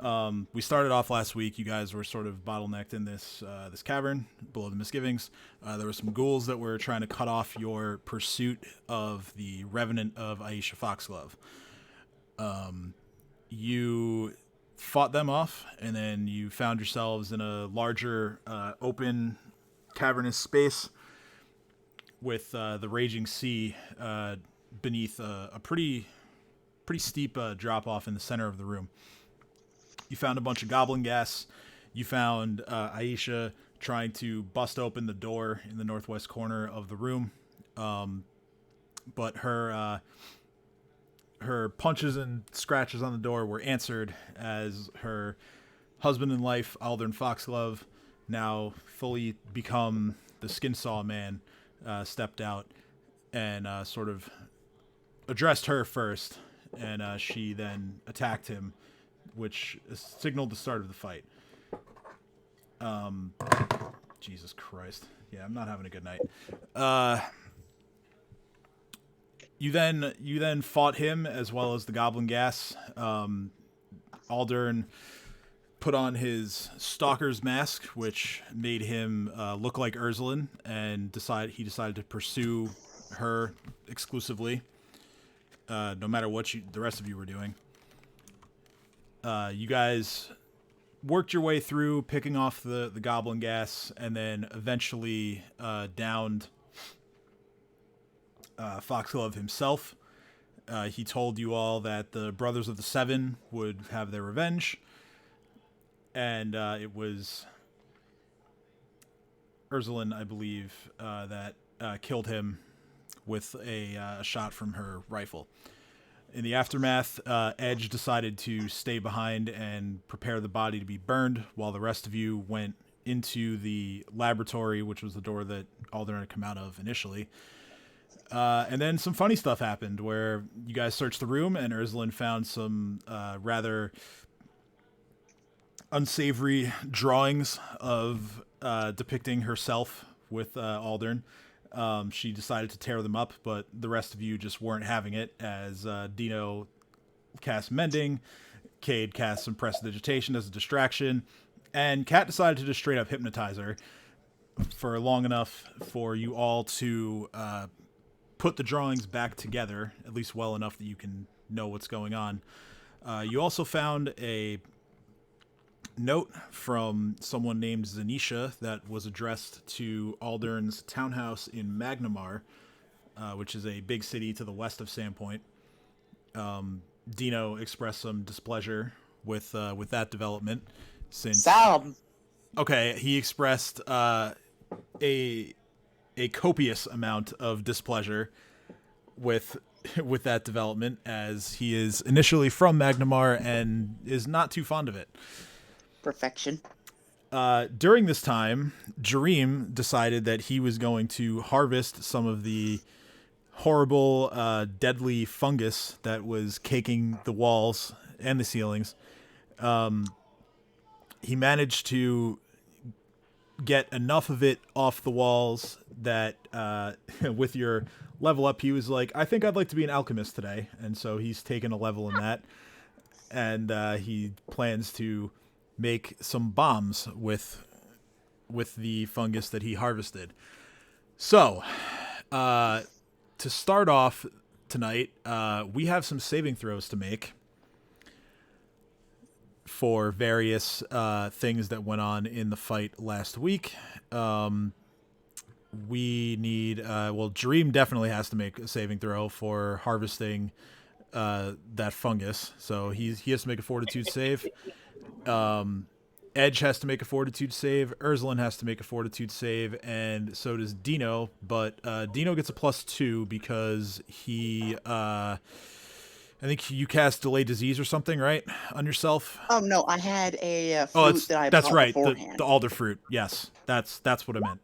We started off last week. You guys were sort of bottlenecked in this cavern below the Misgivings. There were some ghouls that were trying to cut off your pursuit of the Revenant of Aisha Foxglove. You fought them off, and then you found yourselves in a larger, open, cavernous space with the raging sea beneath a pretty steep drop off in the center of the room. You found a bunch of goblin gas. You found Aisha trying to bust open the door in the northwest corner of the room, but her punches and scratches on the door were answered as her husband in life, Aldern Foxglove, now fully become the skin saw man, stepped out and sort of addressed her first, and she then attacked him, which signaled the start of the fight. Jesus Christ. Yeah, I'm not having a good night. You then fought him as well as the Goblin Gas. Aldern put on his stalker's mask, which made him look like Ursuline, and he decided to pursue her exclusively, no matter what the rest of you were doing. You guys worked your way through, picking off the goblin gas, and then eventually downed Foxglove himself. He told you all that the Brothers of the Seven would have their revenge, and it was Ursuline, I believe, that killed him with a shot from her rifle. In the aftermath, Edge decided to stay behind and prepare the body to be burned, while the rest of you went into the laboratory, which was the door that Aldern had come out of initially. And then some funny stuff happened, where you guys searched the room, and Ursuline found some rather unsavory drawings of depicting herself with Aldern. She decided to tear them up, but the rest of you just weren't having it, as Dino cast Mending, Cade cast some Prestidigitation as a distraction, and Kat decided to just straight up hypnotize her for long enough for you all to put the drawings back together, at least well enough that you can know what's going on. You also found a note from someone named Zanisha that was addressed to Aldern's townhouse in Magnamar, which is a big city to the west of Sandpoint. Dino expressed some displeasure with that development, since Sam. Okay, he expressed a copious amount of displeasure with that development, as he is initially from Magnamar and is not too fond of it. Perfection. During this time, Jareem decided that he was going to harvest some of the horrible, deadly fungus that was caking the walls and the ceilings. He managed to get enough of it off the walls that with your level up, he was like, I think I'd like to be an alchemist today. And so he's taken a level in that. And he plans to make some bombs with the fungus that he harvested. So, to start off tonight, we have some saving throws to make for various things that went on in the fight last week. We need, Dream definitely has to make a saving throw for harvesting that fungus. So he has to make a fortitude save. Edge has to make a fortitude save. Ursuline has to make a fortitude save, and so does Dino. But Dino gets a +2 because he, I think you cast Delay Disease or something, right, on yourself. Oh no, I had a fruit that I that's bought right, beforehand. the alder fruit. Yes, that's what I meant.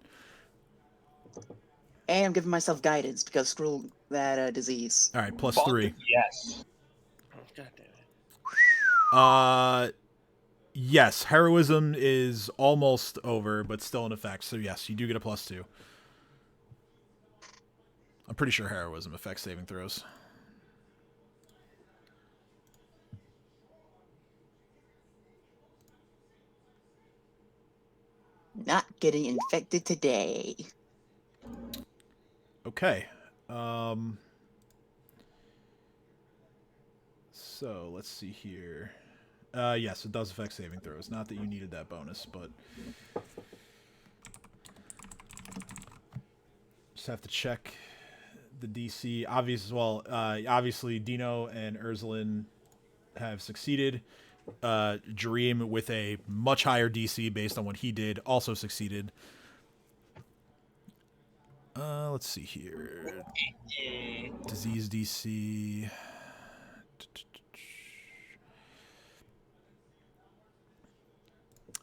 And I'm giving myself guidance because screw that disease. All right, +3. Yes. God damn it. Yes, heroism is almost over, but still in effect. So yes, you do get a +2. I'm pretty sure heroism affects saving throws. not getting infected today. Okay. So let's see here. Yes, it does affect saving throws. Not that you needed that bonus, but just have to check the DC. Obviously, Dino and Ursulin have succeeded. Dream, with a much higher DC based on what he did, also succeeded. Let's see here. Disease DC.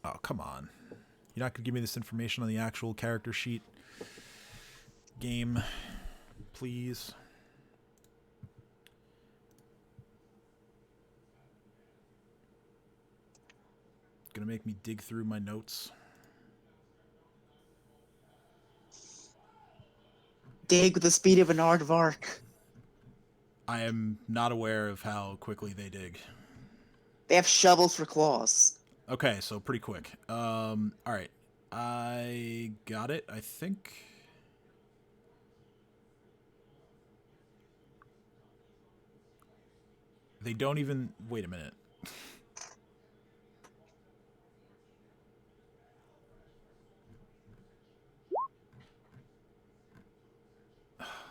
Oh, come on. You're not going to give me this information on the actual character sheet? Game, please. Gonna make me dig through my notes. Dig with the speed of an aardvark. I am not aware of how quickly they dig. They have shovels for claws. Okay, so pretty quick. All right. I got it, I think. They don't even... Wait a minute.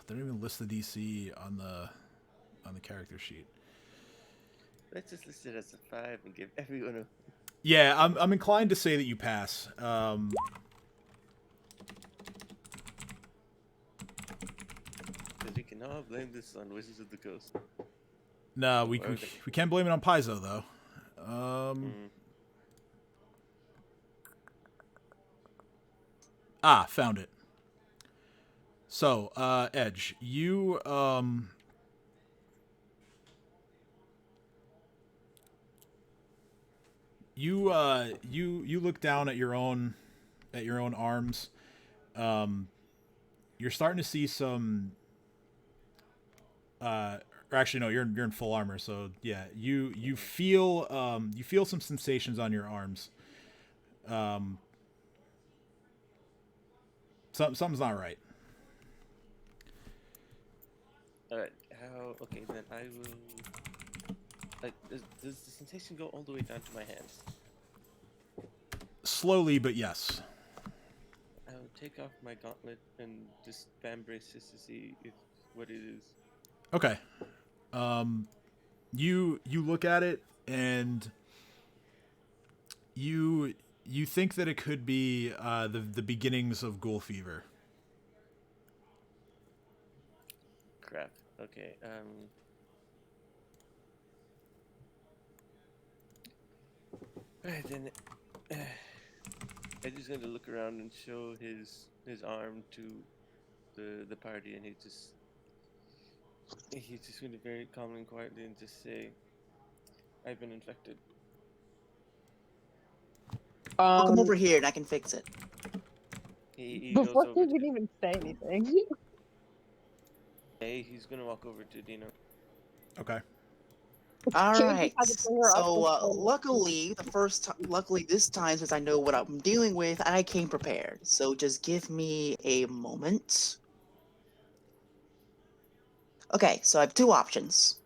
They don't even list the DC on the character sheet. Let's just list it as a 5 and give everyone a... Yeah, I'm inclined to say that you pass. Because we can all blame this on Wizards of the Coast. No, we can blame it on Paizo, though. Ah, found it. So, Edge, you you look down at your own arms. You're starting to see some. Or actually, no, you're in full armor. So yeah, you feel some sensations on your arms. Something's not right. Alright, how... Okay, then I will... Like, does the sensation go all the way down to my hands? Slowly, but yes. I'll take off my gauntlet and just spam braces to see if what it is. Okay. You look at it and you think that it could be the beginnings of ghoul fever. Crap. Okay, Alright, then... Eddie's going to look around and show his arm to the party, and he's just going to very calmly and quietly and just say, "I've been infected." I'll come over here and I can fix it. He Before goes he over can to... even say anything. Hey, he's going to walk over to Dino. Okay. All Can we right. just have to bring her up So before- luckily this time, since I know what I'm dealing with, I came prepared. So just give me a moment. Okay, so I have two options.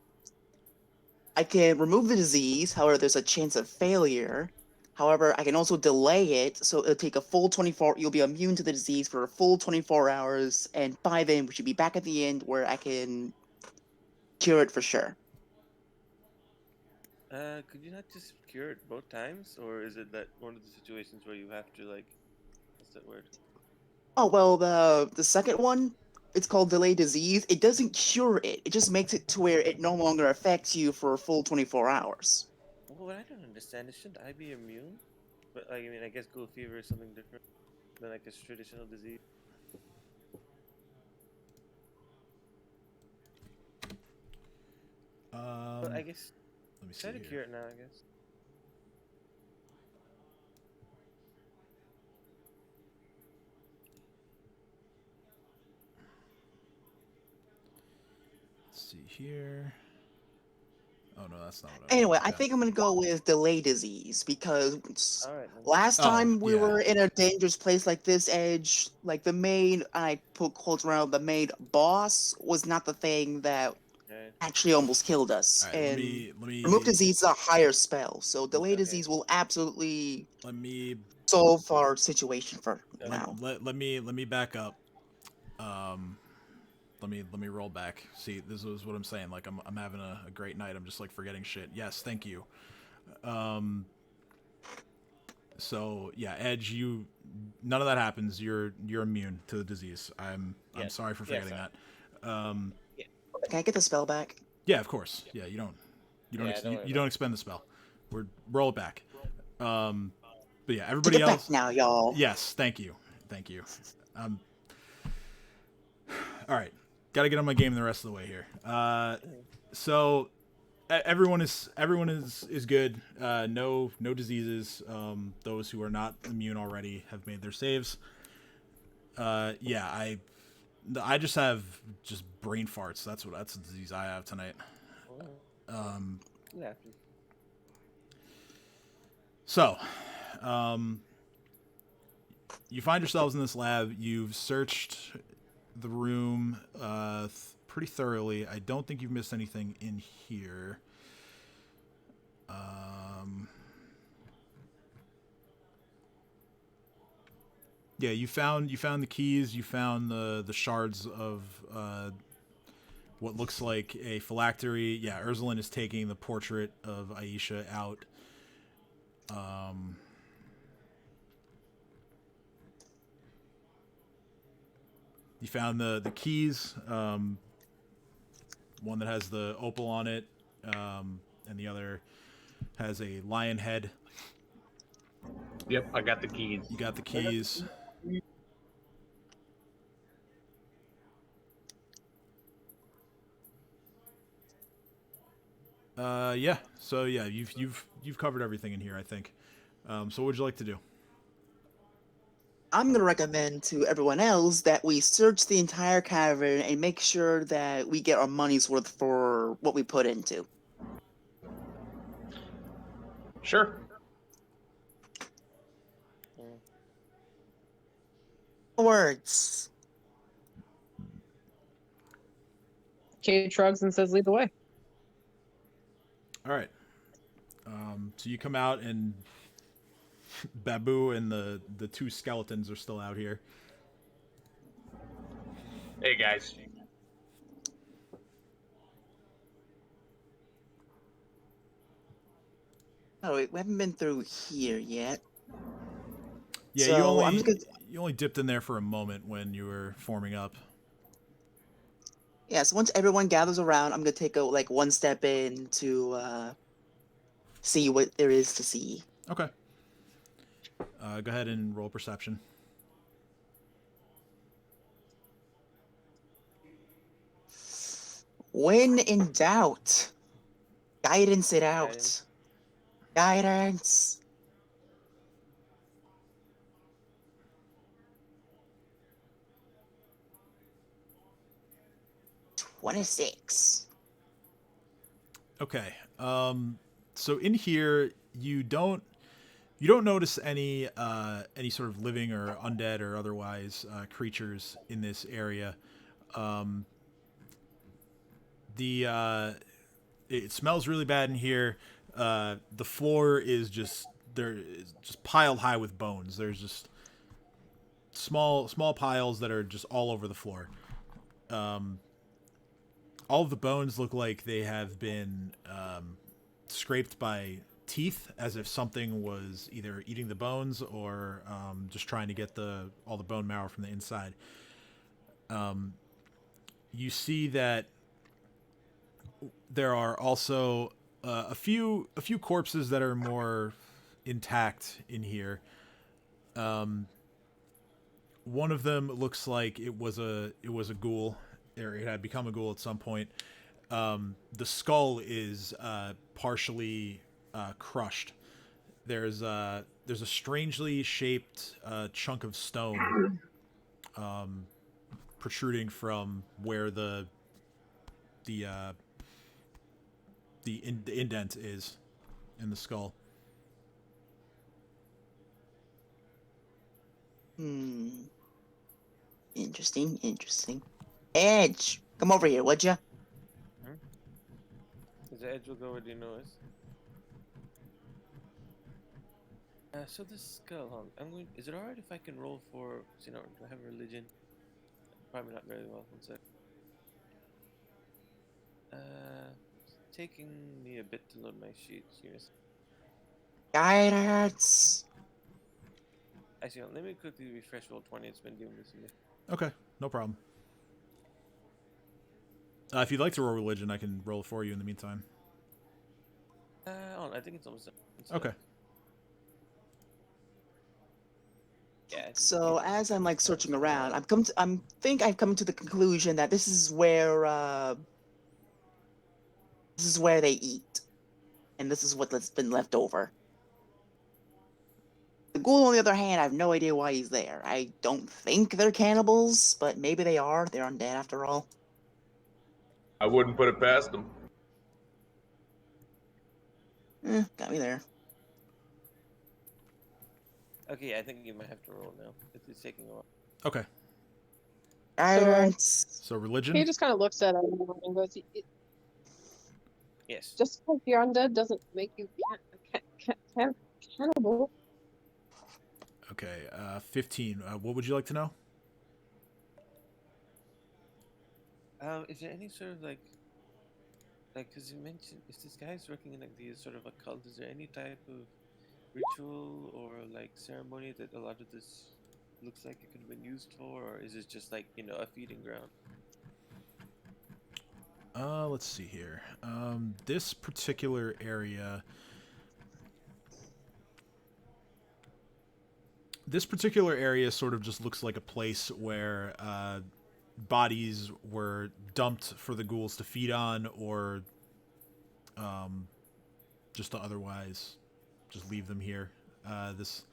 I can remove the disease, however, there's a chance of failure. However, I can also delay it, so it'll take a full 24. You'll be immune to the disease for a full 24 hours, and by then we should be back at the end where I can cure it for sure. Could you not just cure it both times, or is it that one of the situations where you have to, like, what's that word? Oh well, the second one, it's called delayed disease. It doesn't cure it. It just makes it to where it no longer affects you for a full 24 hours. Well, what I don't understand is, shouldn't I be immune? But, like, I mean, I guess ghoul fever is something different than, like, a traditional disease. But I guess Let me see try to here. cure it now, I guess. Let's see here. Oh no, that's not what I Anyway, wanted. I Okay. think I'm gonna go with delay disease because All right. Then. last Oh time we yeah. were in a dangerous place like this, Edge, like the main, I put quotes around the main boss was not the thing that Okay. actually almost killed us. All right. And Let remove me disease is a higher spell, so delay Okay. disease will absolutely let me solve our situation for now. let me back up. Um, let me roll back. See, this is what I'm saying. Like I'm having a great night. I'm just like forgetting shit. Yes, thank you. So yeah, Edge, you none of that happens. You're immune to the disease. I'm Yes. sorry for Yes. forgetting Sir. that. Um, Yeah. Can I get the spell back? yeah, of course. Yeah, Yeah. Don't worry you about don't expend the spell. We're roll it back. But yeah, Take everybody it back else. now, y'all. Yes, thank you. Um, all right, got to get on my game the rest of the way here. So everyone is good. No diseases. Those who are not immune already have made their saves. Yeah, I just have just brain farts. That's the disease I have tonight. it. Yeah. So, you find yourselves in this lab. You've searched the room pretty thoroughly. I don't think you've missed anything in here. Yeah, you found the keys. You found the shards of what looks like a phylactery. Yeah, Ursulin is taking the portrait of Aisha out. You found the keys. One that has the opal on it, and the other has a lion head. Yep, I got the keys. You got the keys. Yeah. So yeah, you've covered everything in here, I think. So what would you like to do? I'm gonna recommend to everyone else that we search the entire cavern and make sure that we get our money's worth for what we put into. Sure. Mm. Words. Kate shrugs and says, "Lead the way." All right. So you come out, and Babu and the two skeletons are still out here. Hey guys. Oh, wait, we haven't been through here yet. Yeah, So I'm just gonna. you only dipped in there for a moment when you were forming up. Yeah, so once everyone gathers around, I'm gonna take one step in to see what there is to see. Okay. Go ahead and roll perception. When in doubt, guidance it out. Guidance. Guidance. $26. Okay. So in here, you don't notice any sort of living or undead or otherwise creatures in this area. It smells really bad in here. The floor is just piled high with bones. There's just small piles that are just all over the floor. All of the bones look like they have been scraped by teeth, as if something was either eating the bones or just trying to get all the bone marrow from the inside. You see that there are also a few corpses that are more intact in here. One of them looks like it was a ghoul, or it had become a ghoul at some point. The skull is partially crushed. There's a strangely shaped chunk of stone protruding from where the the indent is in the skull. Interesting, interesting. Edge, come over here, would ya? Because the edge will go where the nose. So this skull, I'm going. Is it alright if I can roll for? You know, do I have religion? Probably not very well. One sec. It's taking me a bit to load my sheets. Yes. Guidance. Actually, let me quickly refresh roll 20. It's been giving me some. Okay, no problem. If you'd like to roll religion, I can roll it for you in the meantime. I think it's almost done. Okay. Yeah. So as I'm like searching around, I've come to the conclusion that this is where they eat, and this is what's been left over. The ghoul, on the other hand, I have no idea why he's there. I don't think they're cannibals, but maybe they are. They're undead after all. I wouldn't put it past them. Got me there. Okay, I think you might have to roll now. It's taking a while. Okay. Guidance. So religion. He just kind of looks at him and goes, Yes. "Just because you're undead doesn't make you cannibal." Okay. 15. What would you like to know? Is there any sort of like, because you mentioned, if this guy's working in like the sort of a cult, is there any type of ritual or like ceremony that a lot of this looks like it could have been used for, or is it just like, you know, a feeding ground? Let's see here. This particular area. This particular area sort of just looks like a place where bodies were dumped for the ghouls to feed on, or just to otherwise just leave them here. This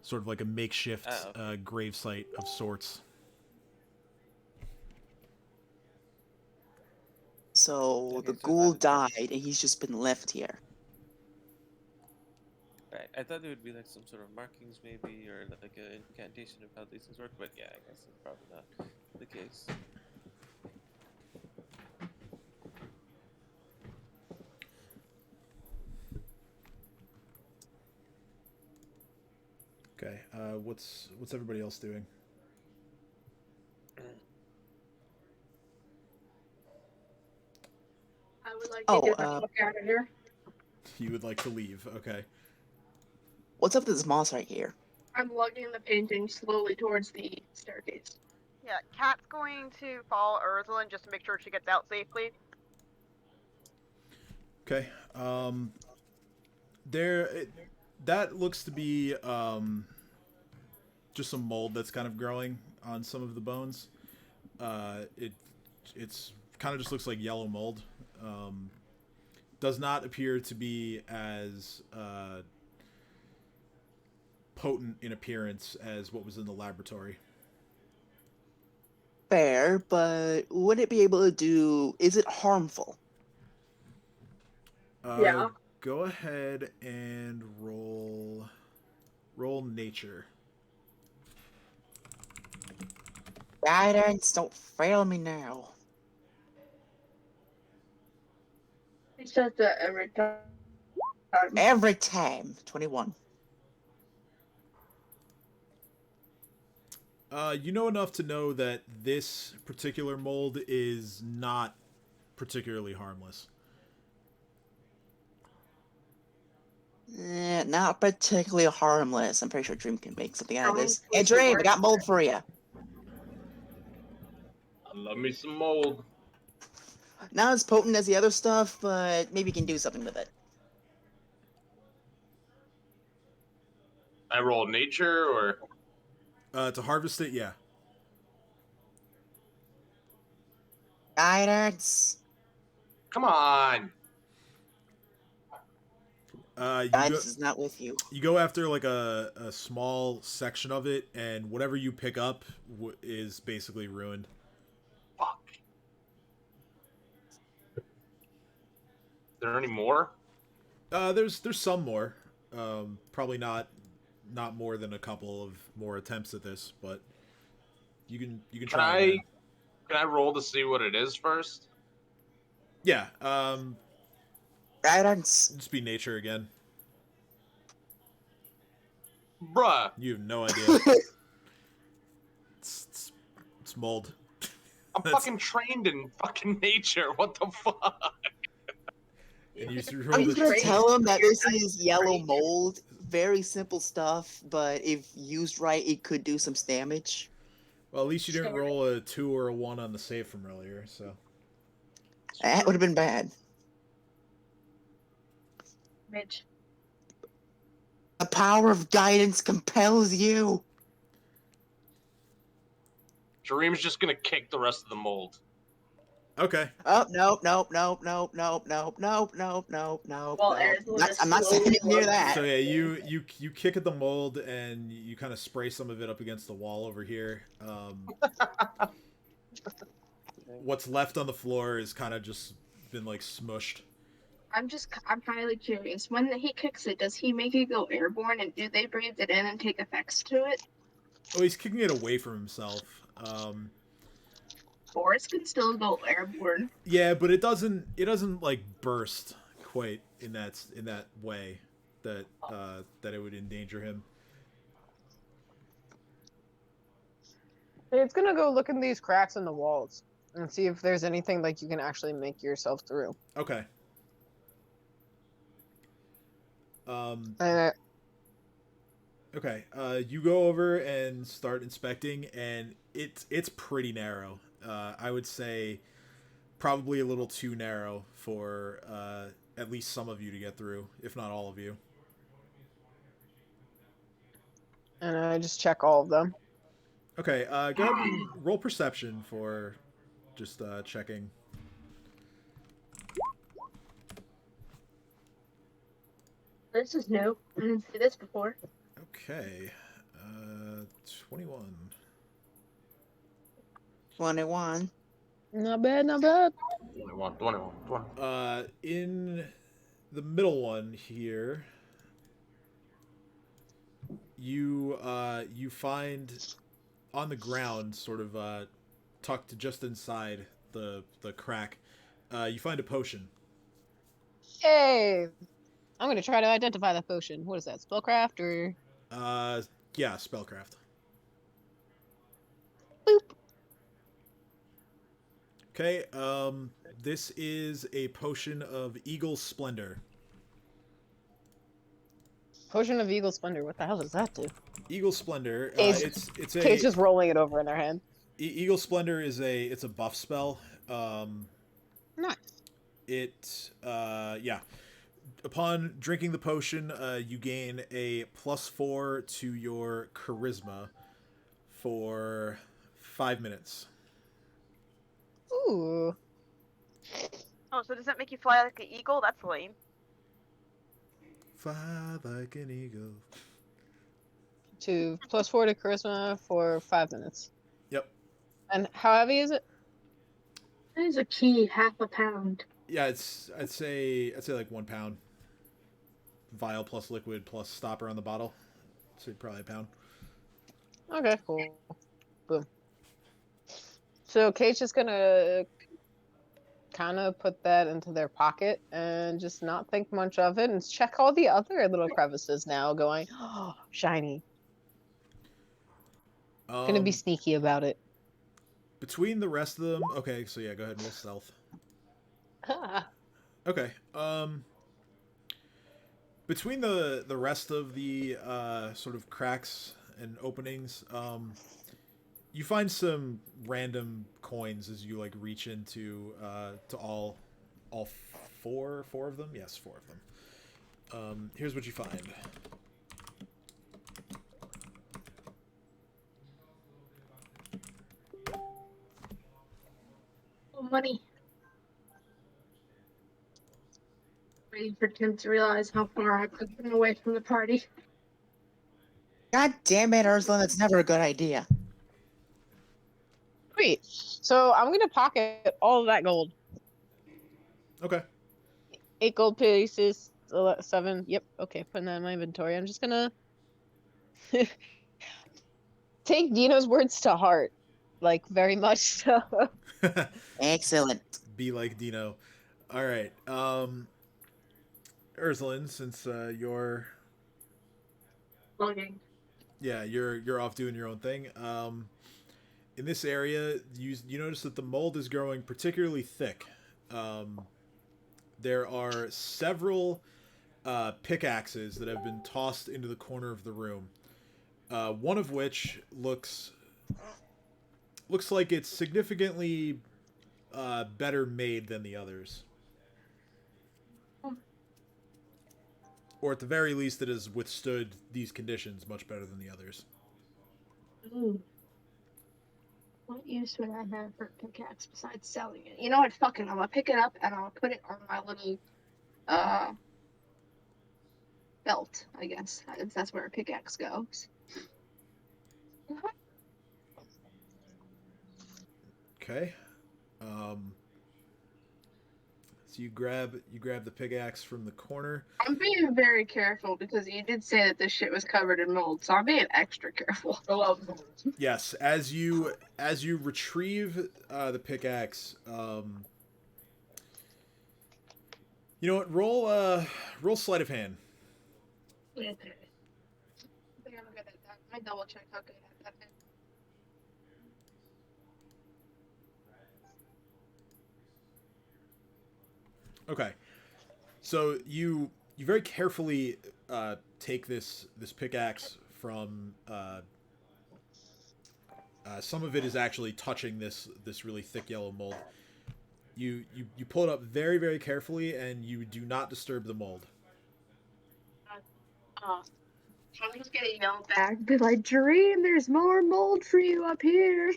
sort of like a makeshift grave site of sorts. So Okay, the so ghoul that- died, and he's just been left here. Right. I thought there would be like some sort of markings maybe, or like an incantation of how these things work, but yeah, I guess it's probably not the case. Okay. What's everybody else doing? I would like Oh, to get the fuck out of here. You would like to leave. Okay. What's up with this moss right here? I'm lugging the painting slowly towards the staircase. Yeah, Kat's going to follow Ursula just to make sure she gets out safely. Okay. That looks to be just some mold that's kind of growing on some of the bones. It's kind of just looks like yellow mold. Does not appear to be as potent in appearance as what was in the laboratory. Fair, but would it be able to do... Is it harmful? Yeah. Go ahead and roll nature. Guidance, don't fail me now. He says that every time. Every time. 21. You know enough to know that this particular mold is not particularly harmless. Not particularly harmless. I'm pretty sure Dream can make something out of this. Sounds Hey, Dream, I like- got mold for you. I love me some mold. Not as potent as the other stuff, but maybe you can do something with it. I roll nature or To harvest it, yeah. Guidance. come on. Guidance is not with you. You go after like a small section of it, and whatever you pick up is basically ruined. Fuck. there any more? There's some more. Probably not more than a couple of more attempts at this, but you can Can try I again. can I roll to see what it is first? Yeah. Guidance. Just be nature again. Bruh, You have no idea. It's mold. I'm That's- fucking trained in fucking nature. What the fuck? And you I'm roll just the gonna Trained. tell him that this You're is yellow trained. mold. Very simple stuff, but if used right, it could do some damage. Well, at least you didn't Sure. roll a 2 or a 1 on the save from earlier, so. That would have been bad. Mitch. The power of guidance compels you. Jareem's just gonna kick the rest of the mold. Okay. Oh, nope, nope, nope, nope, nope, nope, nope, nope, nope, nope. Well, nope. Arizona That's- I'm not slowly sitting near looks- that. So yeah, you kick at the mold and you kind of spray some of it up against the wall over here. What's left on the floor is kind of just been like smushed. I'm highly curious. When he kicks it, does he make it go airborne, and do they breathe it in and take effects to it? Oh, he's kicking it away from himself. Forest can still go airborne. Yeah, but it doesn't like burst quite in that way that that it would endanger him. It's gonna go look in these cracks in the walls and see if there's anything like you can actually make yourself through. Okay. Uh, Okay. You go over and start inspecting, and it's pretty narrow. I would say probably a little too narrow for at least some of you to get through, if not all of you. and I just check all of them. Okay. Go ahead and roll perception for just checking. This is new. I didn't see this before. Okay. 21. 21. Not bad, not bad. 21. In the middle one here, you find on the ground, sort of tucked just inside the crack, you find a potion. Yay! I'm gonna try to identify that potion. What is that, spellcraft or? Yeah, spellcraft. Boop. Okay, this is a potion of Eagle Splendor. Potion of Eagle Splendor. What the hell does that do? Eagle Splendor. Case- It's a Kate's just rolling it over in her hand. Eagle Splendor is a buff spell. Nice. Yeah. Upon drinking the potion, you gain a +4 to your charisma for 5 minutes. Ooh. Oh, so does that make you fly like an eagle? That's lame. Fly like an eagle. To +4 to charisma for 5 minutes. Yep. And how heavy is it? That is a key, half a pound. Yeah, I'd say like 1 pound. Vial plus liquid plus stopper on the bottle. So probably a pound. Okay, cool. Boom. So Kate's just gonna kind of put that into their pocket and just not think much of it and check all the other little crevices now, going, oh, shiny. Gonna be sneaky about it. Between the rest of them, okay. So yeah, go ahead and roll stealth. Okay. Between the rest of the sort of cracks and openings, you find some random coins as you like reach into to all four of them. Yes, 4 of them. Here's what you find. Oh, money. Waiting for Tim to realize how far I've been away from the party. God damn it, Ursula, that's never a good idea. Sweet. So I'm gonna pocket all of that gold. Okay. 8 gold pieces, 7. Yep, okay, putting that in my inventory. I'm just gonna take Dino's words to heart. Like, very much so. Excellent. Be like Dino. All right. Ursuline, since you're Logging. you're off doing your own thing. In this area, you notice that the mold is growing particularly thick. There are several pickaxes that have been tossed into the corner of the room. One of which looks like it's significantly better made than the others. Or at the very least, it has withstood these conditions much better than the others. Ooh. What use would I have for a pickaxe besides selling it? You know what? Fucking, I'm gonna pick it up and I'll put it on my little belt. I guess that's where a pickaxe goes. Okay. So you grab the pickaxe from the corner. I'm being very careful because you did say that this shit was covered in mold, so I'm being extra careful. I love mold. Yes, as you retrieve the pickaxe, you know what? Roll sleight of hand. Okay. I think I'm good at that. Let me double check how good at that is. Okay. So you very carefully take this pickaxe from. Some of it is actually touching this really thick yellow mold. You pull it up very, very carefully, and you do not disturb the mold. I'm just gonna yell back, be like, Dream, there's more mold for you up here.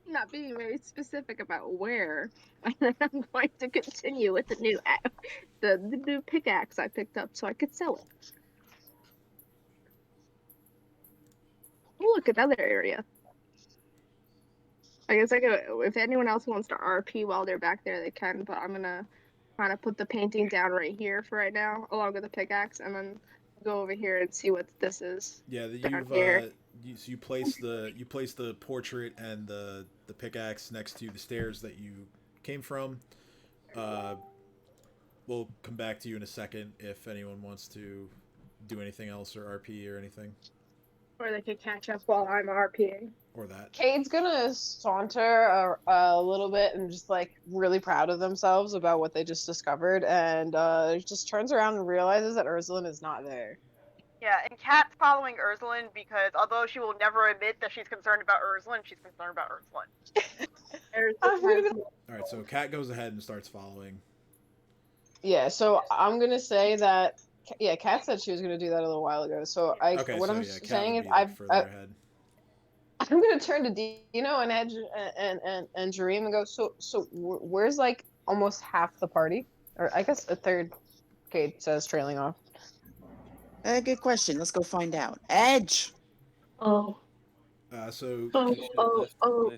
Not being very specific about where. And then I'm going to continue with the new pickaxe I picked up so I could sell it. Oh, look, another area. I guess I go. If anyone else wants to RP while they're back there, they can. But I'm gonna kind of put the painting down right here for right now, along with the pickaxe, and then go over here and see what this is. Yeah, down here. you place the portrait and the pickaxe next to the stairs that you came from. We'll come back to you in a second if anyone wants to do anything else or RP or anything. Or they could catch up while I'm RPing. Or that. Cade's gonna saunter a little bit and just like really proud of themselves about what they just discovered, and just turns around and realizes that Ursuline is not there. Yeah, and Kat's following Ursuline because although she will never admit that she's concerned about Ursuline, she's concerned about Ursuline. All right, so Kat goes ahead and starts following. Yeah, so I'm gonna say that. Yeah, Kat said she was gonna do that a little while ago. So I'm saying is I'm gonna turn to Dino and Edge and Jareem and go. So where's like almost half the party, or I guess a third? Kate says, trailing off. Good question. Let's go find out. Edge. Oh.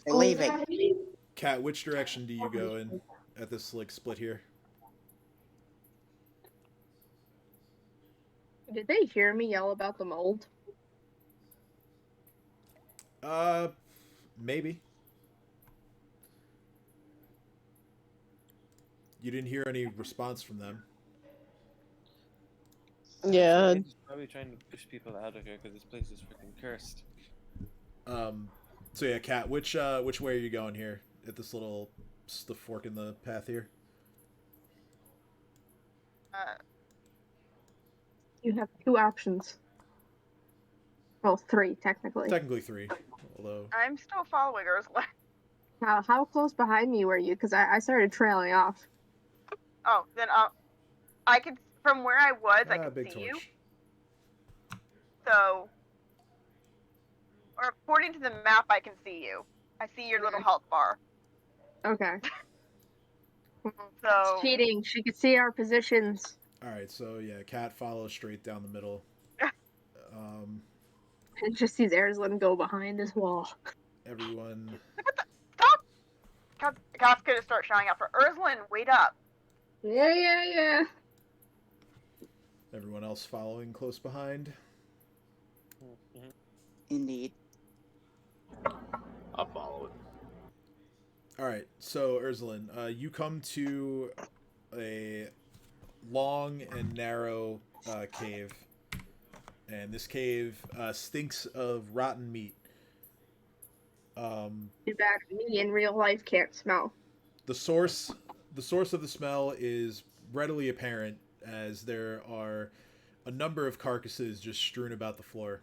Leaving. Kat, which direction do you go in at this like split here? Did they hear me yell about the mold? Maybe. You didn't hear any response from them. Yeah. He's probably trying to push people out of here because this place is freaking cursed. So yeah, Kat, which way are you going here at this little the fork in the path here? You have 2 options. Well, 3 technically. Technically 3, although I'm still following Ursuline. How close behind me were you? Because I started trailing off. Oh, then I could from where I was, I could see torch. you. So, or according to the map, I can see you. I see your little health bar. Okay. So Cheating. She could see our positions. All right, so yeah, Kat follows straight down the middle. It just sees Ursuline go behind this wall. Everyone. stop! Kat's gonna start shouting out for Ursuline. Wait up! Yeah. Everyone else following close behind. Mm-hmm. Indeed. I'll follow it. All right, so Urzulin, you come to a long and narrow cave, and this cave stinks of rotten meat. Too bad me in real life can't smell. The source of the smell is readily apparent, as there are a number of carcasses just strewn about the floor.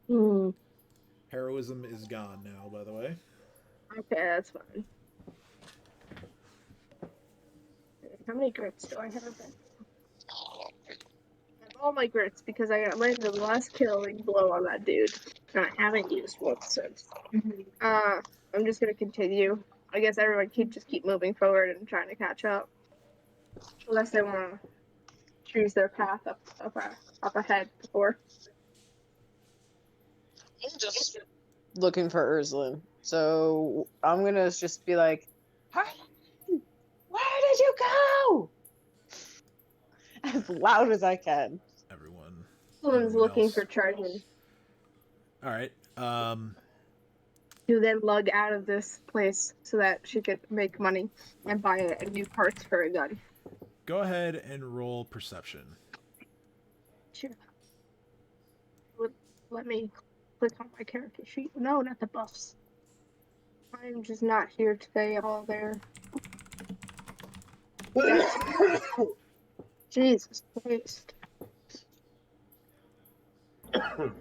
Hmm. Heroism is gone now, by the way. Okay, that's fine. How many grits do I have? I have all my grits because I got landed the last killing blow on that dude. And I haven't used one since. I'm just gonna continue. I guess everyone keep moving forward and trying to catch up. Unless they wanna choose their path up ahead before. I'm just looking for Urzulin. So I'm gonna just be like, "Harlan, where did you go?" As loud as I can. Someone's Everyone looking else. for charges. All right. To then lug out of this place so that she could make money and buy a new parts for a gun. Go ahead and roll perception. Sure. Let me click on my character sheet. No, not the buffs. I'm just not here today. All there. Jesus Christ. Sir.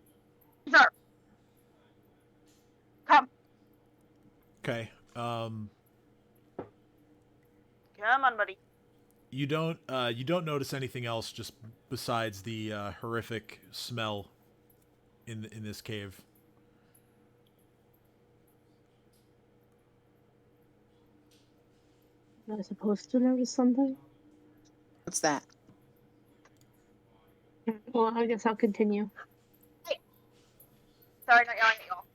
Come. Okay. Come on, buddy. You don't notice anything else just besides the horrific smell in this cave. Am I supposed to notice something? What's that? Well, I guess I'll continue. Sorry, not yelling at y'all.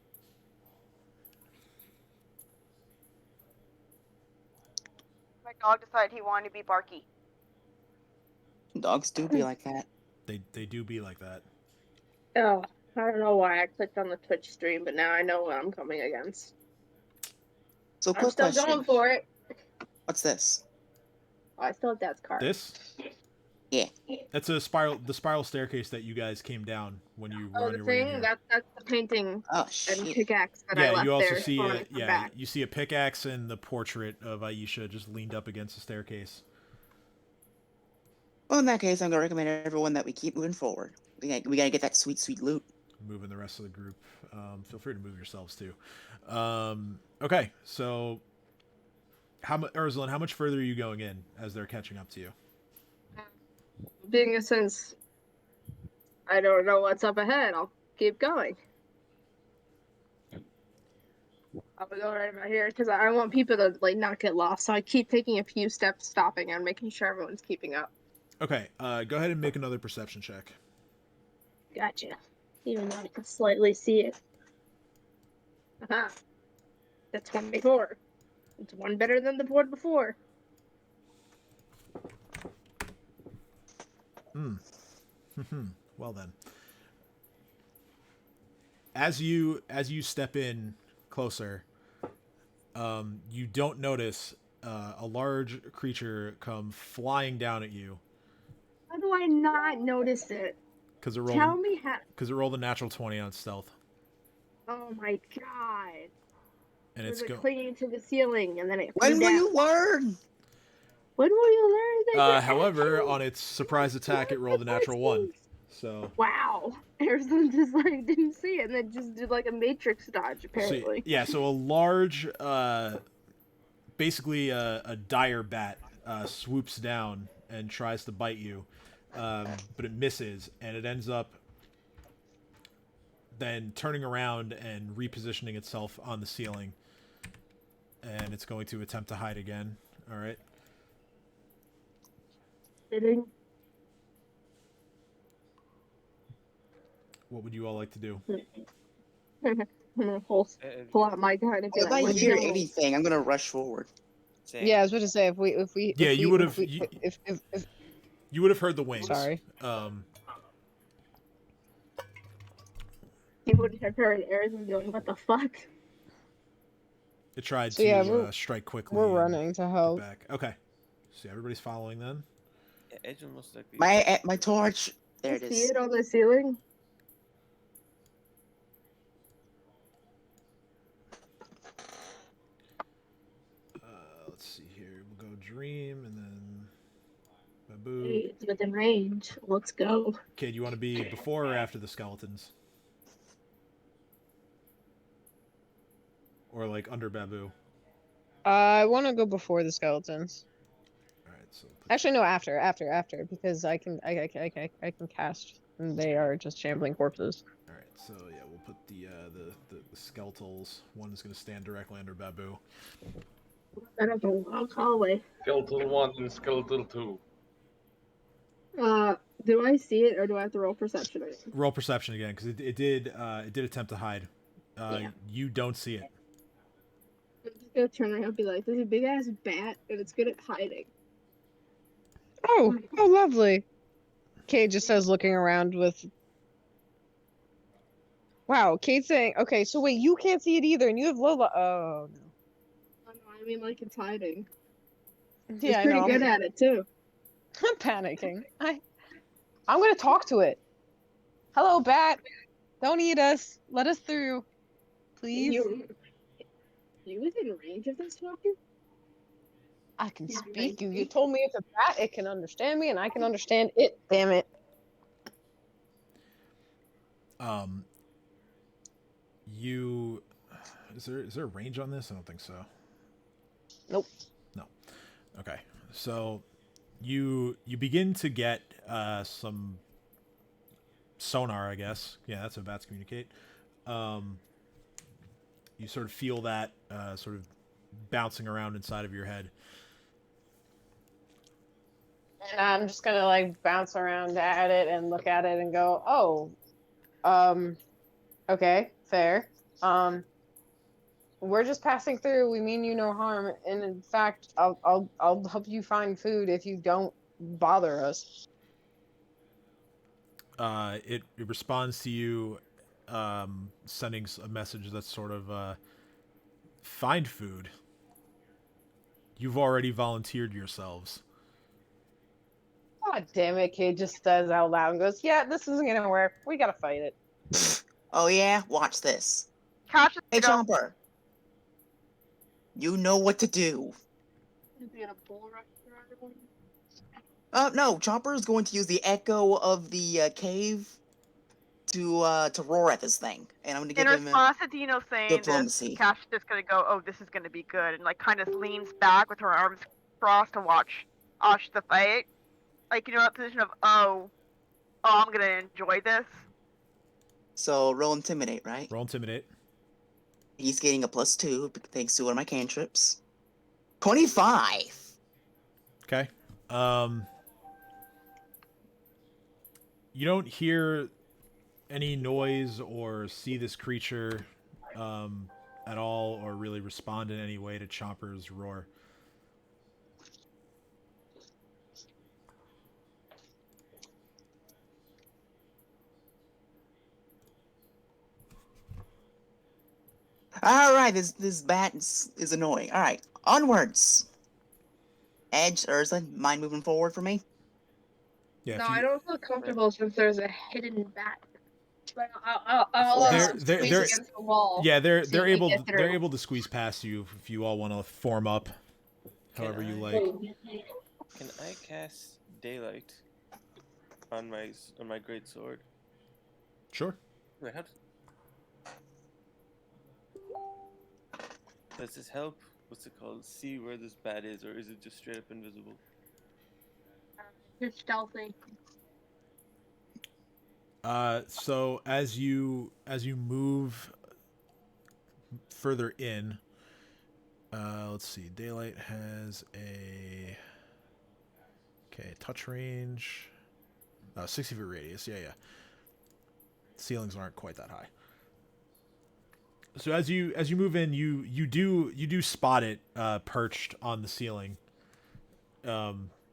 My dog decided he wanted to be barky. Dogs do be like that. They do be like that. Oh, I don't know why I clicked on the Twitch stream, but now I know what I'm coming against. So, I'm quick still question. going for it. What's this? Oh, I still have Dad's card. This? Yeah. That's the spiral staircase that you guys came down when you were Oh, on the your way in thing? here. That's the painting Oh, and shit. pickaxe that I Yeah, left you also there. see when I a come back. you see a pickaxe and the portrait of Aisha just leaned up against the staircase. Well, in that case, I'm going to recommend everyone that we keep moving forward. We gotta get that sweet, sweet loot. Moving the rest of the group. Feel free to move yourselves too. Okay, so Urzulin, how much further are you going in as they're catching up to you? Being a since I don't know what's up ahead, I'll keep going. I'll go right about here because I want people to not get lost. So I keep taking a few steps, stopping and making sure everyone's keeping up. Okay, go ahead and make another perception check. Gotcha. Even though I can slightly see it. Aha. That's 24. It's one better than the board before. Well then. As you step in closer, you don't notice a large creature come flying down at you. How do I not notice it? Because it Tell me how. rolled a natural 20 on stealth. Oh my god. And It it's was clinging to the ceiling and then it When flew will down. you learn? When will you learn that? however, on its surprise attack, it rolled a natural 1. So wow. Everyone just didn't see it and then just did a matrix dodge apparently. So a large, basically a dire bat swoops down and tries to bite you, but it misses, and it ends up then turning around and repositioning itself on the ceiling, and it's going to attempt to hide again. All right. Sitting. What would you all like to do? I'm gonna pull out my gun and be If I like, hear "Let's go." anything, I'm gonna rush forward. Same. Yeah, I was going to say if we Yeah, you would have. if You would have heard the wings. Sorry. You would have heard Arizona going, what the fuck? It tried So, yeah, to strike quickly. We're and running to get help. back. Okay. So everybody's following then. Yeah, Edge will most likely. My torch. There it See is. it on the ceiling? Let's see here. We'll go Dream and then Babu. Hey, it's within range. Let's go. Kid, you want to be before or after the skeletons? Or like under Babu? I want to go before the skeletons. All right. So Actually, no, after, because I can cast, and they are just shambling corpses. All right. So yeah, we'll put the skeletals. One is going to stand directly under Babu. I don't know. I'll call away. Skeletal 1 and Skeletal 2. Do I see it or do I have to roll perception? Roll perception again, because it did attempt to hide. Yeah. You don't see it. I'm just gonna turn around and be like, there's a big ass bat and it's good at hiding. Oh, lovely. Kate just says, looking around with. Wow, Kate's saying, okay, so wait, you can't see it either, and you have Lola. Oh no. I mean, like, it's hiding. Yeah, I It's pretty know. good at it, too. I'm panicking. I'm gonna talk to it. Hello, bat. Don't eat us. Let us through, please. You within range of this fucker? I can Yeah, speak. thank You you. told me it's a bat. It can understand me, and I can understand it. Damn it. You is there a range on this? I don't think so. Nope. No. Okay. So you begin to get some sonar, I guess. Yeah, that's how bats communicate. You sort of feel that sort of bouncing around inside of your head. And I'm just gonna like bounce around at it and look at it and go, oh, okay, fair. We're just passing through. We mean you no harm, and in fact, I'll help you find food if you don't bother us. It responds to you, sending a message that's sort of find food. You've already volunteered yourselves. God damn it, kid just says out loud and goes, yeah, this isn't gonna work. We gotta fight it. Oh yeah, watch this. Cash is Hey, gonna go. Chomper. You know what to do. Is he gonna bull rush through everyone? No, Chomper is going to use the echo of the cave to roar at this thing, and I'm going to In give him response to Dino saying this, diplomacy. Cash is just gonna go, oh, this is gonna be good, and like kind of leans back with her arms crossed to watch Osh the fight. Like, you know, that position of, oh, I'm gonna enjoy this. So roll intimidate, right? Roll intimidate. He's getting a +2 thanks to one of my cantrips. 25. Okay. You don't hear any noise or see this creature at all, or really respond in any way to Chomper's roar. All right, this bat is annoying. All right, onwards. Edge, Urza, mind moving forward for me? Yeah. No, if you- I don't feel comfortable since there's a hidden bat. But I'll They're- squeeze they're- against the wall. Yeah, they're so you can able get they're through. able to squeeze past you if you all want to form up, however you like. Can I cast daylight on my great sword? Sure. Wait, how does this help? What's it called? See where this bat is, or is it just straight up invisible? It's stealthy. So as you move further in, let's see. Daylight has a touch range, 60-foot radius. Yeah. Ceilings aren't quite that high. So as you move in, you do spot it perched on the ceiling,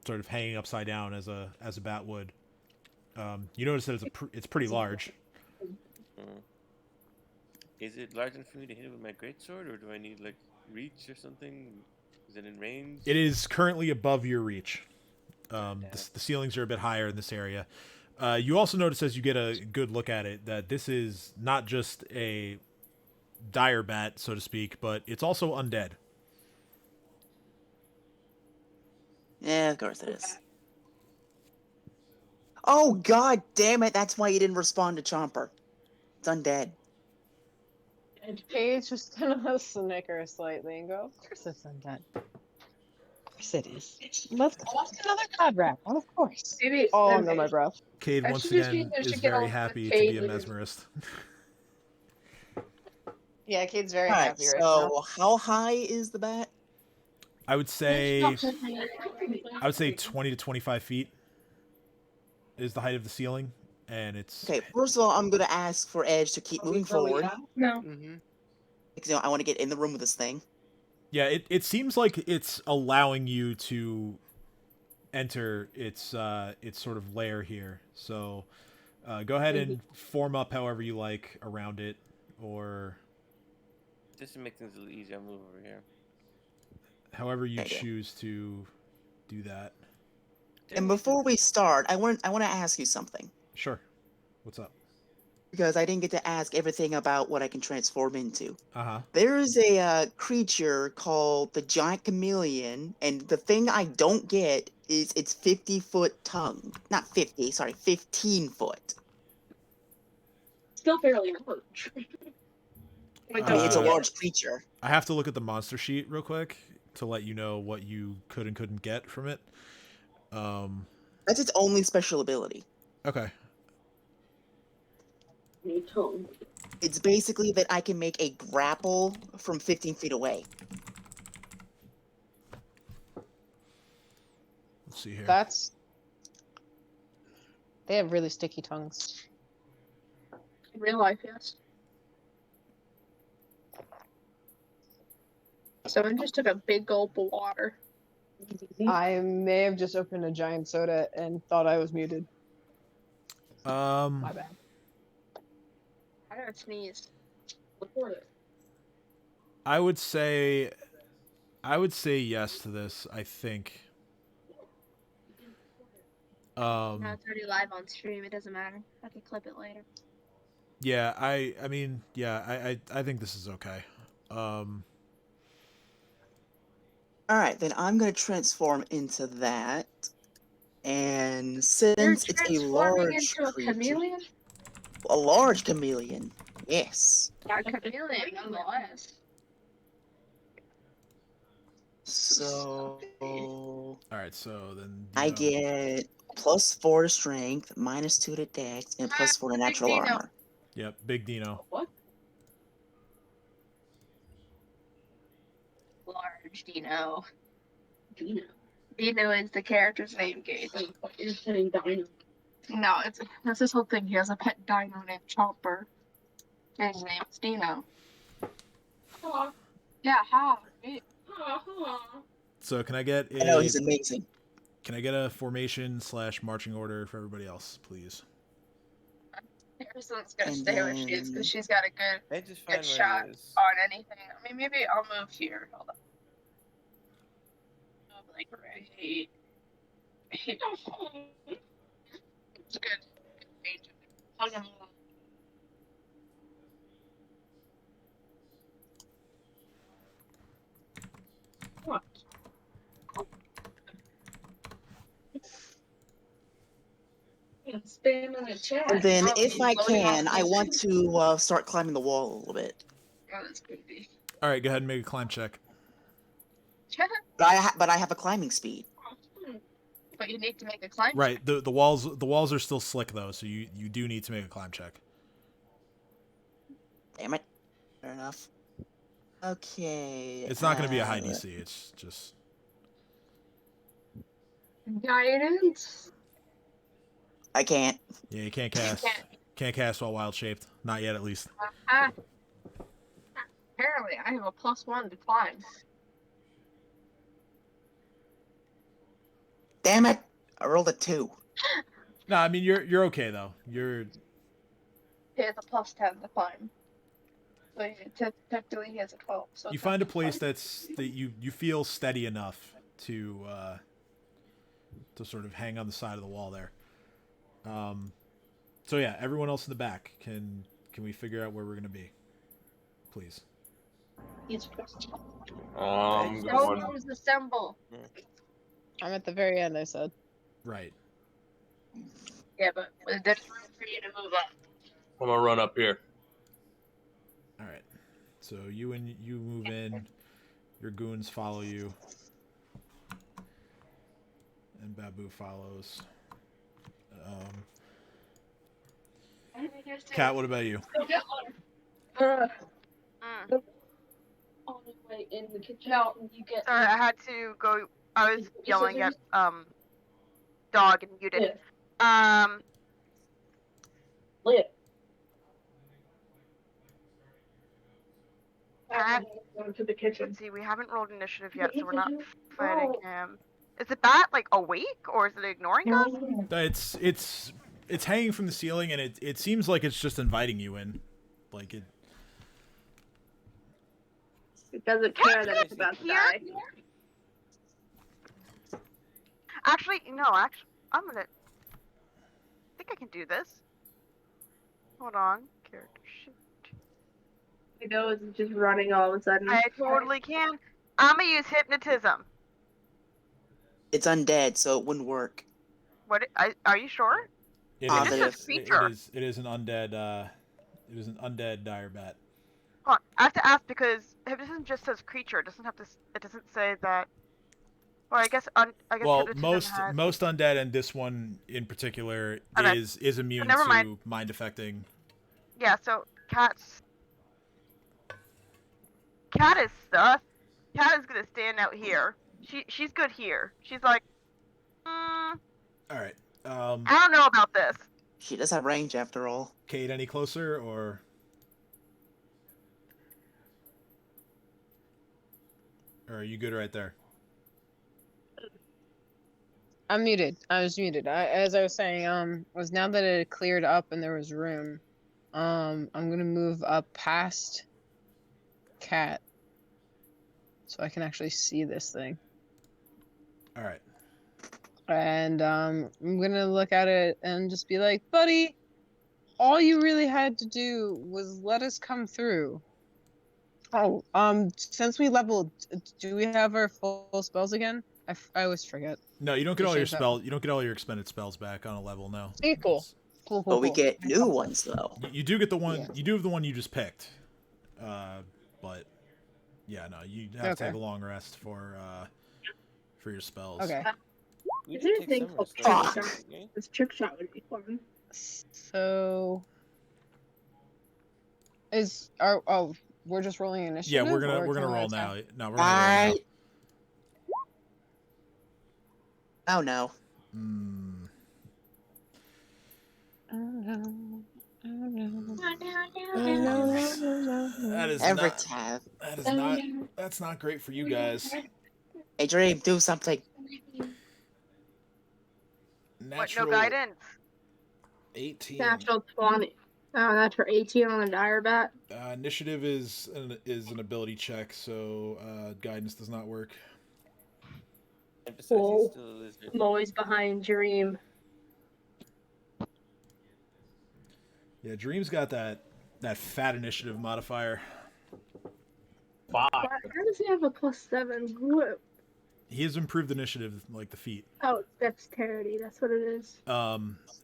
sort of hanging upside down as a bat would. You notice that it's pretty large. Hmm. Is it large enough for me to hit it with my greatsword, or do I need like reach or something? Is it in range? It is currently above your reach. Damn it. The ceilings are a bit higher in this area. You also notice as you get a good look at it that this is not just a dire bat, so to speak, but it's also undead. Yeah, of course it is. Oh, god damn it, that's why you didn't respond to Chomper. It's undead. And Paige just gonna snicker slightly and go, "Of course it's undead. Of course it is. Let's get another god wrap. Of course." Maybe All under my breath. Cade, I once should just be again, there to is get very along with happy to Cade be a with- mesmerist. Yeah, Kate's very Alright, happy right now. so how high is the bat? I would say 20 to 25 feet is the height of the ceiling, and it's Okay, first of all, I'm gonna ask for Edge to keep moving forward. No. Mm-hmm. Because, I want to get in the room with this thing. yeah. It seems like it's allowing you to enter its sort of lair here. So go ahead and form up however you like around it, or Just to make things a little easier, I'll move over here. however you Okay. choose to do that. And before we start, I want to ask you something. Sure. What's up? Because I didn't get to ask everything about what I can transform into. Uh-huh. There's a creature called the giant chameleon, and the thing I don't get is its 50-foot tongue. Not 50, sorry, 15 foot. Still fairly large. I mean, it's a Uh, large creature. I have to look at the monster sheet real quick to let you know what you could and couldn't get from it. That's its only special ability. Okay. It's basically that I can make a grapple from 15 feet away. Let's see here. That's. They have really sticky tongues. In real life, yes. Someone just took a big gulp of water. I may have just opened a giant soda and thought I was muted. My bad. I gotta sneeze. Record it. I would say yes to this, I think. No, it's already live on stream. It doesn't matter. I can clip it later. Yeah, I mean, yeah, I think this is okay. Alright, then I'm going to transform into that. And You're since it's a transforming large into a creature, chameleon? a large chameleon, yes. A chameleon, nonetheless. So All right, so then I Dino- get +4 to strength, -2 to dex, and +4 to natural Dino. armor. Yep, Big Dino. What? Large Dino. Dino. Dino is the character's name, Gabe. You're saying Dino. No, that's this whole thing. He has a pet dino named Chomper. And his name is Dino. Huh. Yeah, how? So can I get I know a he's amazing. formation / marching order for everybody else, please? Harrison's gonna And stay where she is then- because she's got a good I just find shot. where it is. on anything. I mean, maybe I'll move here. Hold on. Move like right here. It's a good range. Hug him. What? Spam in the chat. And then, Oh, if he's I loading can, off I the want screen. to start climbing the wall a little bit. Oh, that's creepy. All right, go ahead and make a climb check. But I have a climbing speed. But you need to make a climb. Right, the walls are still slick though, so you do need to make a climb check. Damn it. Fair enough. Okay. It's not going to be a high DC. It's just Guidance. I can't. yeah, you can't cast while wild shaped. Not yet, at least. Apparently, I have a +1 to climb. Damn it! I rolled a 2. No, I mean you're okay though. You're He has a plus 10 to climb. So technically he has a 12. So you it's not find a just place fine. that you feel steady enough to sort of hang on the side of the wall there. So yeah, everyone else in the back, can we figure out where we're gonna be, please? He's pressed. I'm Right. going. Soldiers assemble. I'm at the very end, I said. Right. Yeah, but there's room for you to move up. I'm gonna run up here. All right. So you move in. Your goons follow you, and Babu follows. Kat, what about you? Mm. On the way in the kitchen out, and you get. Sorry, I had to go. I was yelling at dog and muted. Lit. Cat, Go to the kitchen. let's see, we haven't rolled initiative yet, so we're not fighting him. Is the bat like awake or is it ignoring us? It's hanging from the ceiling, and it seems like it's just inviting you in, like it. It doesn't care that it's about to Here? die. Actually, no, I'm gonna. I think I can do this. Hold on. Character sheet. You know, it's just running all of a sudden. I totally can. I'm gonna use hypnotism. It's undead, so it wouldn't work. What? Are you sure? It Positive. is. Creature. It is an undead. It is an undead dire bat. Hold on. I have to ask because hypnotism just says creature. It doesn't have to. It doesn't say that. Well, I guess. Well, hypnotism most undead, and this one in particular Okay. is immune never to mind. mind affecting. Yeah. So Cat is sus. Cat is gonna stand out here. She's good here. She's like, All right. I don't know about this. She does have range after all. Kate, any closer or? Or are you good right there? I'm muted. I was muted. As I was saying, was now that it had cleared up and there was room, I'm gonna move up past Cat so I can actually see this thing. All right. And I'm gonna look at it and just be like, buddy, all you really had to do was let us come through. Oh, since we leveled, do we have our full spells again? I always forget. No, you don't get We all your changed that. spell. You don't get all your expended spells back on a level now. Okay, cool. Cool, But we cool. get new ones though. You do get the one. Yeah. You do have the one you just picked. But yeah, no, you have to Okay. take a long rest for your spells. Okay. We Is did there a take thing some called rest, Fuck. though, didn't we? This trick shot would be fun. So we're just rolling initiative. Yeah, we're or gonna can I roll attack? now. No, we're gonna roll now. Bye. Oh no. Hmm. Oh no. Oh no. That is Every not. time. That is not. That's not great for you guys. Hey Dream, do something. What? Natural No guidance. 18. Natural 20. Oh, that's for 18 on the dire bat. Initiative is an ability check, so guidance does not work. And besides, Whoa. he's still a lizard. I'm always behind Dream. Yeah, Dream's got that fat initiative modifier. 5. How does he have a +7? What? He has improved initiative like the feat. Oh, dexterity. That's what it is.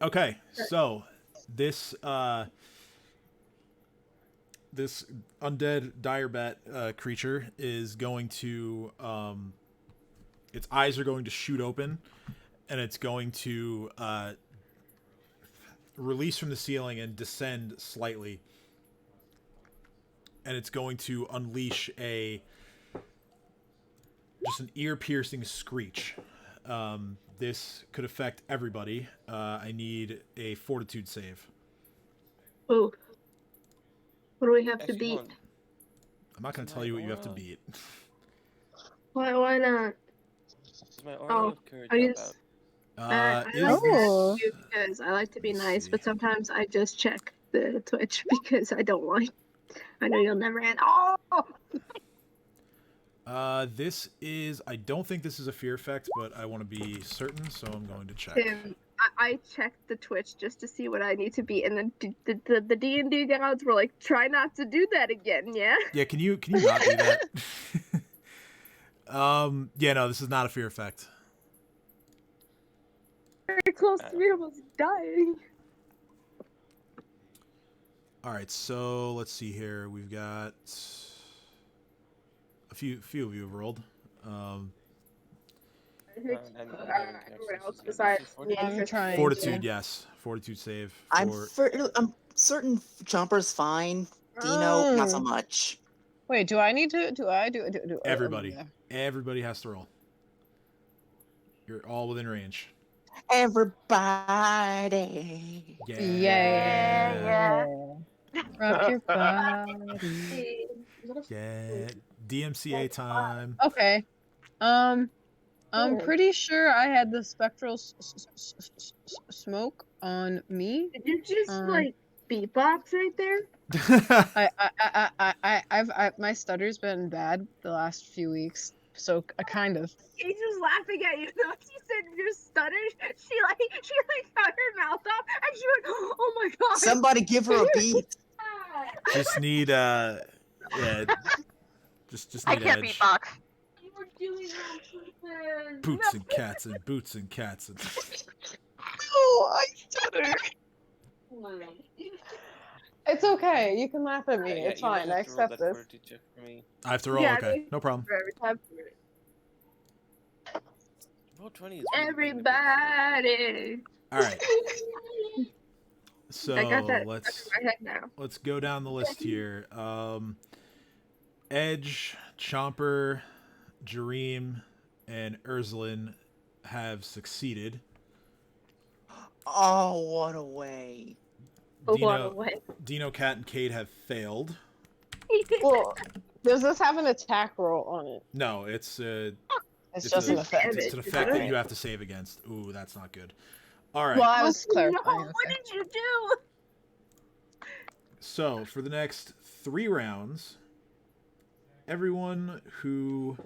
Okay, so this this undead dire bat creature is going to its eyes are going to shoot open, and it's going to release from the ceiling and descend slightly, and it's going to unleash just an ear-piercing screech. This could affect everybody. I need a fortitude save. Oh. What do we have to Actually, beat? hold on. I'm not going to tell you what you have to beat. Why not? Does my aura Oh, of courage I help use- out? I like Is Oh. to because I like to be Let's nice, see. but sometimes I just check the Twitch because I don't like. I know you'll never end. Oh, this is. I don't think this is a fear effect, but I want to be certain, so I'm going to check. Tim, I checked the Twitch just to see what I need to be, and then the D&D gods were like, "Try not to do that again." Yeah. Yeah, can you not do that? Yeah, no, this is not a fear effect. Very close to me almost dying. All right, so let's see here. We've got a few of you have rolled. Everyone else besides me. I'm trying. Fortitude, yes, fortitude save. I'm certain Chomper's fine. Dino, not so much. Wait, do I need to? Do Everybody has to roll. You're all within range. Everybody. Yeah. Rock your body. Yeah. DMCA time. Okay. I'm pretty sure I had the spectral smoke on me. Did you just like beatbox right there? I've my stutter's been bad the last few weeks, so kind of. Angel's laughing at you though. She said you stuttered. She got her mouth up and she went, "Oh my god!" Somebody give her a beat. Just need yeah. Just I need can't edge. beatbox. You were doing that. Boots and cats and boots and cats and. Oh, I stutter. It's okay. You can laugh at me. It's fine. I accept this. I have to roll. Yeah, Okay, no problem. For every time. Roll 20 is Everybody. All right. So I got that let's stuck in my head now. let's go down the list here. Edge, Chomper, Jareem, and Urzlin have succeeded. Oh, what a way. Dino, Cat, and Kate have failed. Well, does this have an attack roll on it? No, it's It's just an effect. It's an effect that you have to save against. Ooh, that's not good. All right. Well, I was clarifying. No, what did you do? So for the next 3 rounds, everyone who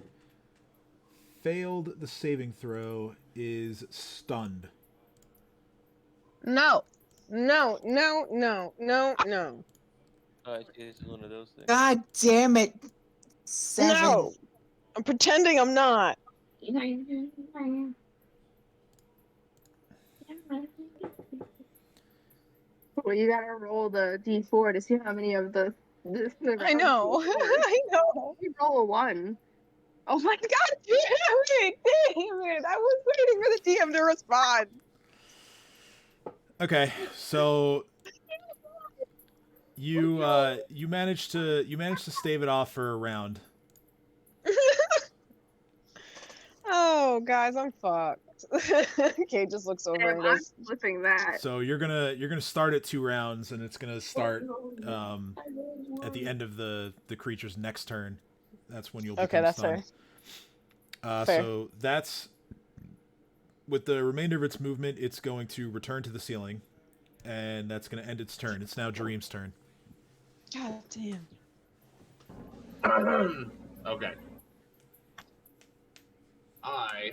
failed the saving throw is stunned. No. Oh, it's one of those things. God damn it. 7. No. I'm pretending I'm not. Well, you gotta roll the d4 to see how many of the I know. I know. You roll a 1. Oh my god, damn it! I was waiting for the DM to respond. Okay, so you managed to stave it off for a round. Oh, guys, I'm fucked. Kate just looks over and I'm goes, flipping that. So you're gonna start at 2 rounds, and it's gonna start at the end of the creature's next turn. That's when you'll become okay, that's stunned. fair. So that's with the remainder of its movement. It's going to return to the ceiling, and that's going to end its turn. It's now Jareem's turn. God damn. Okay. I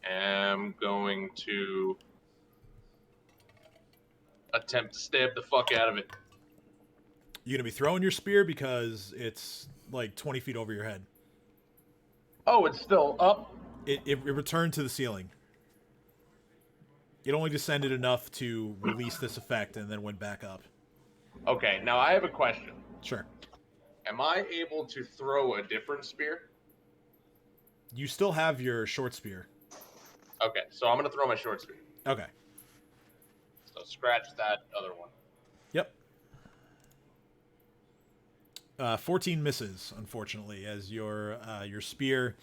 am going to attempt to stab the fuck out of it. You're gonna be throwing your spear because it's like 20 feet over your head. Oh, it's still up? It returned to the ceiling. It only descended enough to release this effect and then went back up. Okay, now I have a question. Sure. Am I able to throw a different spear? You still have your short spear. Okay, so I'm going to throw my short spear. Okay. So scratch that other one. Yep. 14 misses, unfortunately, as your spear.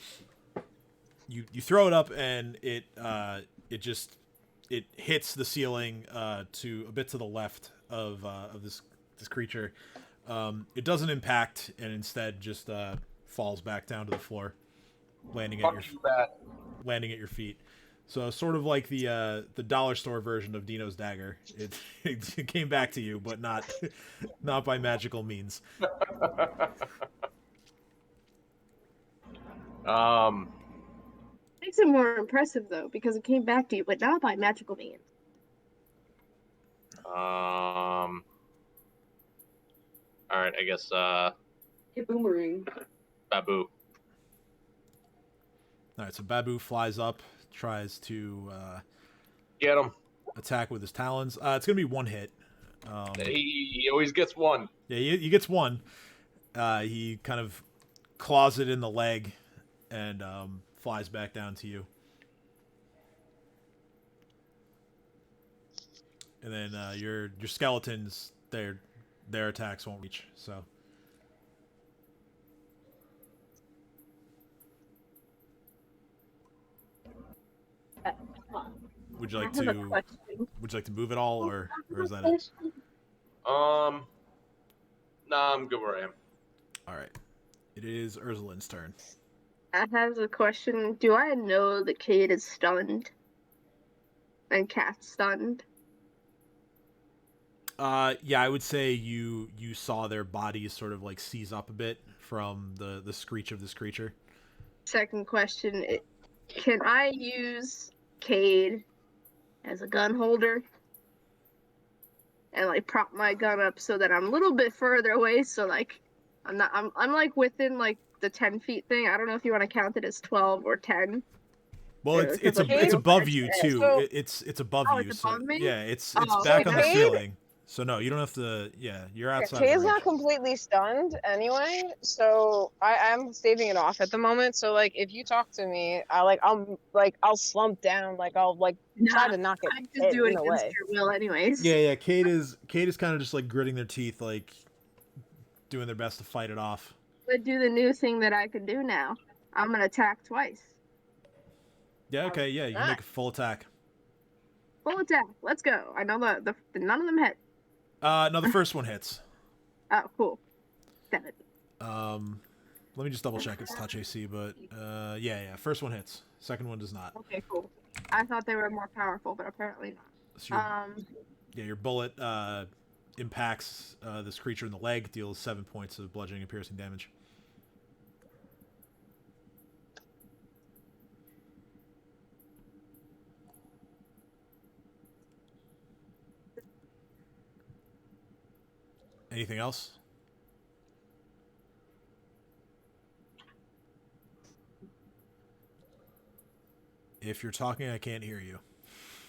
You throw it up and it hits the ceiling to a bit to the left of this creature. It doesn't impact and instead just falls back down to the floor, landing at Fuck your. you, bat. landing at your feet. So sort of like the dollar store version of Dino's dagger. It came back to you, but not not by magical means. Makes it more impressive though, because it came back to you, but not by magical means. All right, I guess A boomerang. Babu. All right, so Babu flies up, tries to Get him. attack with his talons. It's gonna be one hit. He always gets one. Yeah, he gets one. He kind of claws it in the leg and flies back down to you. And then your skeletons, their attacks won't reach. So would you like to move at all, or is that it? Nah, I'm good where I am. All right, it is Ursulin's turn. I have a question. Do I know that Cade is stunned? And Cat's stunned? Yeah, I would say you saw their bodies sort of like seize up a bit from the screech of this creature. Second question, can I use Cade as a gun holder? And like prop my gun up so that I'm a little bit further away, so like I'm like within like the 10 feet thing. I don't know if you want to count it as 12 or 10. Well, it's above you too. So- It's above Oh, you. it's So above me? yeah, it's Oh, back on the Cade- ceiling. So no, you don't have to. Yeah, you're outside. Kay's the not range. completely stunned anyway, so I'm staving it off at the moment. So like, if you talk to me, I'll slump down, like I'll try to knock it I just do it in a against way. your will anyways. Yeah. Kate is kind of just like gritting their teeth, like doing their best to fight it off. But do the new thing that I can do now. I'm gonna attack twice. Yeah. Okay. Yeah. You can make a full attack. Full attack. Let's go. I know the none of them hit. No, the first one hits. Oh, cool. Damn it. Let me just double check its touch AC, but yeah. First one hits. Second one does not. Okay, cool. I thought they were more powerful, but apparently not. So your bullet impacts this creature in the leg, deals 7 points of bludgeoning and piercing damage. Anything else? If you're talking, I can't hear you.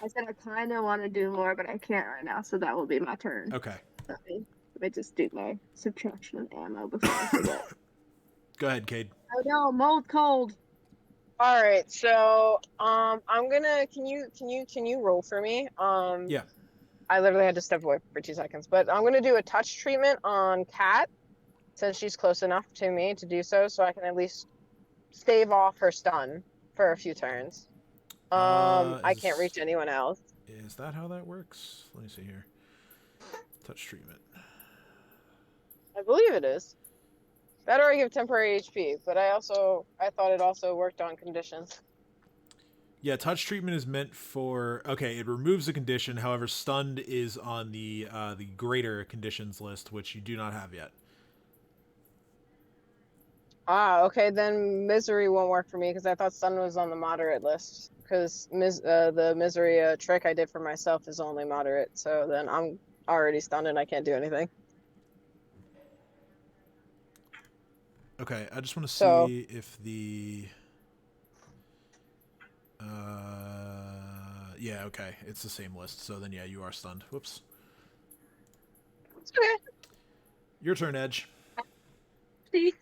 I said I kind of want to do more, but I can't right now, so that will be my turn. Okay. Let me just do my subtraction of ammo before I forget. Go ahead, Cade. Oh no, mold cold. All right, so I'm gonna. Can you roll for me? Yeah. I literally had to step away for 2 seconds, but I'm gonna do a touch treatment on Kat, since she's close enough to me to do so, so I can at least stave off her stun for a few turns. I can't reach anyone else. Is that how that works? Let me see here. Touch treatment. I believe it is. That or I give temporary HP, but I thought it also worked on conditions. Yeah, touch treatment is meant for... Okay, it removes the condition. However, stunned is on the greater conditions list, which you do not have yet. Ah, okay, then misery won't work for me because I thought stun was on the moderate list. Because the misery trick I did for myself is only moderate, so then I'm already stunned and I can't do anything. Okay, I just want to So- see if the... yeah, okay, it's the same list. So then, yeah, you are stunned. Whoops. Okay. Your turn, Edge. See,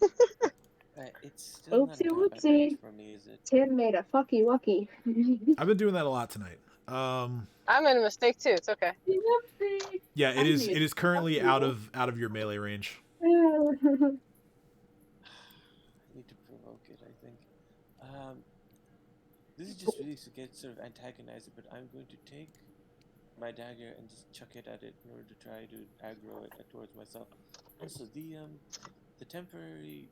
It's still not a Oopsie combat whoopsie. range for me, is it? Tim made a fucky wucky. I've been doing that a lot tonight. I made a mistake too. It's okay. Whoopsie. Yeah, I it is. knew It is currently out of your melee range. I need to provoke it, I think. This is just really to get sort of antagonize it, but I'm going to take my dagger and just chuck it at it in order to try to aggro it towards myself. Also, the temporary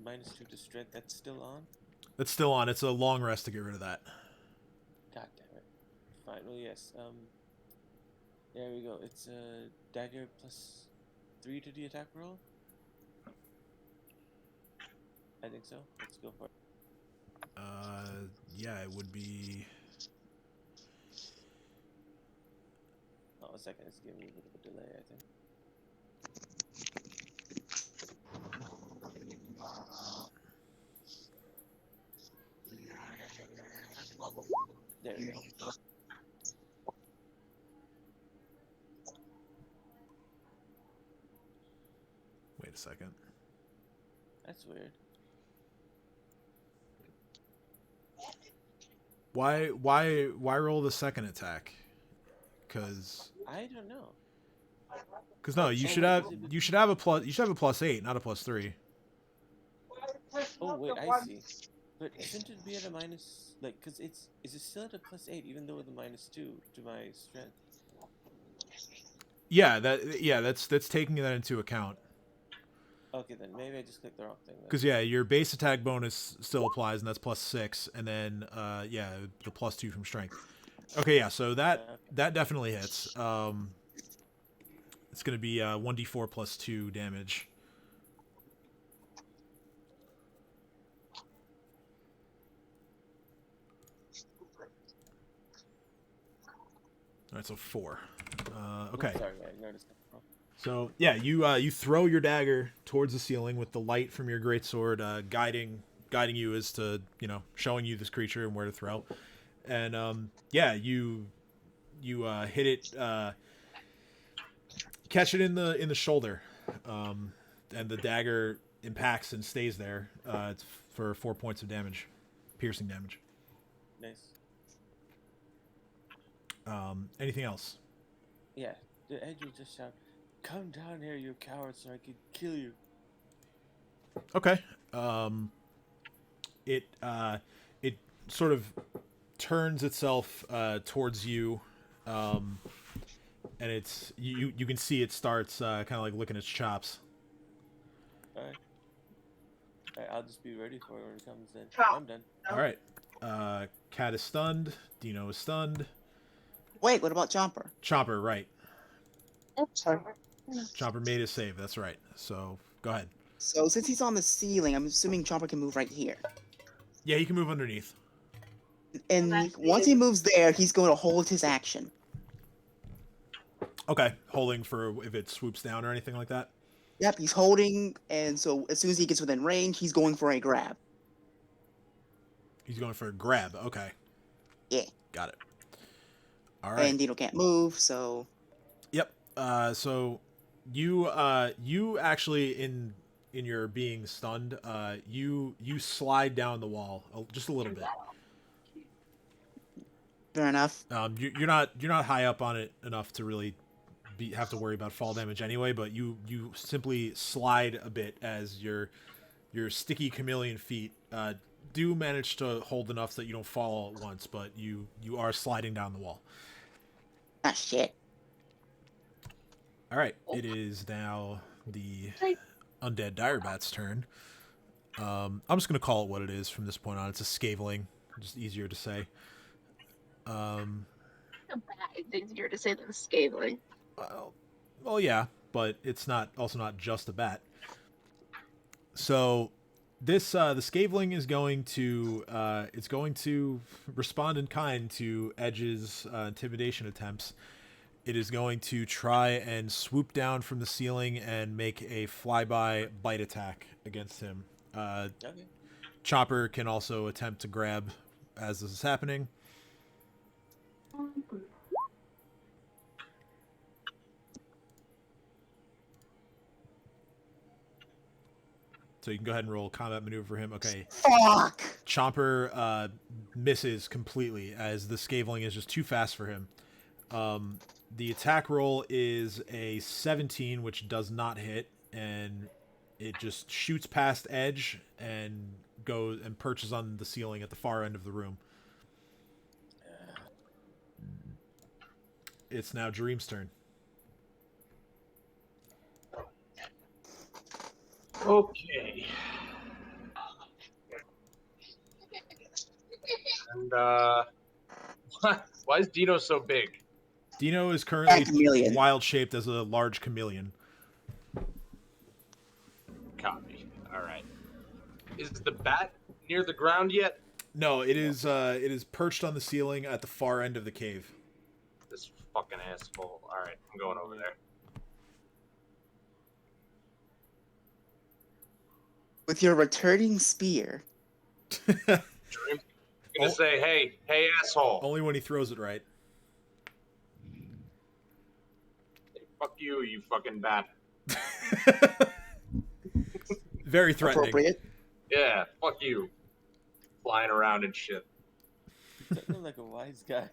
-2 to strength, that's still on? It's still on. It's a long rest to get rid of that. God damn it. Fine. Well, yes. There we go. It's a dagger +3 to the attack roll. I think so. Let's go for it. Yeah, it would be. Oh, a second. It's giving me a bit of a delay, I think. There we go. Wait a second. That's weird. Why roll the second attack? Cause I don't know. no, you should have a +8, not a +3. Oh wait, I see. But shouldn't it be at a minus? Like, cause it's still at a +8, even though with a -2 to my strength. Yeah, that's taking that into account. Okay, then maybe I just clicked the wrong thing. Because yeah, your base attack bonus still applies, and that's +6, and then yeah, the +2 from strength. Okay, yeah, so that definitely hits. It's gonna be 1d4 +2 damage. All right, so 4. Okay. Sorry, I noticed that. So yeah, you throw your dagger towards the ceiling with the light from your greatsword guiding you as to, showing you this creature and where to throw. And yeah, you hit it, catch it in the shoulder, and the dagger impacts and stays there. It's for 4 points of damage, piercing damage. Nice. Anything else? Yeah, the edge will just shout, "Come down here, you coward, so I can kill you." Okay. It sort of turns itself towards you, and it's you can see it starts kind of like licking its chops. Alright. I'll just be ready for it when it comes then. I'm done. All right. Cat is stunned. Dino is stunned. Wait, what about Chomper? Chomper, right? Oops, sorry. Chomper made his save. That's right. So go ahead. So since he's on the ceiling, I'm assuming Chomper can move right here. Yeah, he can move underneath. And once he moves there, he's going to hold his action. Okay, holding for if it swoops down or anything like that. Yep, he's holding, and so as soon as he gets within range, he's going for a grab. He's going for a grab. Okay. Yeah. Got it. All right. And Dino can't move, so... Yep. So you actually in your being stunned, you slide down the wall just a little bit. Fair enough. You're not high up on it enough to really have to worry about fall damage anyway, but you simply slide a bit as your sticky chameleon feet do manage to hold enough so that you don't fall all at once, but you are sliding down the wall. Ah, shit. All right, it is now the undead Direbat's turn. I'm just gonna call it what it is from this point on. It's a scaveling, just easier to say. It's easier to say than scaling. Well, yeah, but it's not just a bat. So this the scaveling is going to respond in kind to Edge's intimidation attempts. It is going to try and swoop down from the ceiling and make a flyby bite attack against him. Okay. Chopper can also attempt to grab as this is happening. So you can go ahead and roll combat maneuver for him. Okay. Fuck! Chomper misses completely as the scaveling is just too fast for him. The attack roll is a 17, which does not hit, and it just shoots past Edge and goes and perches on the ceiling at the far end of the room. It's now Dream's turn. Okay. And why is Dino so big? Dino is currently chameleon. wild shaped as a large chameleon. Copy. All right. Is the bat near the ground yet? No, it is perched on the ceiling at the far end of the cave. This fucking asshole. All right, I'm going over there. With your returning spear. I'm gonna say, hey, asshole. Only when he throws it right. Hey, fuck you, you fucking bat. Very threatening. Appropriate. Yeah, fuck you. Flying around and shit. You're talking like a wise guy.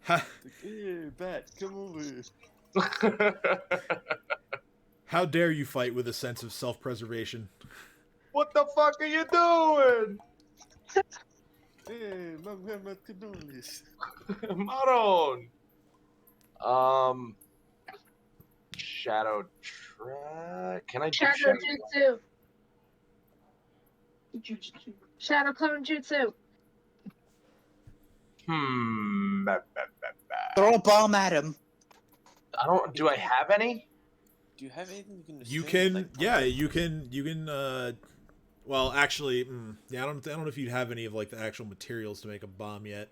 Ha- Like, hey, bat, come over here. How dare you fight with a sense of self-preservation? What the fuck are you doing? Hey, Mama Cadulis. Maron. Shadow track. Can I do Shadow shadow? Jutsu. Shadow clone jutsu. Throw a bomb at him. I don't. Do I have any? Do you have anything you can? You restrain, can, like, yeah, you can. Well, actually, yeah, I don't know if you'd have any of like the actual materials to make a bomb yet.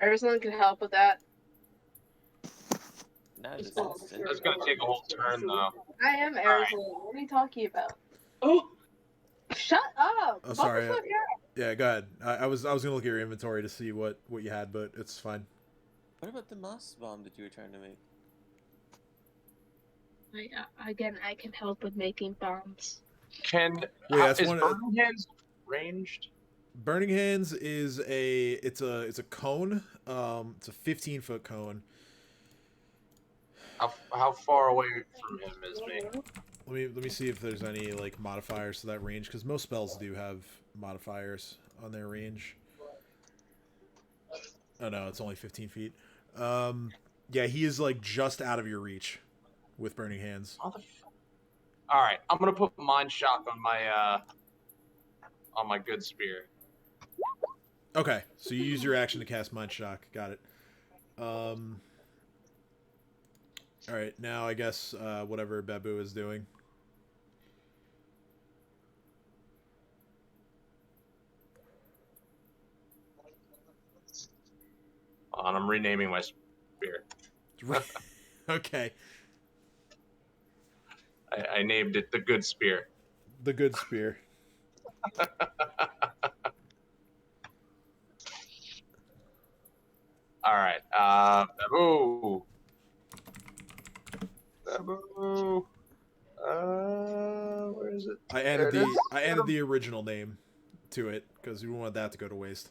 Everyone can help with that. Now it's That's gonna take a whole turn though. I am Arizona. What are you talking about? Oh, shut up! Oh, sorry. Motherfucker. Yeah, go ahead. I was gonna look at your inventory to see what you had, but it's fine. What about the moss bomb that you were trying to make? Again, I can help with making bombs. Can Wait, that's is one- Burning Hands ranged? Burning Hands is it's a cone. It's a 15-foot cone. How far away from him is me? Let me see if there's any like modifiers to that range, because most spells do have modifiers on their range. Oh no, it's only 15 feet. Yeah, he is like just out of your reach with Burning Hands. All right, I'm gonna put Mind Shock on my good spear. Okay, so you use your action to cast Mind Shock. Got it. All right, now I guess whatever Babu is doing. And I'm renaming my spear. Okay. I named it the Good Spear. The good spear. All right, Babu. Babu. Where is it? I added the original name to it because we want that to go to waste.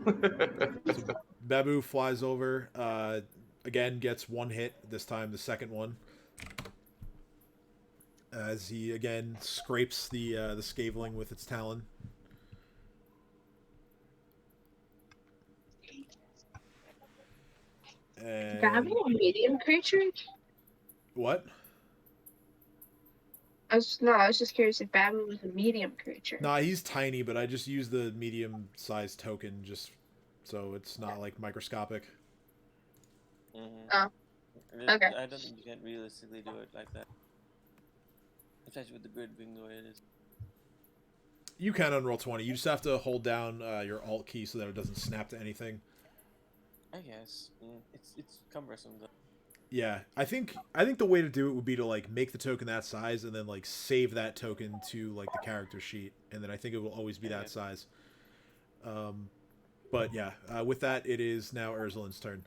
So Babu flies over. Again, gets one hit. This time, the second one, as he again scrapes the scaveling with its talon. And Babu, a medium creature? what? I was just curious if Babu was a medium creature. Nah, he's tiny, but I just use the medium-sized token just so it's not like microscopic. Mm-hmm. Oh, okay. I don't think you can realistically do it like that. Especially with the grid being the way it is. You can on Roll20. You just have to hold down your Alt key so that it doesn't snap to anything. I guess. It's cumbersome though. Yeah, I think the way to do it would be to like make the token that size and then like save that token to like the character sheet, and then I think it will always be that size. But yeah, with that, it is now Ursulin's turn.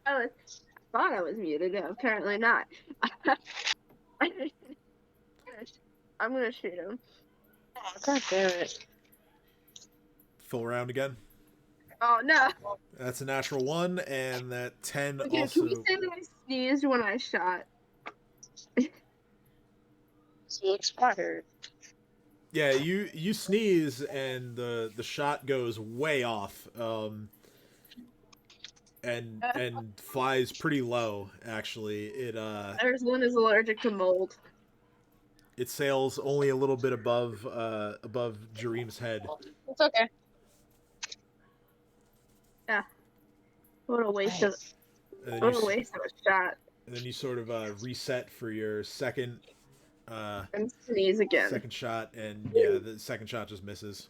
I thought I was muted. No, apparently not. I'm gonna shoot him. God damn it. Full round again. Oh no! That's a natural 1, and that 10 Okay, also. can we say that I sneezed when I shot? So expired. Yeah, you sneeze and the shot goes way off. and flies pretty low. Actually, There's one is allergic to mold. it sails only a little bit above Jareem's head. It's okay. Yeah. What a waste of And then what you a waste of a shot. and then you sort of reset for your second And sneeze again. second shot, and yeah, the second shot just misses.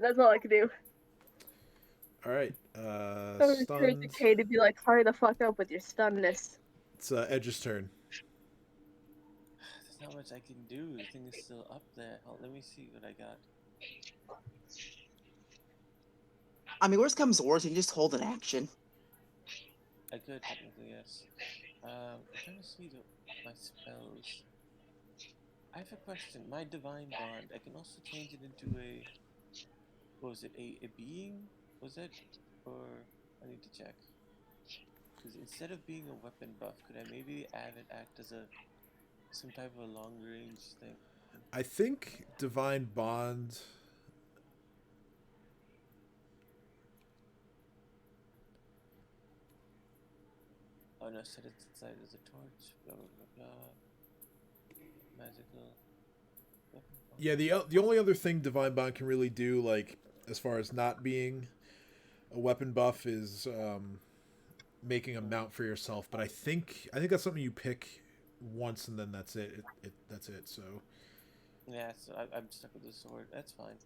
That's all I can do. All right, I would encourage stunned. Kay to be like, hurry the fuck up with your stunness. It's Edge's turn. There's not much I can do. The thing is still up there. Let me see what I got. I mean, worst comes to worst, you can just hold an action. I could technically, yes. I'm trying to see my spells. I have a question. My divine bond. I can also change it into a. What was it? A being? Was it? Or I need to check. Because instead of being a weapon buff, could I maybe act as some type of a long range thing? I think Divine Bond. Oh no, set it aside as a torch. Blah blah blah blah. Magical. Weapon buff. Yeah, the only other thing Divine Bond can really do, like as far as not being a weapon buff, is making a mount for yourself. But I think that's something you pick once and then that's it. That's it. So Yeah, so I'm stuck with the sword. That's fine.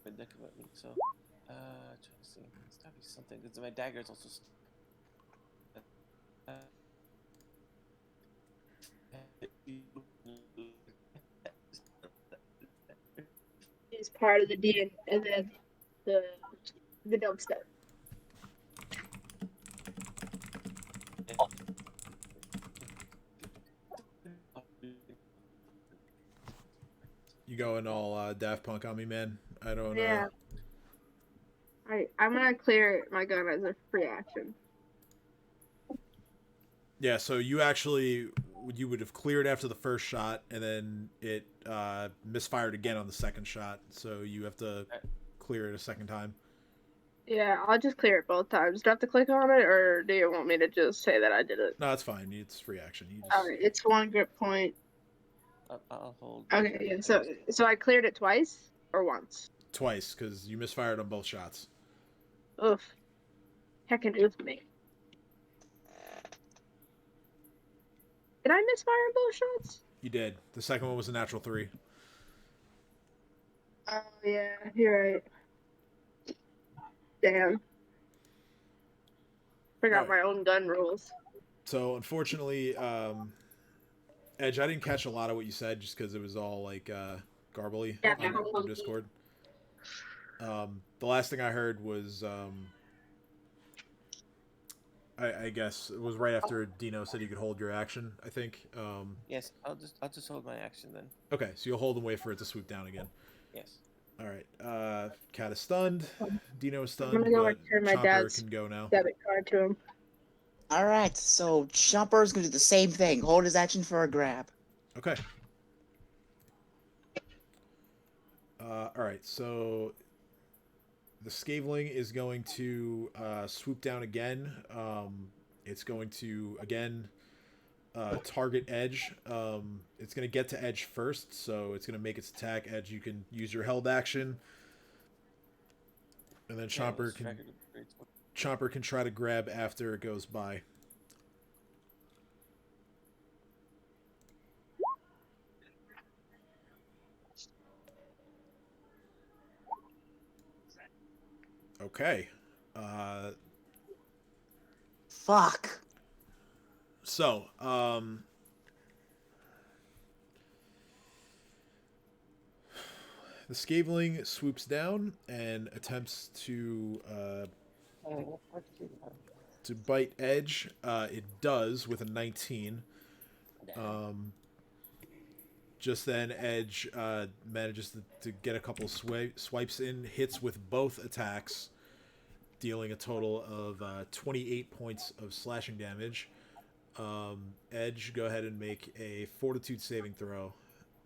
But that could let me. So, trying to see. There's gotta be something. Because my dagger is also. Is part of the DNA and then the dubstep. you going all Daft Punk on me, man? I don't. Yeah. I'm gonna clear my gun as a free action. Yeah, so you would have cleared after the first shot, and then it misfired again on the second shot. So you have to clear it a second time. Yeah, I'll just clear it both times. Do I have to click on it, or do you want me to just say that I did it? No, it's fine. It's free action. You just... Alright, it's 1 grip point. I'll hold. Okay, yeah. So I cleared it twice or once? Twice, because you misfired on both shots. Oof. Heckin' oof me. Did I misfire on both shots? You did. The second one was a natural 3. Oh yeah, you're right. Damn. Forgot my own gun rules. So unfortunately, Edge, I didn't catch a lot of what you said just because it was all like garbly on Discord. The last thing I heard was I guess it was right after Dino said you could hold your action. I think. Yes, I'll just hold my action then. Okay, so you'll hold and wait for it to swoop down again. Yes. All right. Cat is stunned. Dino is stunned. I'm gonna go but return my Chomper dad's can go now. debit card to him. Alright, so Chomper's gonna do the same thing. Hold his action for a grab. Okay. All right. So the Skaveling is going to swoop down again. It's going to again target Edge. It's going to get to Edge first, so it's going to make its attack. Edge, you can use your held action, and then Chomper can try to grab after it goes by. Okay. Fuck. So, the Skaveling swoops down and attempts to bite Edge. It does with a 19. Just then, Edge manages to get a couple swipes in, hits with both attacks, dealing a total of 28 points of slashing damage. Edge, go ahead and make a Fortitude saving throw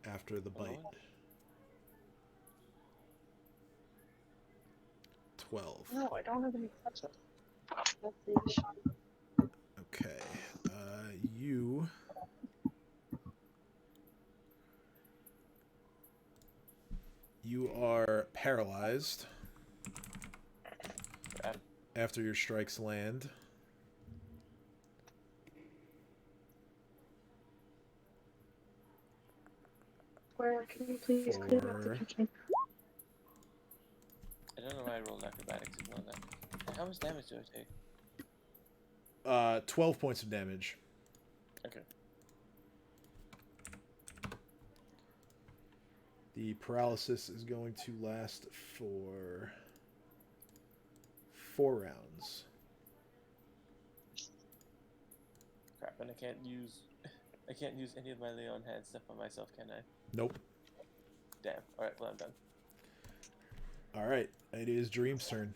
after the bite. 12. No, I don't have any touches. That's the issue. Okay. You. You are paralyzed after your strikes land. Where can you please clear up the kitchen? I don't know why I rolled acrobatics. Ignore that. And how much damage do I take? 12 points of damage. Okay. The paralysis is going to last for 4 rounds. Crap, and I can't use any of my lay on hand stuff on myself, can I? Nope. Damn. Alright, well I'm done. Alright, it is Dream's turn.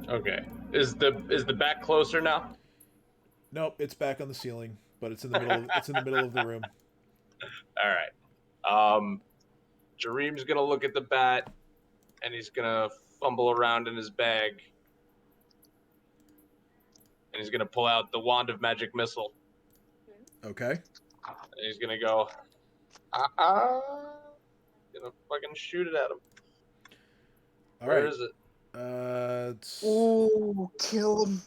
Okay. Is the back closer now? Nope, it's back on the ceiling, but it's in the middle. It's in the middle of the room. All right. Jareem's gonna look at the bat, and he's gonna fumble around in his bag, and he's gonna pull out the wand of magic missile, Okay. and he's gonna go, gonna fucking shoot it at him. All Where right. is it? Ooh, kill him.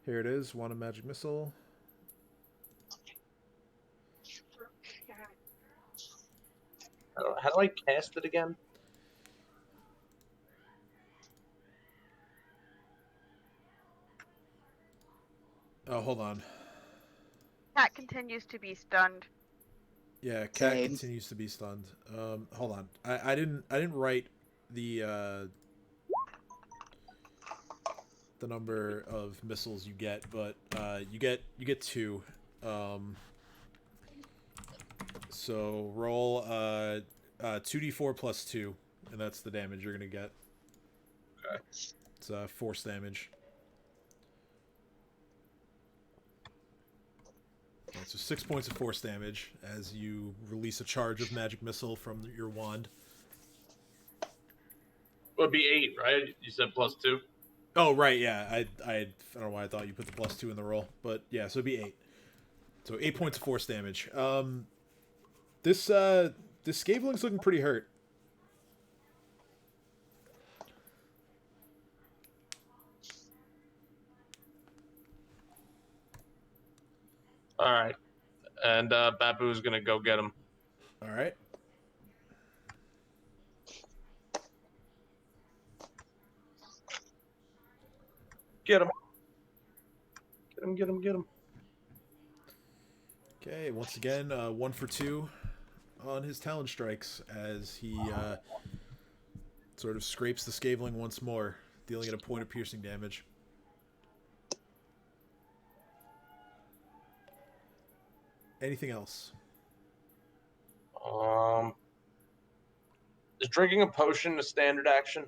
Here it is. Wand of magic missile. How do I cast it again? Oh, hold on. Cat continues to be stunned. Yeah, cat Same. continues to be stunned. Hold on. I didn't write the number of missiles you get, but you get 2. So roll 2d4 plus 2, and that's the damage you're gonna get. Okay. It's force damage. Alright, so 6 points of force damage as you release a charge of magic missile from your wand. Would be 8, right? You said +2. Oh right, yeah. I don't know why I thought you put the +2 in the roll, but yeah, so it'd be 8. So 8 points of force damage. This Skaveling's looking pretty hurt. All right. And Babu's gonna go get him. All right. Get him. Get him, get him, get him. Okay, once again, 1 for 2 on his talon strikes as he sort of scrapes the Skaveling once more, dealing it a point of piercing damage. Anything else? Is drinking a potion a standard action?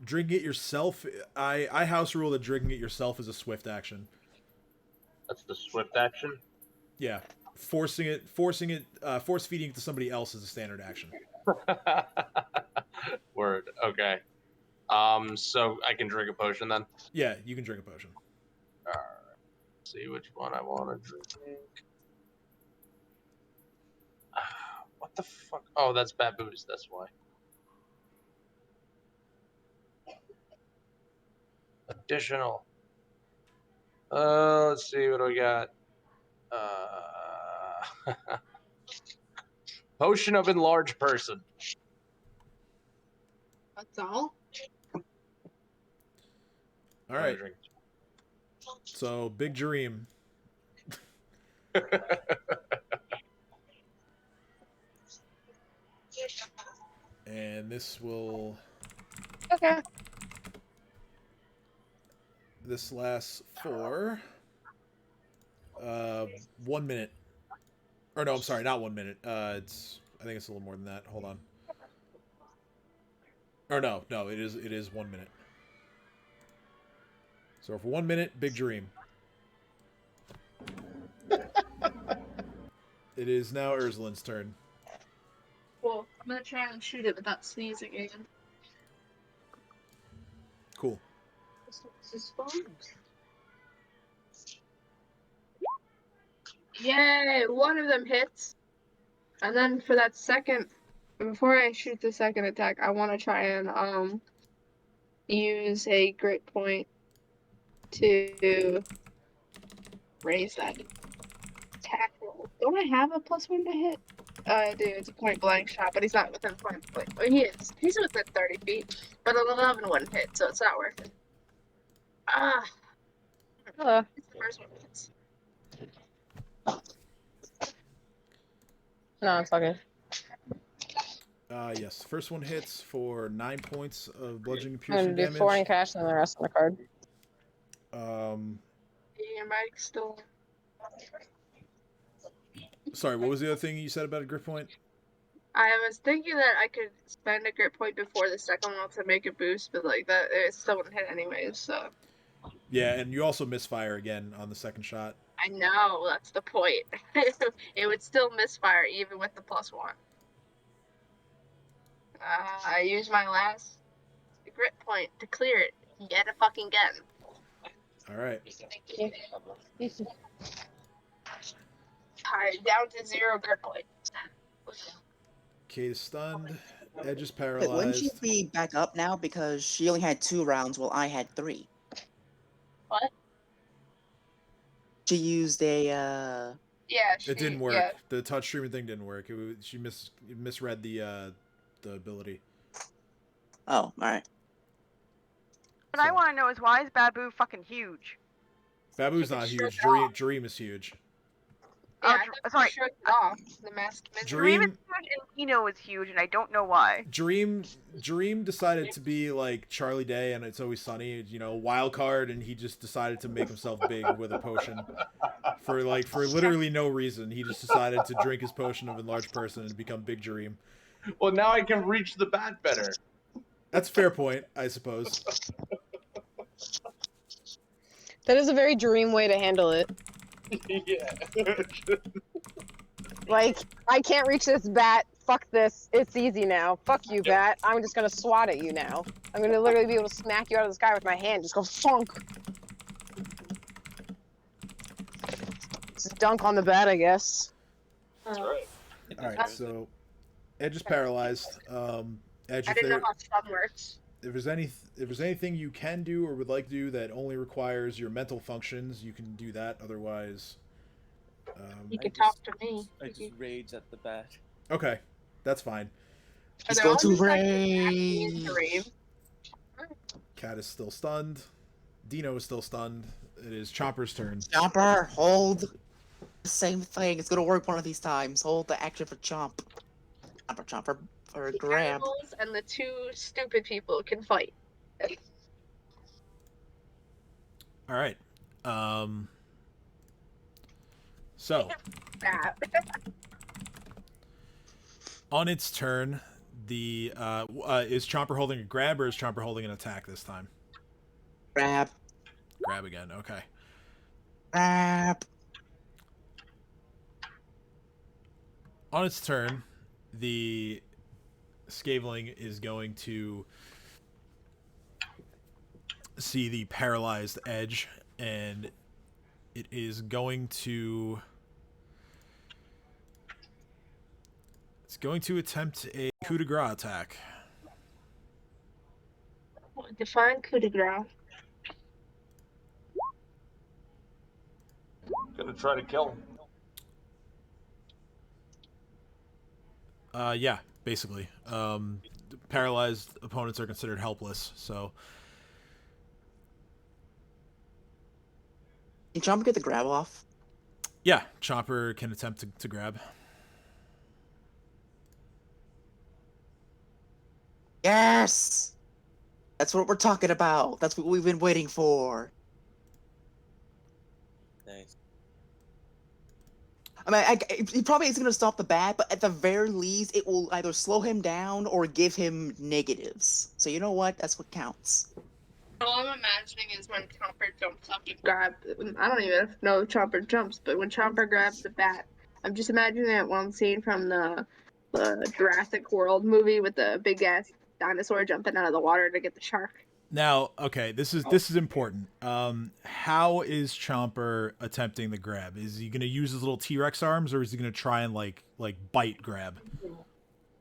Drinking it yourself, I house rule that drinking it yourself is a swift action. That's the swift action? Yeah. Force feeding it to somebody else is a standard action. Word. Okay. So I can drink a potion then? Yeah, you can drink a potion. Alright. See which one I want to drink. What the fuck? Oh, that's Babu's, that's why. Additional. Let's see, what do we got? Potion of Enlarged Person. That's all? All right. So, Big Dream. And this will... Okay. This lasts for 1 minute. Or no, I'm sorry, not 1 minute. I think it's a little more than that. Hold on. Or no, it is 1 minute. So for 1 minute, Big Dream. It is now Ursulin's turn. Cool. I'm gonna try and shoot it without sneezing again. Cool. This is fun. Yay! One of them hits. And then for that second, before I shoot the second attack, I want to try and use a grit point to raise that attack roll. Don't I have a +1 to hit? I do. It's a point blank shot, but he's not within point blank. Well, he is. He's within 30 feet, but an 11 wouldn't hit, so it's not worth it. Ah, Hello. it's the first one hits. No, it's all good. Yes. First one hits for 9 points of bludgeoning I'm piercing gonna do damage. 4 in cash and the rest on the card. Your mic's still. Sorry, what was the other thing you said about a grip point? I was thinking that I could spend a grit point before the second one to make a boost, but like that, it still wouldn't hit anyways. So Yeah, and you also misfire again on the second shot. I know that's the point. It would still misfire even with the +1. I used my last grit point to clear it yet a fucking again. All right. Alright, down to 0 grit points. Kate is stunned. Edge is Wait, wouldn't she paralyzed. be back up now because she only had 2 rounds while I had 3? What? She used a Yeah, It didn't work. Yeah. The touch streaming thing didn't work. She misread the ability. Oh, alright. What I want to know is why is Babu fucking huge? Babu's not huge. Dream is huge. Yeah, sorry. Shook it off. The mask. Dream is huge and Eno is huge, and I don't know why. Dream decided to be like Charlie Day and It's Always Sunny, wild card, and he just decided to make himself big with a potion for literally no reason. He just decided to drink his potion of enlarged person and become Big Dream. Well, now I can reach the bat better. That's a fair point, I suppose. That is a very dream way to handle it. Yeah. Like, I can't reach this bat. Fuck this. It's easy now. Fuck you, bat. I'm just gonna swat at you now. I'm gonna literally be able to smack you out of the sky with my hand. Just go funk. Just dunk on the bat, I guess. That's right. Alright, so Edge is paralyzed. Edge, I didn't know how stun works. if there's anything you can do or would like to do that only requires your mental functions, you can do that. Otherwise, You can talk to me. I just rage at the bat. okay, that's fine. Let's go to Ray. Cat is still stunned. Dino is still stunned. It is Chomper's turn. Chomper, hold. Same thing. It's gonna work one of these times. Hold the action for Chomp. Chomper, or The grab. animals and the 2 stupid people can fight. All right. So on its turn, the is Chomper holding a grab or is Chomper holding an attack this time? Grab. Grab again. Okay. Grab. On its turn, the Skaveling is going to see the paralyzed Edge, and it is going to attempt a coup de grace attack. Define coup de grace. Gonna try to kill him. Yeah, basically. Paralyzed opponents are considered helpless, so Can Chomper get the grab off? yeah, Chomper can attempt to grab. Yes! That's what we're talking about. That's what we've been waiting for. Nice. I mean, it probably isn't going to stop the bat, but at the very least, it will either slow him down or give him negatives. So you know what? That's what counts. All I'm imagining is when Chomper jumps up and grabs. I don't even know if Chomper jumps, but when Chomper grabs the bat, I'm just imagining that one scene from the the Jurassic World movie with the big ass dinosaur jumping out of the water to get the shark. Now, okay, this is important. How is Chomper attempting the grab? Is he going to use his little T-Rex arms, or is he going to try and like bite grab?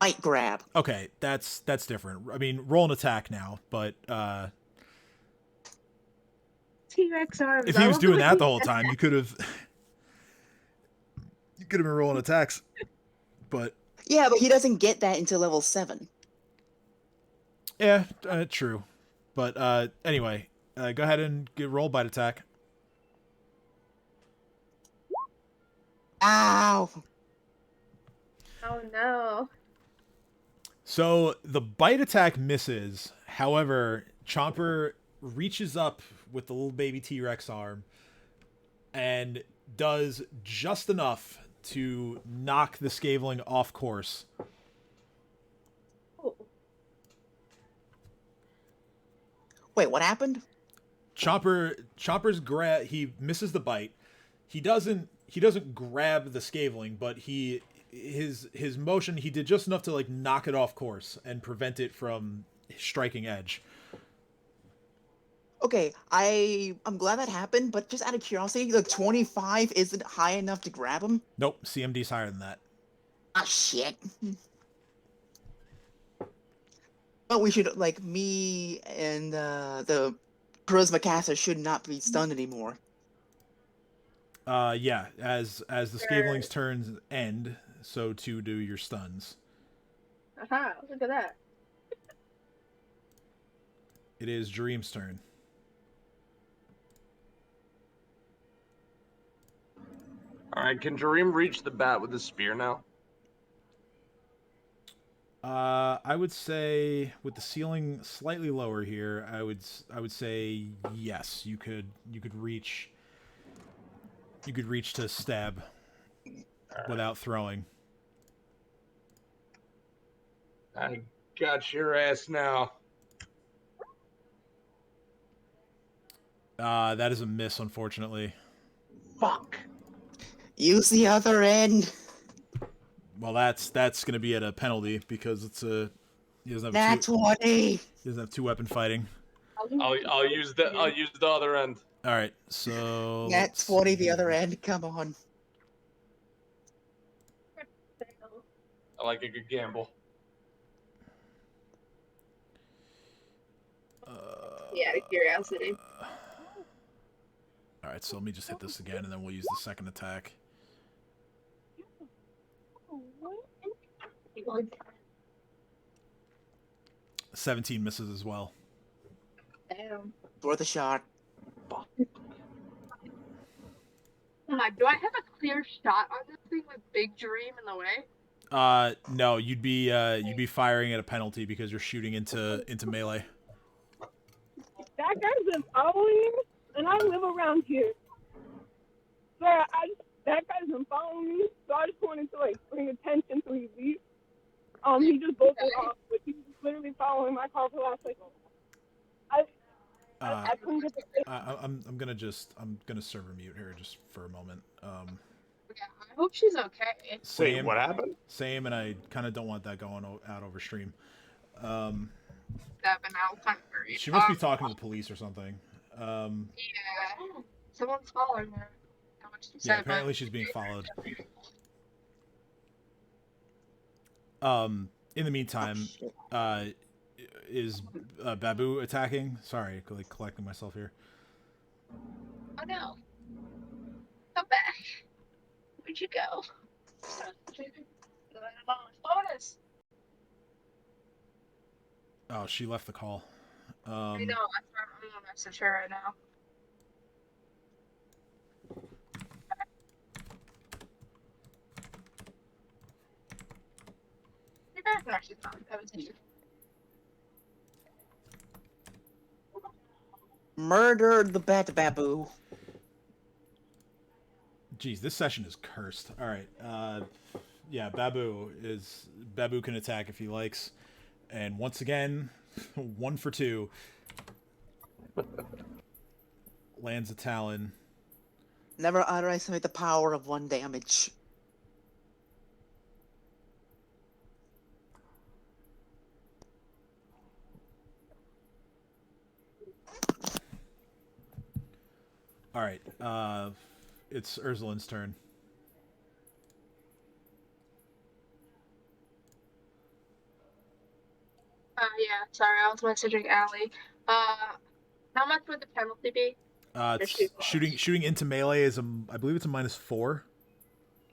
Bite grab. Okay, that's different. I mean, roll an attack now, but T-Rex arms. if he was doing that the whole time, you could have been rolling attacks. But Yeah, but he doesn't get that until level 7. yeah, true. But anyway, go ahead and roll bite attack. Ow! Oh no. So the bite attack misses. However, Chomper reaches up with the little baby T-Rex arm and does just enough to knock the Skaveling off course. Oh. Wait, what happened? Chomper's grab, he misses the bite. He doesn't grab the Skaveling, but his motion, he did just enough to like knock it off course and prevent it from striking edge. Okay, I'm glad that happened, but just out of curiosity, the 25 isn't high enough to grab him? Nope, CMD's higher than that. Ah, shit. But we should, like, me and the Charisma caster should not be stunned anymore. Yeah, as the Skaveling's turns end, so too do your stuns. Aha, look at that. It is Dream's turn. Alright, can Jareem reach the bat with the spear now? I would say with the ceiling slightly lower here, I would say yes. You could reach to stab without throwing. I got your ass now. That is a miss, unfortunately. Fuck. Use the other end. Well, that's going to be at a penalty because he doesn't have That's 20. He doesn't have 2-weapon fighting. I'll use the other end. All right, so That's 20 the other end. Come on. I like a good gamble. Yeah, out of curiosity. All right, so let me just hit this again, and then we'll use the second attack. 17 misses as well. Damn. Worth a shot. Do I have a clear shot on this thing with Big Dream in the way? No, you'd be firing at a penalty because you're shooting into melee. That guy's been following me, and I live around here. So that guy's been following me, so I just wanted to like bring attention so he leaves. He just bolted off, but he was literally following my car for the last like. I couldn't get the. I'm gonna server mute her just for a moment. Yeah, I hope she's okay. Same, Wait, what happened? Same, and I kind of don't want that going out over stream. Devin, I'm kind of worried. She must be talking to the police or something. Yeah, someone's following her. How much she Yeah, said, apparently but- she's being followed. In the meantime, is Babu attacking? Sorry, like collecting myself here. Oh no! Come back! Where'd you go? Bonus. Oh, she left the call. I know. I'm gonna message her right now. No, she's not. That was you. Murder the Bat Babu. Jeez, this session is cursed. All right. Yeah, Babu can attack if he likes. And once again, 1 for 2. Lands a Talon. Never underestimate the power of 1 damage. All right. It's Ursulin's turn. Yeah, sorry, I was messaging Allie. How much would the penalty be? It's shooting into melee is I believe it's a -4.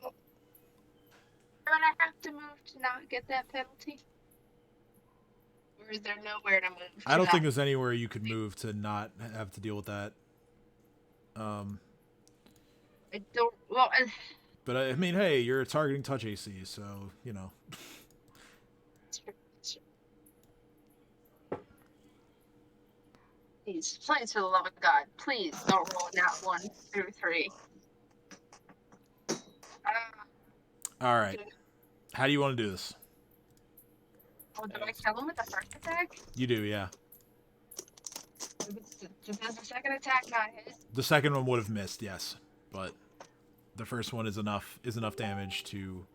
Would I have to move to not get that penalty? Or is there nowhere to move? I don't think there's anywhere you could move to not have to deal with that. I don't. Well, But I mean, hey, you're targeting touch AC, so you know. please, for the love of God, please don't roll that 1 through 3. All right. How do you want to do this? Oh, do I kill him with the first attack? You do, yeah. Does the second attack not hit? The second one would have missed, yes, but the first one is enough damage to.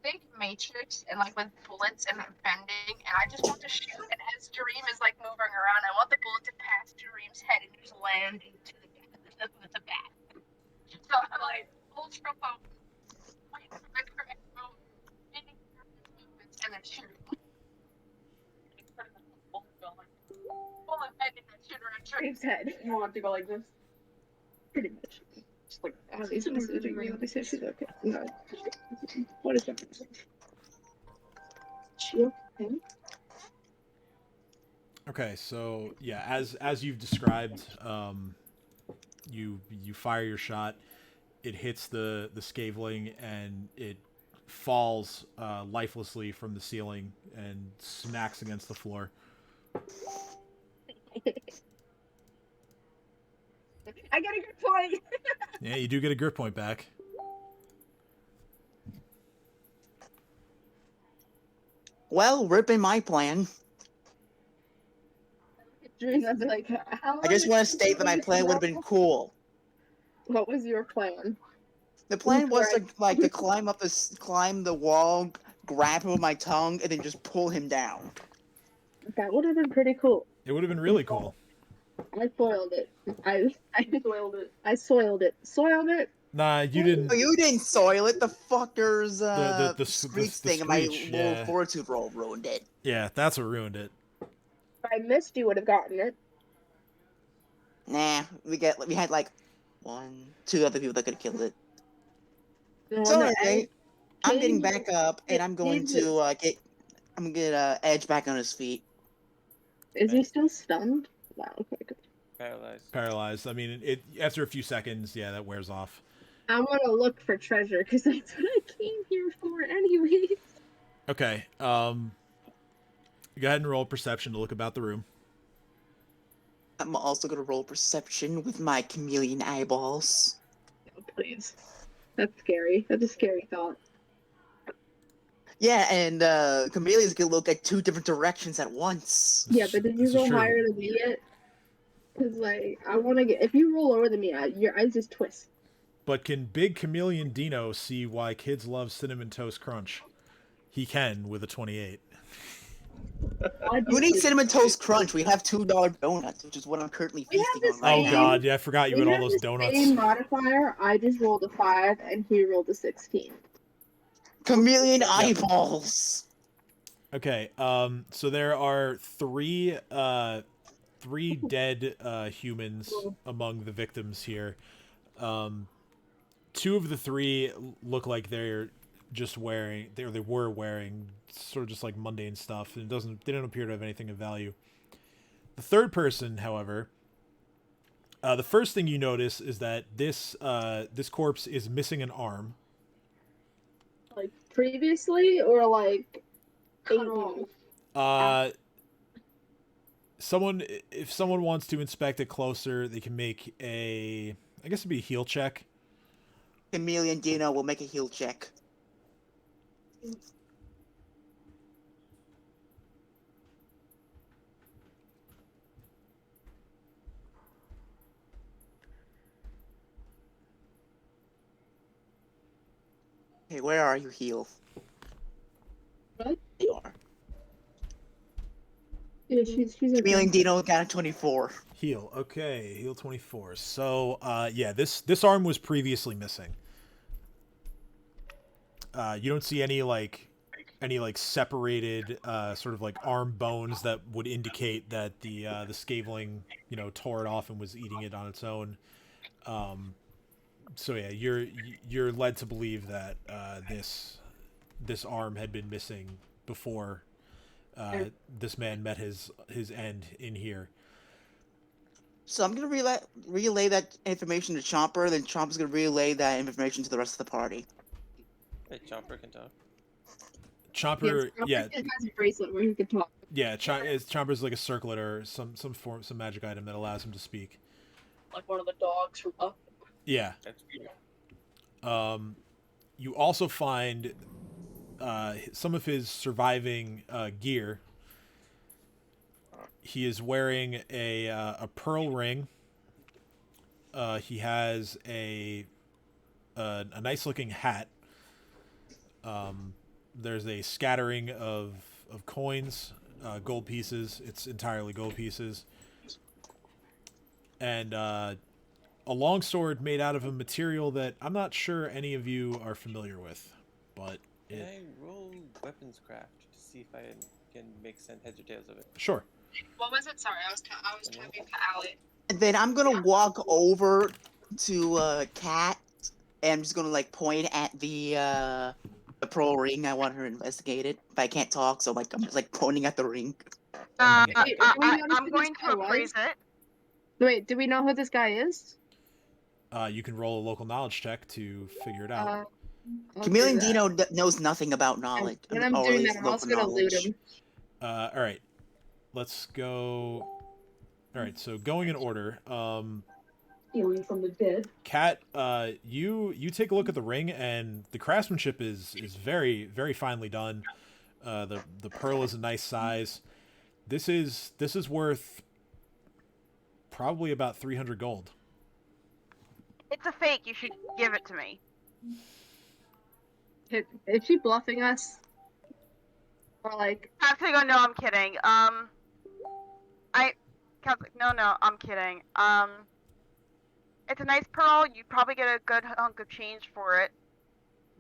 Think Matrix and like with bullets and bending, and I just want to shoot. And as Dream is like moving around, I want the bullet to pass Dream's head and just land into the bat. So I'm like ultra focused, wait for the correct move, making movements, and then shoot. Bullet head and then shoot her at Dream's head. You want to go like this? Pretty much. Just like Allie's messaging me. Let me see if she's okay. No. What is that? She okay? Okay, so yeah, as you've described, you fire your shot, it hits the scaveling and it falls lifelessly from the ceiling and smacks against the floor. I get a good point. Yeah, you do get a grip point back. Well, ripping my plan. Dream, I'd be like, how I just want to state that my plan would have been cool. What was your plan? The plan was to climb the wall, grab him with my tongue, and then just pull him down. That would have been pretty cool. It would have been really cool. I foiled it. I soiled it. I soiled it. Soiled it. Nah, you didn't. Oh, you didn't soil it. The fucker's the screech the thing in my screech, little yeah. fortitude roll ruined it. Yeah, that's what ruined it. If I missed, you would have gotten it. Nah, we had like 1, 2 other people that could have killed it. No, It's no, alright. I'm getting Cage- back up, and I'm going to get Edge back on his feet. Is he still stunned? Wow. Okay, good. Paralyzed. I mean, it after a few seconds, yeah, that wears off. I want to look for treasure because that's what I came here for, anyways. Okay. Go ahead and roll perception to look about the room. I'm also gonna roll perception with my chameleon eyeballs. Oh, please. That's scary. That's a scary thought. Yeah, and chameleons can look at 2 different directions at once. Yeah, but did you This is roll true. higher than me yet? Because, like, I want to get... If you roll lower than me, your eyes just twist. But can Big Chameleon Dino see why kids love Cinnamon Toast Crunch? He can with a 28. Who needs Cinnamon Toast Crunch? We have $2 donuts, which is what I'm currently We have feasting this on right Oh now. god, yeah, I forgot you We had all have those the donuts. same modifier. I just rolled a 5, and he rolled a 16. Chameleon eyeballs! Okay, so there are three dead humans among the victims here. 2 of the 3 look like they're just wearing, they were wearing sort of just like mundane stuff, and they don't appear to have anything of value. The third person, however, the first thing you notice is that this corpse is missing an arm. Like, previously, or, like, 8 months? If someone wants to inspect it closer, they can make I guess it'd be a heal check. Chameleon Dino will make a heal check. Hey, where are you, heal? What? You are. Yeah, she's a... Chameleon Dino got a 24. Heal. Okay, heal 24. So, yeah, this arm was previously missing. You don't see any separated sort of like arm bones that would indicate that the scaveling, tore it off and was eating it on its own. So yeah, you're led to believe that this arm had been missing before this man met his end in here. So I'm gonna relay that information to Chomper, then Chomper's gonna relay that information to the rest of the party. Wait, Chomper can talk. Chomper, yeah, It has a bracelet where he can talk. yeah. Chomper's like a circlet or some magic item that allows him to speak. Like one of the dogs from Up. Yeah. That's cool. You also find some of his surviving gear. He is wearing a pearl ring. He has a nice looking hat. There's a scattering of coins, gold pieces. It's entirely gold pieces. And a longsword made out of a material that I'm not sure any of you are familiar with. But Can I roll weapons craft to see if I can make heads or tails of it? Sure. What was it? Sorry, I was typing to Allie. And then I'm gonna walk over to Kat, and I'm just gonna like point at the pearl ring. I want her investigated, but I can't talk, so like I'm just like pointing at the ring. I'm Wait, do we notice who going this to guy was? appraise it. Wait, do we know who this guy is? You can roll a local knowledge check to figure it out. I'll Chameleon do that. Dino knows nothing about knowledge. When I'm or at doing least that, I'm also local gonna loot knowledge. him. All right. Let's go. All right. So going in order. Healing from the dead. Kat, you take a look at the ring, and the craftsmanship is very, very finely done. The pearl is a nice size. This is worth probably about 300 gold. It's a fake. You should give it to me. Is she bluffing us? Or like, Cat's go, no, I'm kidding. Cat's like, no, I'm kidding. It's a nice pearl. You probably get a good hunk of change for it.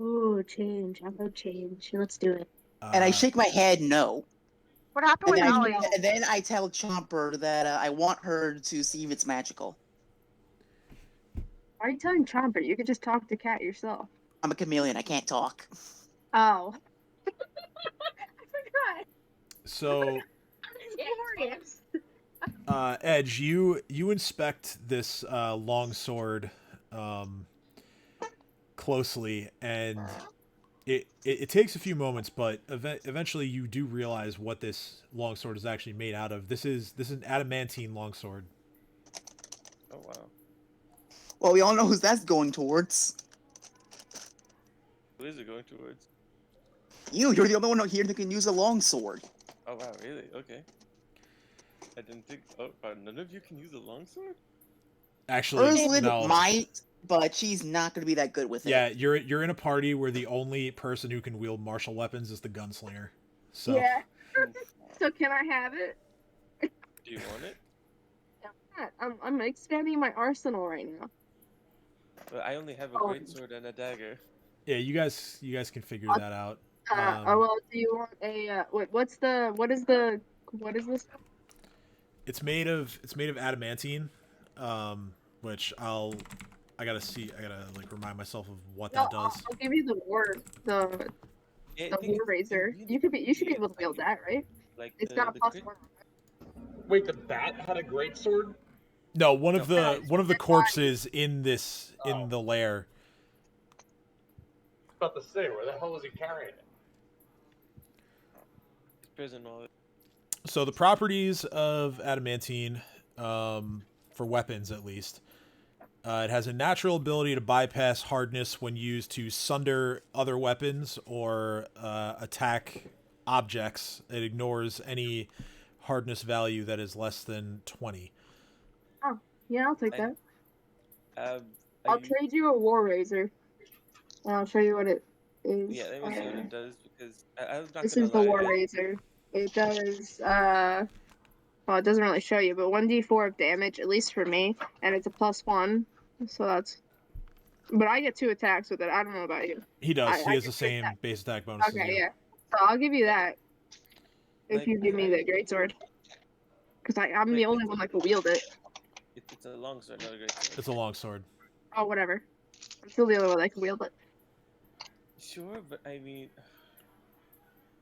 ooh, change. How about change? Let's do it. And I shake my head no. What happened with Allie? And then I tell Chomper that I want her to see if it's magical. Why are you telling Chomper? You could just talk to Cat yourself. I'm a chameleon. I can't talk. Oh. I forgot. So, Glorious. Edge, you inspect this longsword closely, and it takes a few moments, but eventually you do realize what this longsword is actually made out of. This is an adamantine longsword. Oh wow. Well, we all know who that's going towards. Who is it going towards? You're the only one here that can use a longsword. Oh wow, really? Okay. I didn't think. Oh, none of you can use a longsword? Actually, Ursula no. might, but she's not going to be that good with it. Yeah, you're in a party where the only person who can wield martial weapons is the gunslinger. So Yeah. So can I have it? Do you want it? I'm expanding my arsenal right now. Well, I only have a greatsword and a dagger. yeah, you guys can figure that out. Well, do you want a what is this? It's made of adamantine, which I gotta like remind myself of what that does. I'll give you the war razor. You should be able to wield that, right? Like It's got a +1. Wait, the bat had a great sword? No, one of the corpses in the lair. I was about to say, where the hell was he carrying it? Prison wallet. So the properties of adamantine, for weapons at least, it has a natural ability to bypass hardness when used to sunder other weapons or attack objects. It ignores any hardness value that is less than 20. Oh, yeah, I'll take that. I'll You... trade you a war razor. And I'll show you what it is. Yeah, let me see what it does, because I was not This gonna is the lie. war razor. It does Well, it doesn't really show you, but 1d4 of damage, at least for me, and it's a +1. So that's. But I get 2 attacks with it. I don't know about you. He does. He I has the get 2 same attacks. base attack bonus as Okay, you. yeah. So I'll give you that if Like, you give me the greatsword. Because I'm Wait, the only one that can wield it. It's a long sword, not a great sword. It's a long sword. Oh, whatever. I'm still the only one that can wield it. Sure, but I mean,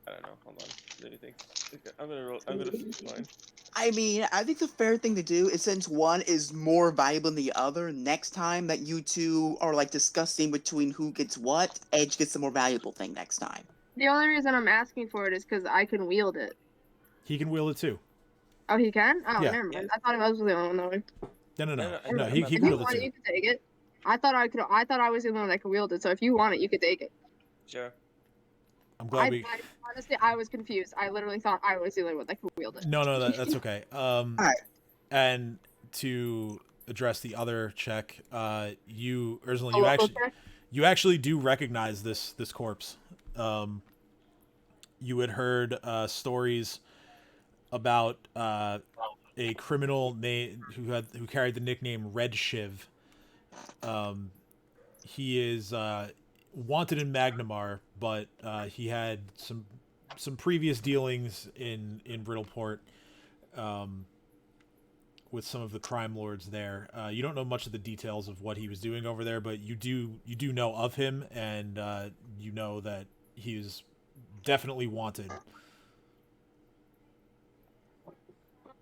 I don't know. Hold on. Let me think. Okay, I'm gonna roll. I'm gonna flip mine. I mean, I think the fair thing to do is, since one is more valuable than the other, next time that you two are like discussing between who gets what, Edge gets the more valuable thing next time. The only reason I'm asking for it is because I can wield it. He can wield it too. Oh, he can? Oh, Yeah. never mind. Yeah. I thought I was the only one that would. No. He If can you wield it want it, too. you can take it. I thought I was the only one that could wield it. So if you want it, you could take it. Sure. I'm glad we. Honestly, I was confused. I literally thought I was the only one that could wield it. No, that's okay. Alright. And to address the other check, you, Ursula, A local check? you actually do recognize this corpse. You had heard stories about a criminal who carried the nickname Red Shiv. He is wanted in Magnamar, but he had some previous dealings in Brittleport with some of the crime lords there. You don't know much of the details of what he was doing over there, but you do know of him, and you know that he is definitely wanted.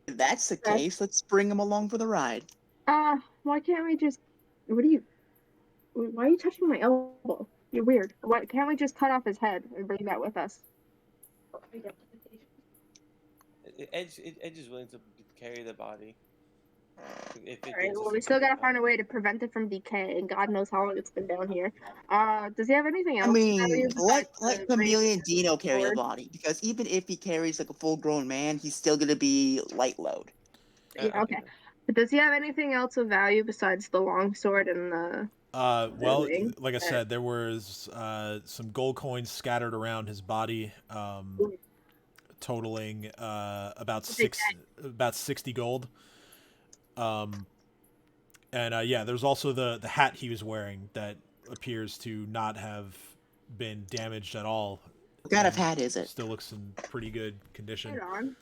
If that's the case, let's bring him along for the ride. Why can't we just... Why are you touching my elbow? You're weird. Why can't we just cut off his head and bring that with us? Edge is willing to carry the body. Alright, well, we still gotta find a way to prevent it from decaying. God knows how long it's been down here. Does he have anything else? I mean, let the Chameleon Dino carry the sword? body, because even if he carries like a full-grown man, he's still gonna be light load. Yeah, okay. But does he have anything else of value besides the longsword and the... Well, ring? like I said, there was some gold coins scattered around his body, totaling about 60 gold. And yeah, there's also the hat he was wearing that appears to not have been damaged at all. What kind of hat is it? Still looks in pretty good condition. Hold on.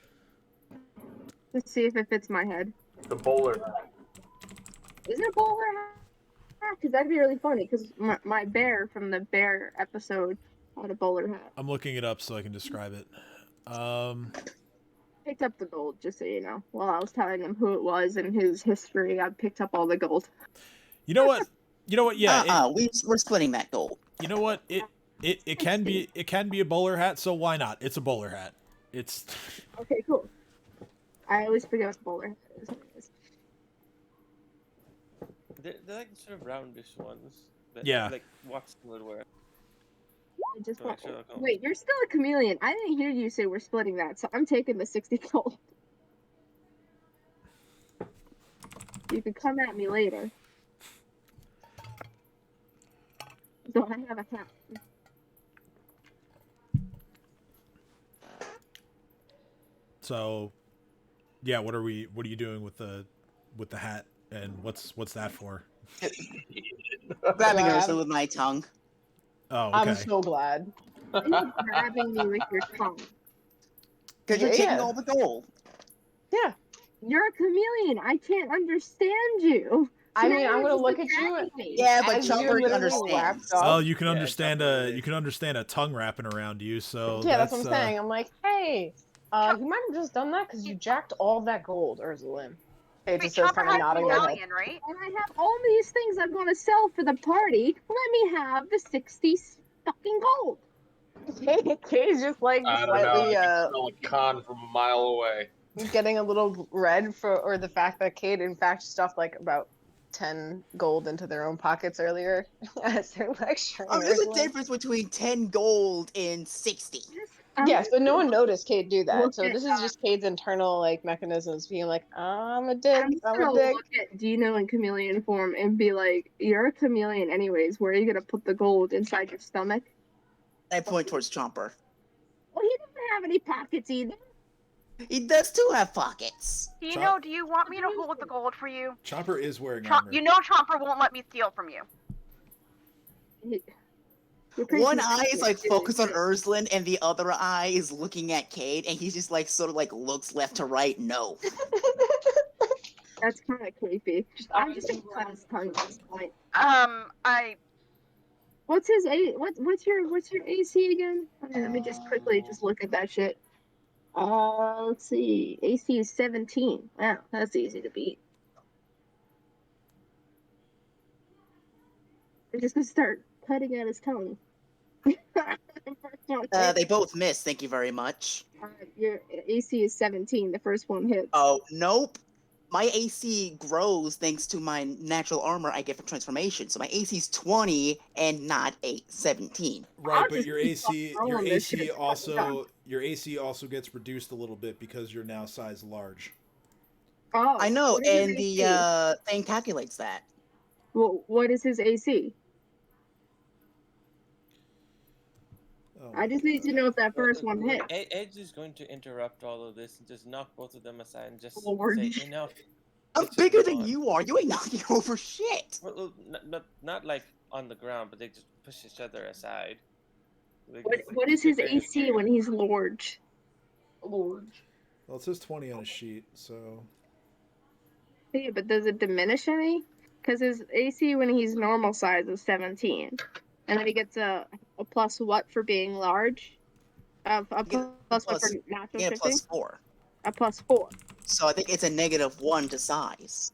Let's see if it fits my head. The bowler. Is it a bowler hat? Because that'd be really funny, because my bear from the bear episode had a bowler hat. I'm looking it up so I can describe it. Picked up the gold, just so you know. While I was telling him who it was and his history, I picked up all the gold. You know what? Yeah. We're splitting that gold. You know what? It can be a bowler hat, so why not? It's a bowler hat. It's Okay, cool. I always forget what the bowler hat is. They're like sort of roundish ones. That, Yeah. Like Watson would wear. I just So want... actually, I'll go. Wait, you're still a chameleon. I didn't hear you say we're splitting that, so I'm taking the 60 gold. You can come at me later. So I have a hat. so. Yeah. What are you doing with the hat, and what's that for? Grabbing Glad. Ursula with my tongue. Oh, okay. I'm so glad. Why are you grabbing me with your tongue? Because you're taking Yeah. all the gold. Yeah. You're a chameleon. I can't understand you. I mean, I'm Shenanigans gonna is look at you. attacking me. Yeah, but As you Chopper literally understands. wrapped up. Well, you can Yeah, understand definitely. a tongue wrapping around you. So Yeah, that's what I'm saying. I'm like, hey, you might have just done that because you jacked all that gold, Ursula. It Wait, just says Chopper kind of has nodding their head. medallion, right? And I have all these things I'm going to sell for the party. Let me have the 60 fucking gold. Kay's just like I don't know. slightly I can smell a con from a mile away. getting a little red or the fact that Kate in fact stuffed like about 10 gold into their own pockets earlier as they're lecturing. There's a Ursula. difference between 10 gold and 60. Yes, but no one noticed Kate do that. Look So at, this is just Kate's internal like mechanisms being like, I'm a dick, I'm just I'm gonna a dick. look at Dino in chameleon form and be like, you're a chameleon anyways. Where are you gonna put the gold? Inside your stomach? I point towards Chomper. Well, he doesn't have any pockets either. He does too have pockets. Do you want me to hold the gold for you? Chopper is wearing armor. You know Chomper won't let me steal from you. One eye is like focused on Urslan, and the other eye is looking at Cade, and he's just like sort of like looks left to right. No. That's kind of creepy. I'm just a class tongue at this point. What's his what's your AC again? Okay, let me just quickly look at that shit. Let's see. AC is 17. Wow, that's easy to beat. I'm just gonna start cutting out his tongue. They both miss. Thank you very much. Your AC is 17. The first one hits. Oh, nope. My AC grows thanks to my natural armor I get from transformation. So my AC is 20 and not 17. Right, but your AC also gets reduced a little bit because you're now size large. Oh, I know, and the thing calculates that. Well, what is his AC? Oh, I just need to know if that first one hits. Edge is going to interrupt all of this and just knock both of them aside and just Lord. say, enough. I'm bigger than you are. You ain't knocking over shit. Well, not like on the ground, but they just push each other aside. What is his AC when he's large? Large. Well, it says 20 on his sheet, so... Yeah, but does it diminish any? Because his AC when he's normal size is 17. And then he gets a plus what for being large? A plus what for natural shifting? Plus 4. A plus 4. So I think it's a -1 to size.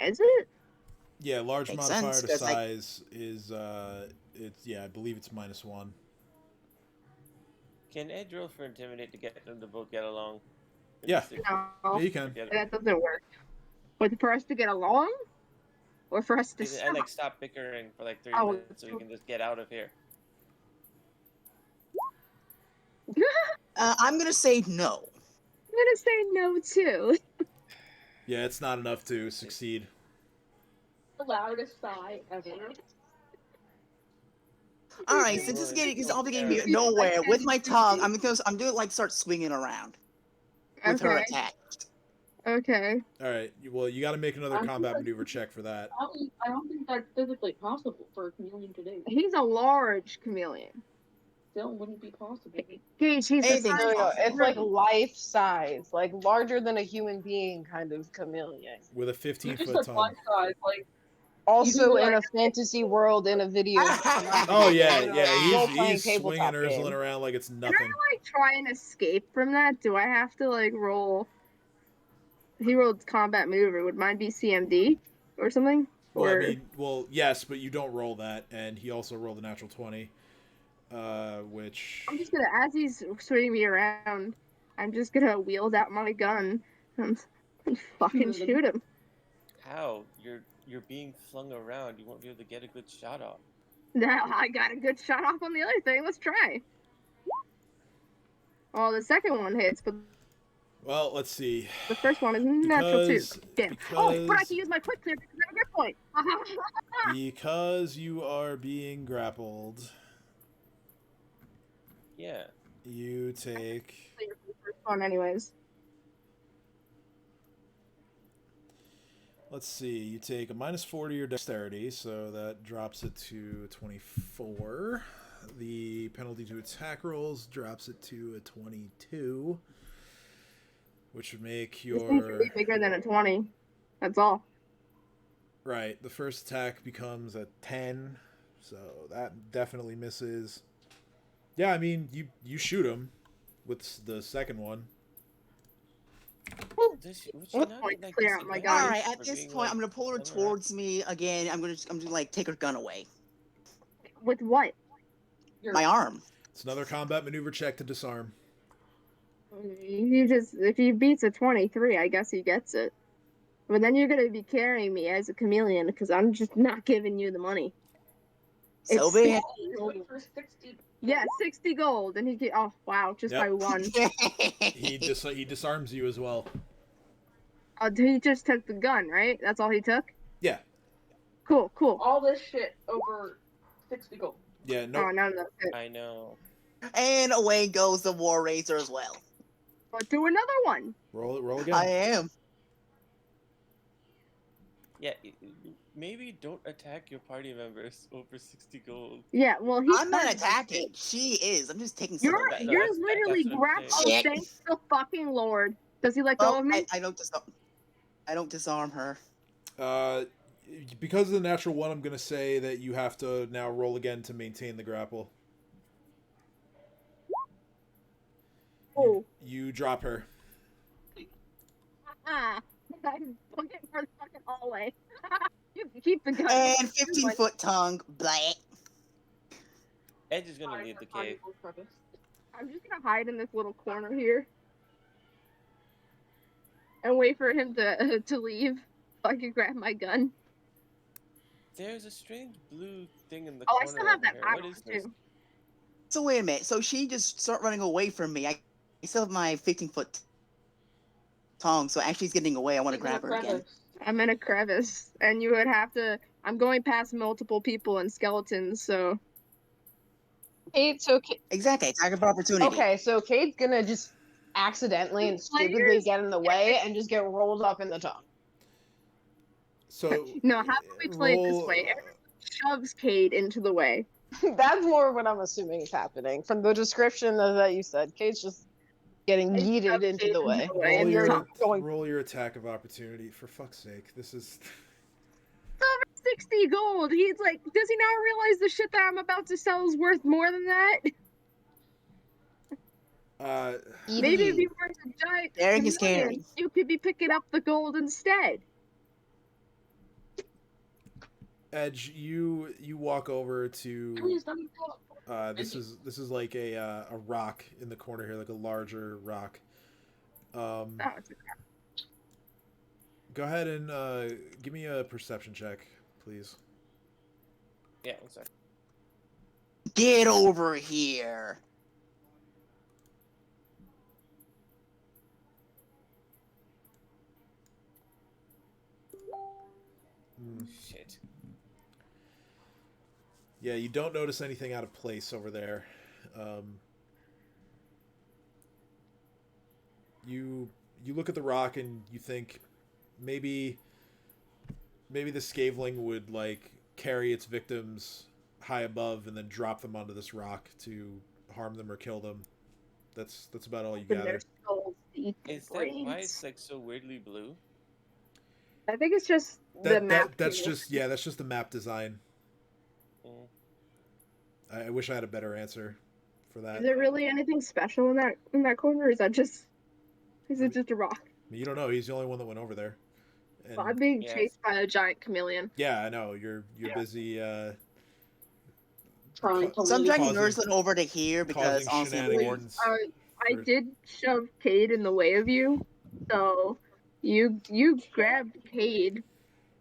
Is it? Yeah, large Makes modifier sense, to size is, I believe it's -1. Can Edge roll for Intimidate to get them to both get along? Yeah. No. Yeah, you can. That doesn't work. But for us to get along? Or for us to I like stop bickering for like 3 Oh. minutes so we can just get out of here. I'm gonna say no. I'm gonna say no too. Yeah, it's not enough to succeed. The loudest sigh ever. Alright, since it's getting, it's all getting me nowhere, with my tongue, I'm gonna like start swinging around. With her attack. Okay. Alright, well, you gotta make another combat maneuver check for that. I don't think that's physically possible for a chameleon to do. He's a large chameleon. Still wouldn't be possible. Gage, he's Anything's possible. It's like life size, like larger than a human being kind of chameleon. With a Just 15-foot like tongue. life size, like Also You can in a like- fantasy world in a video. Oh, yeah, Role-playing he's swinging tabletop Ursula game. around like it's Can nothing. I like try and escape from that? Do I have to like roll? He rolled combat maneuver. Would mine be CMD or something? Well, Or I mean, yes, but you don't roll that, and he also rolled a natural 20, which... I'm just gonna, as he's swinging me around, I'm just gonna wield out my gun and fucking shoot him. How? You're being flung around. You won't be able to get a good shot off. Now I got a good shot off on the other thing. Let's try. Well, the second one hits, but Well, let's see. the first one is natural too. Damn. Oh, but I because- can use my quick clear because I have a grip point. Because you are being grappled, Yeah. you take... First one, anyways. Let's see, you take a -4 to your dexterity, so that drops it to 24. The penalty to attack rolls drops it to a 22, which would make This your... thing should be bigger than a 20. That's all. Right, the first attack becomes a 10, so that definitely misses. Yeah, I mean, you shoot him with the second one. Would she What not point get, like, clear out my disadvantage gun? Alright, at for this being, point, like, I'm gonna pull her flung around? towards me again. I'm gonna like take her gun away. With what? My arm. It's another combat maneuver check to disarm. You just, if he beats a 23, I guess he gets it. But then you're gonna be carrying me as a chameleon because I'm just not giving you the money. So It's be it. for 60. Yeah, 60 gold, and he get. Oh wow, just Yep. by one. He disarms you as well. He just took the gun, right? That's all he took. Yeah. Cool, cool. All this shit over 60 gold. Yeah, Oh, no. no, I know. And away goes the War Razor as well. But do another one. Roll again. I am. Yeah, maybe don't attack your party members over 60 gold. Yeah, well, he's I'm not started by attacking. six. She is. I'm just taking some You're away. No, you're that's literally what I'm grabbed. saying. Oh, Shit. thank the fucking Lord. Does he let go Well, of me? I don't disarm her. Because of the natural one, I'm gonna say that you have to now roll again to maintain the grapple. Oh. You drop her. I'm looking for the fucking hallway. You can keep the gun. And 15-foot tongue. Blah. Edge is gonna leave the cave. I'm just gonna hide in this little corner here and wait for him to leave so I can grab my gun. There's a strange blue thing in the Oh, I corner still have over that here. pad What on is this? too. So wait a minute. So she just start running away from me. I still have my 15-foot tongue. So as she's getting away, I want to grab her again. I'm in a crevice, and you would have to. I'm going past multiple people and skeletons, so. Kate, so Exactly. Attack of opportunity. okay, so Kate's gonna just accidentally and stupidly Players- get in the way and just get rolled up in the tongue. So No, how about we play it this roll- way? Everyone shoves Cade into the way. That's more what I'm assuming is happening. From the description that you said, Kate's just getting I yeeted shoved into Cade the way. into the way, Roll and your, you're going- roll your attack of opportunity, for fuck's sake. This is... over 60 gold. He's like, does he not realize the shit that I'm about to sell is worth more than that? Maybe if you weren't a giant Daring is chameleon, caring. you could be picking up the gold instead. Edge, you walk over to... this is like a rock in the corner here, like a larger rock. Oh, it's Go ahead and give me a perception check, please. Yeah, one second. Get over here. Shit. Yeah, you don't notice anything out of place over there. You look at the rock and you think maybe the Skaveling would like carry its victims high above and then drop them onto this rock to harm them or kill them. That's about all you in gather. their skulls to eat their Is that why brains. it's like so weirdly blue? I think it's just the map. That's just the map design. Mm. I wish I had a better answer for that. Is there really anything special in that corner? Or is it just a rock? I mean, you don't know. He's the only one that went over there. And, Well, I'm being Yes. chased by a giant chameleon. yeah, I know. You're busy Trying to So I'm leave. dragging Causing- Ursula over to here because causing honestly, shenanigans. I did shove Cade in the way of you, so you grabbed Cade.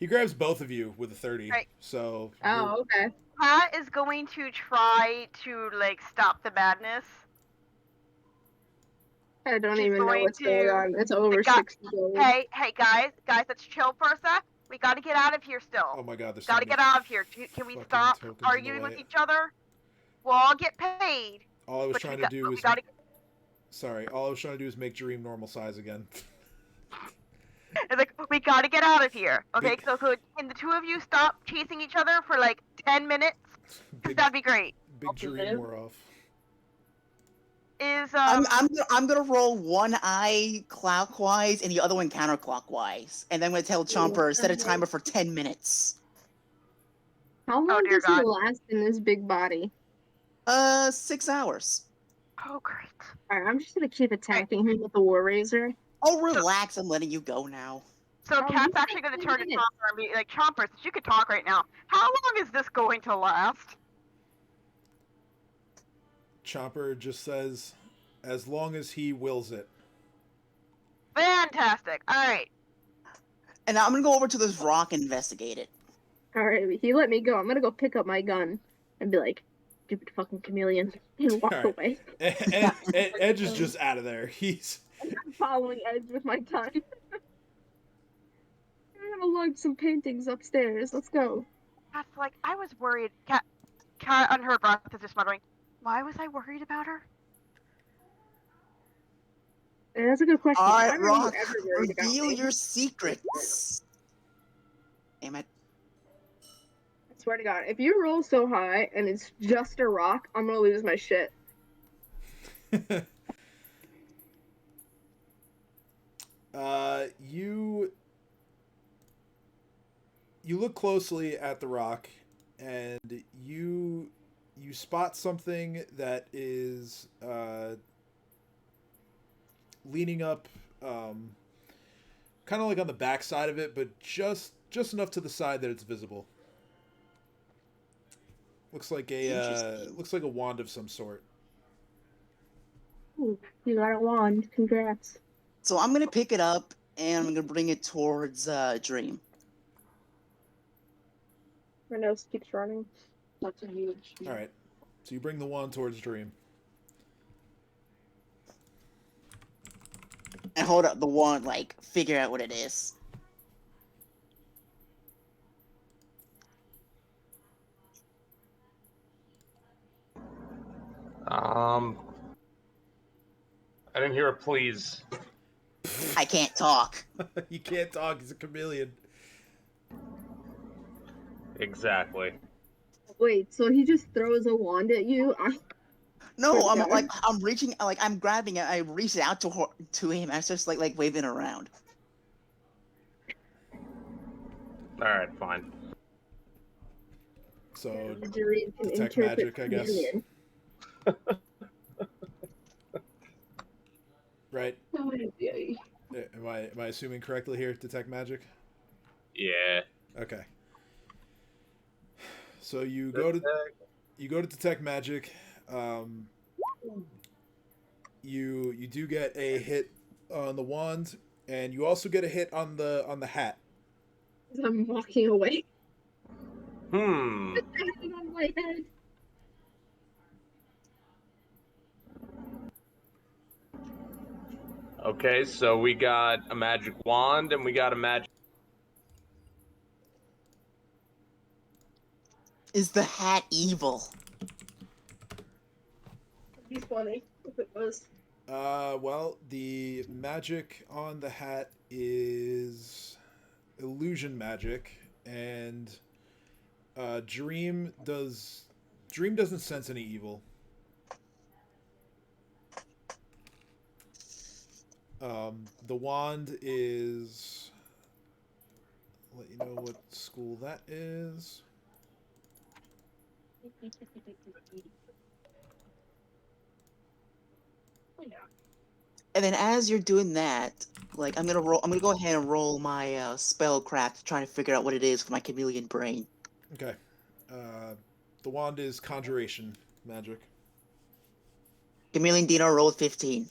He grabs both of you with a 30. Right. So Oh, okay. Pat is going to try to like stop the madness. I don't She's even know going what's going to- on. It's over got- 60 gold. Hey, guys, let's chill for a sec. We gotta get out of here still. oh my god, there's Gotta so get many out of here. Can we fucking stop tokens in the arguing with way. each other? We'll all get paid. All I was But trying we to do was gotta sorry. All I was trying to do is make Dream normal size again. It's like, we gotta get out of here. Okay, Big- so can the two of you stop chasing each other for like 10 minutes? Big, That'd be great. big Dream wore off. Is I'm gonna roll one eye clockwise and the other one counterclockwise, and then I'm gonna tell Chomper set a timer for 10 minutes. How long dear does he God. last in this big body? 6 hours. oh great. Alright, I'm just gonna keep attacking him with the War Razor. Oh, relax. I'm letting you go now. So Oh, Cat's you actually said gonna 10 turn to minutes. Chomper and be like, Chomper, since you could talk right now, how long is this going to last? Chomper just says, as long as he wills it. Fantastic. Alright. And I'm gonna go over to this rock and investigate it. Alright, he let me go. I'm gonna go pick up my gun and be like, stupid fucking chameleon, and walk Alright. away. Edge is just out of there. He's I'm following Edge with my gun. I'm gonna lug some paintings upstairs. Let's go. Cat's like, I was worried. Cat under her breath is just muttering, why was I worried about her? And that's a good question. All Why right, are you Rock, ever worried about reveal me? your secrets. Damn it. I swear to God, if you roll so high and it's just a rock, I'm gonna lose my shit. You look closely at the rock, and you spot something that is leaning up, kind of like on the back side of it, but just enough to the side that it's visible. Looks like a wand of some sort. Ooh, you got a wand. Congrats. So I'm gonna pick it up and I'm gonna bring it towards Dream. My nose keeps running. That's a huge. All right, so you bring the wand towards Dream. And hold up the wand, like figure out what it is. I didn't hear a please. I can't talk. You can't talk. He's a chameleon. Exactly. Wait, so he just throws a wand at you? No, I'm Yeah. like I'm reaching, like I'm grabbing it. I reach it out to him. I'm just like waving it around. All right, fine. So Dream can detect interpret magic, I guess. chameleon. Right? Oh, yay. Am I assuming correctly here? Detect magic. Yeah. Okay. So you go to detect magic. You do get a hit on the wand, and you also get a hit on the hat. I'm walking away. Hmm. It's hanging on my head. Okay, so we got a magic wand and we got a magic. Is the hat evil? It'd be funny if it was. Well, the magic on the hat is illusion magic, and Dream doesn't sense any evil. The wand is, I'll let you know what school that is. And then as you're doing that, like I'm gonna go ahead and roll my spellcraft, trying to figure out what it is for my chameleon brain. Okay. The wand is conjuration magic. Chameleon Dino rolled 15.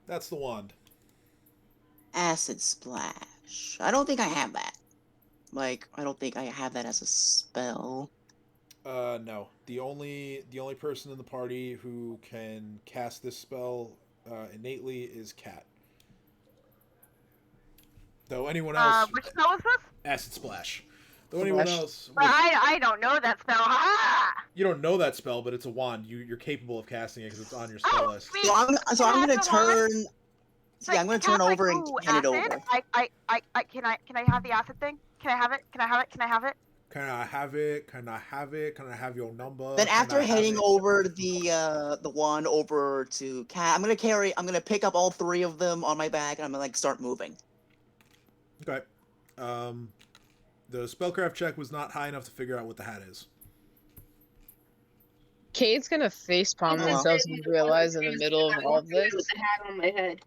That's the wand. Acid splash. I don't think I have that. Like, I don't think I have that as a spell. No. The only person in the party who can cast this spell innately is Cat. Though anyone else, Which spell is this? acid splash. Though anyone else, But I don't know that spell. Ah! you don't know that spell, but it's a wand. You're capable of casting it because it's on your spell Oh, list. sweet. So I'm gonna turn. So Yeah, I'm gonna turn over and hand it over. Can I have the acid thing? Can I have it? Can I have it? Can I have it? Can I have it? Can I have it? Can I have your number? Then Can after I have heading it? over the wand over to Cat, I'm gonna pick up all three of them on my back and I'm gonna like start moving. Okay. The spellcraft check was not high enough to figure out what the hat is. Kate's gonna facepalm themselves and realize in the middle of all of this. With the hat on my head.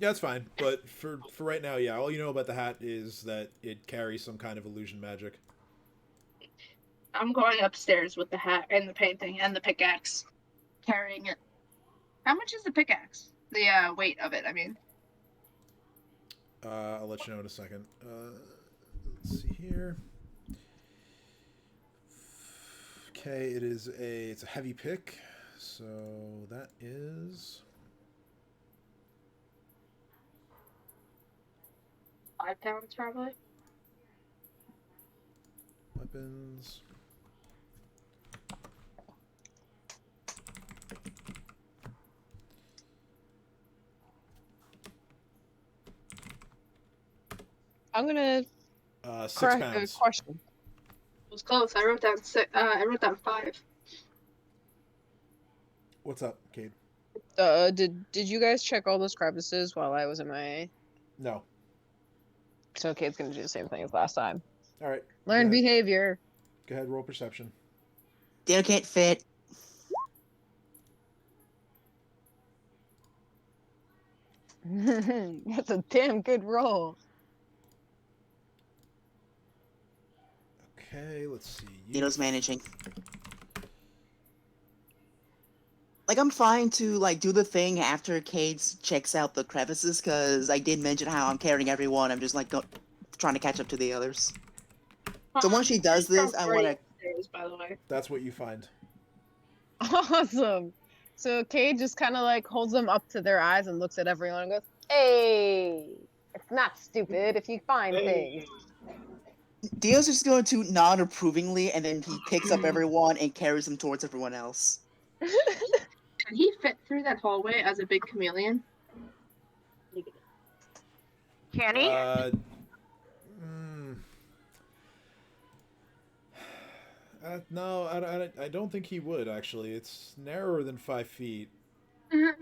Yeah, that's fine. But for right now, yeah, all you know about the hat is that it carries some kind of illusion magic. I'm going upstairs with the hat and the painting and the pickaxe, carrying it. How much is the pickaxe? The weight of it, I mean. I'll let you know in a second. Let's see here. Okay, it's a heavy pick, so that is 5 pounds, probably. Weapons. I'm gonna 6 correct the pounds. question. It was close. I wrote down I wrote down 5. What's up, Cade? Did you guys check all those crevices while I was MIA? No. So Kate's gonna do the same thing as last time. All right. Learn behavior. Go ahead, roll perception. Dino can't fit. That's a damn good roll. Okay, let's see. Dino's managing. Like, I'm fine to, like, do the thing after Cade checks out the crevices, because I did mention how I'm carrying everyone. I'm just, like, trying to catch up to the others. So once she does this, I want to... By the way. That's what you find. Awesome. So Cade just kind of, like, holds them up to their eyes and looks at everyone and goes, "Hey, it's not stupid if you find things." Dino's just going to nod approvingly, and then he picks up everyone and carries them towards everyone else. Can he fit through that hallway as a big chameleon? Can he? No, I don't think he would, actually. It's narrower than 5 feet. Carries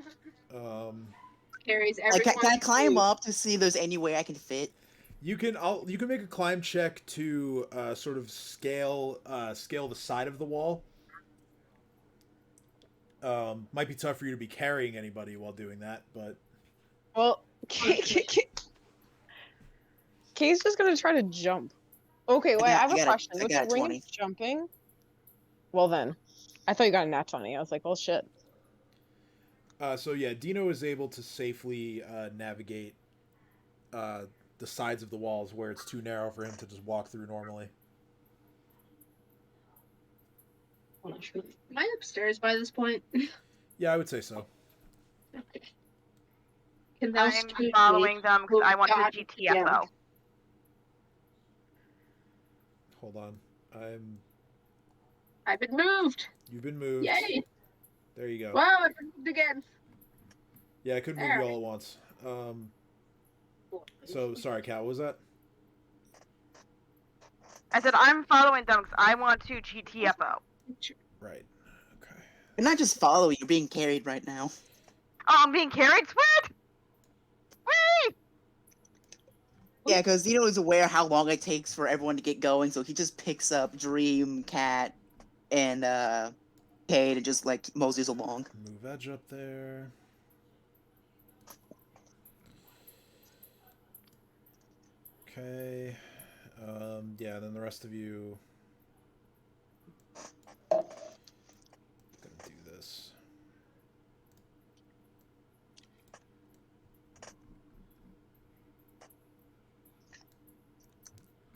Like, everyone. can I climb up to see if there's any way I can fit? You can make a climb check to sort of scale the side of the wall. Might be tough for you to be carrying anybody while doing that, but... Well, Kate's just gonna try to jump. Okay, wait, I have a question. I With got the a ring 20. of jumping... Well then. I thought you got a nat 20. I was like, well, shit. So yeah, Dino is able to safely navigate the sides of the walls where it's too narrow for him to just walk through normally. Am I upstairs by this point? Yeah, I would say so. Okay. Can those I'm two following them because I want God, to GTFO. yeah. Hold on. I've been moved. You've been moved. Yay! There you go. Wow, I moved again. Yeah, I couldn't move you all at once. So, sorry, Kat, what was that? I said I'm following them because I want to GTFO. Right. Okay. You're not just following, you're being carried right now. Oh, I'm being carried? Sweet! Whee! Yeah, because Dino is aware how long it takes for everyone to get going, so he just picks up Dream, Cat, and Cade and just, like, moseys along. Move Edge up there. Okay. Yeah, then the rest of you... gonna do this.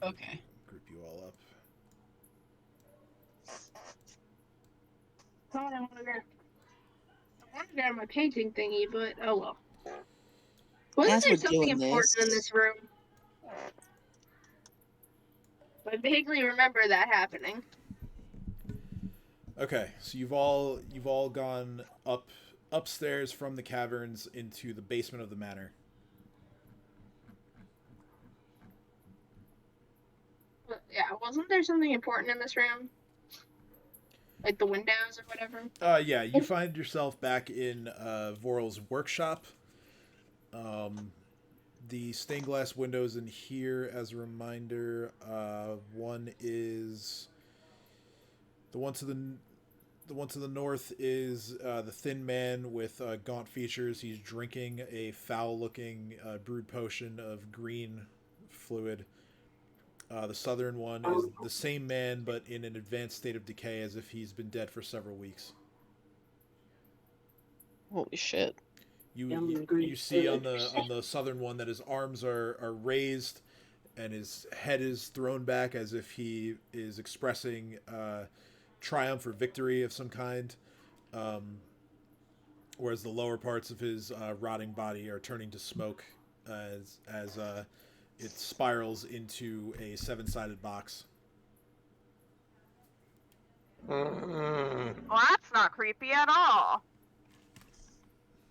Okay. Group you all up. I want to grab my painting thingy, but oh well. Wasn't As there we're something doing important in this- this room? I vaguely remember that happening. Okay, so you've all gone upstairs from the caverns into the basement of the manor. But, yeah, wasn't there something important in this room? Like the windows or whatever? Yeah, you find yourself back in Voral's workshop. The stained glass windows in here, as a reminder, one is the one to the north is the thin man with gaunt features. He's drinking a foul-looking brewed potion of green fluid. The southern one is the same man, but in an advanced state of decay, as if he's been dead for several weeks. Holy shit. You see on the southern one that his arms are raised, and his head is thrown back as if he is expressing triumph or victory of some kind. Whereas the lower parts of his rotting body are turning to smoke as it spirals into a 7-sided box. Mm. Well, that's not creepy at all.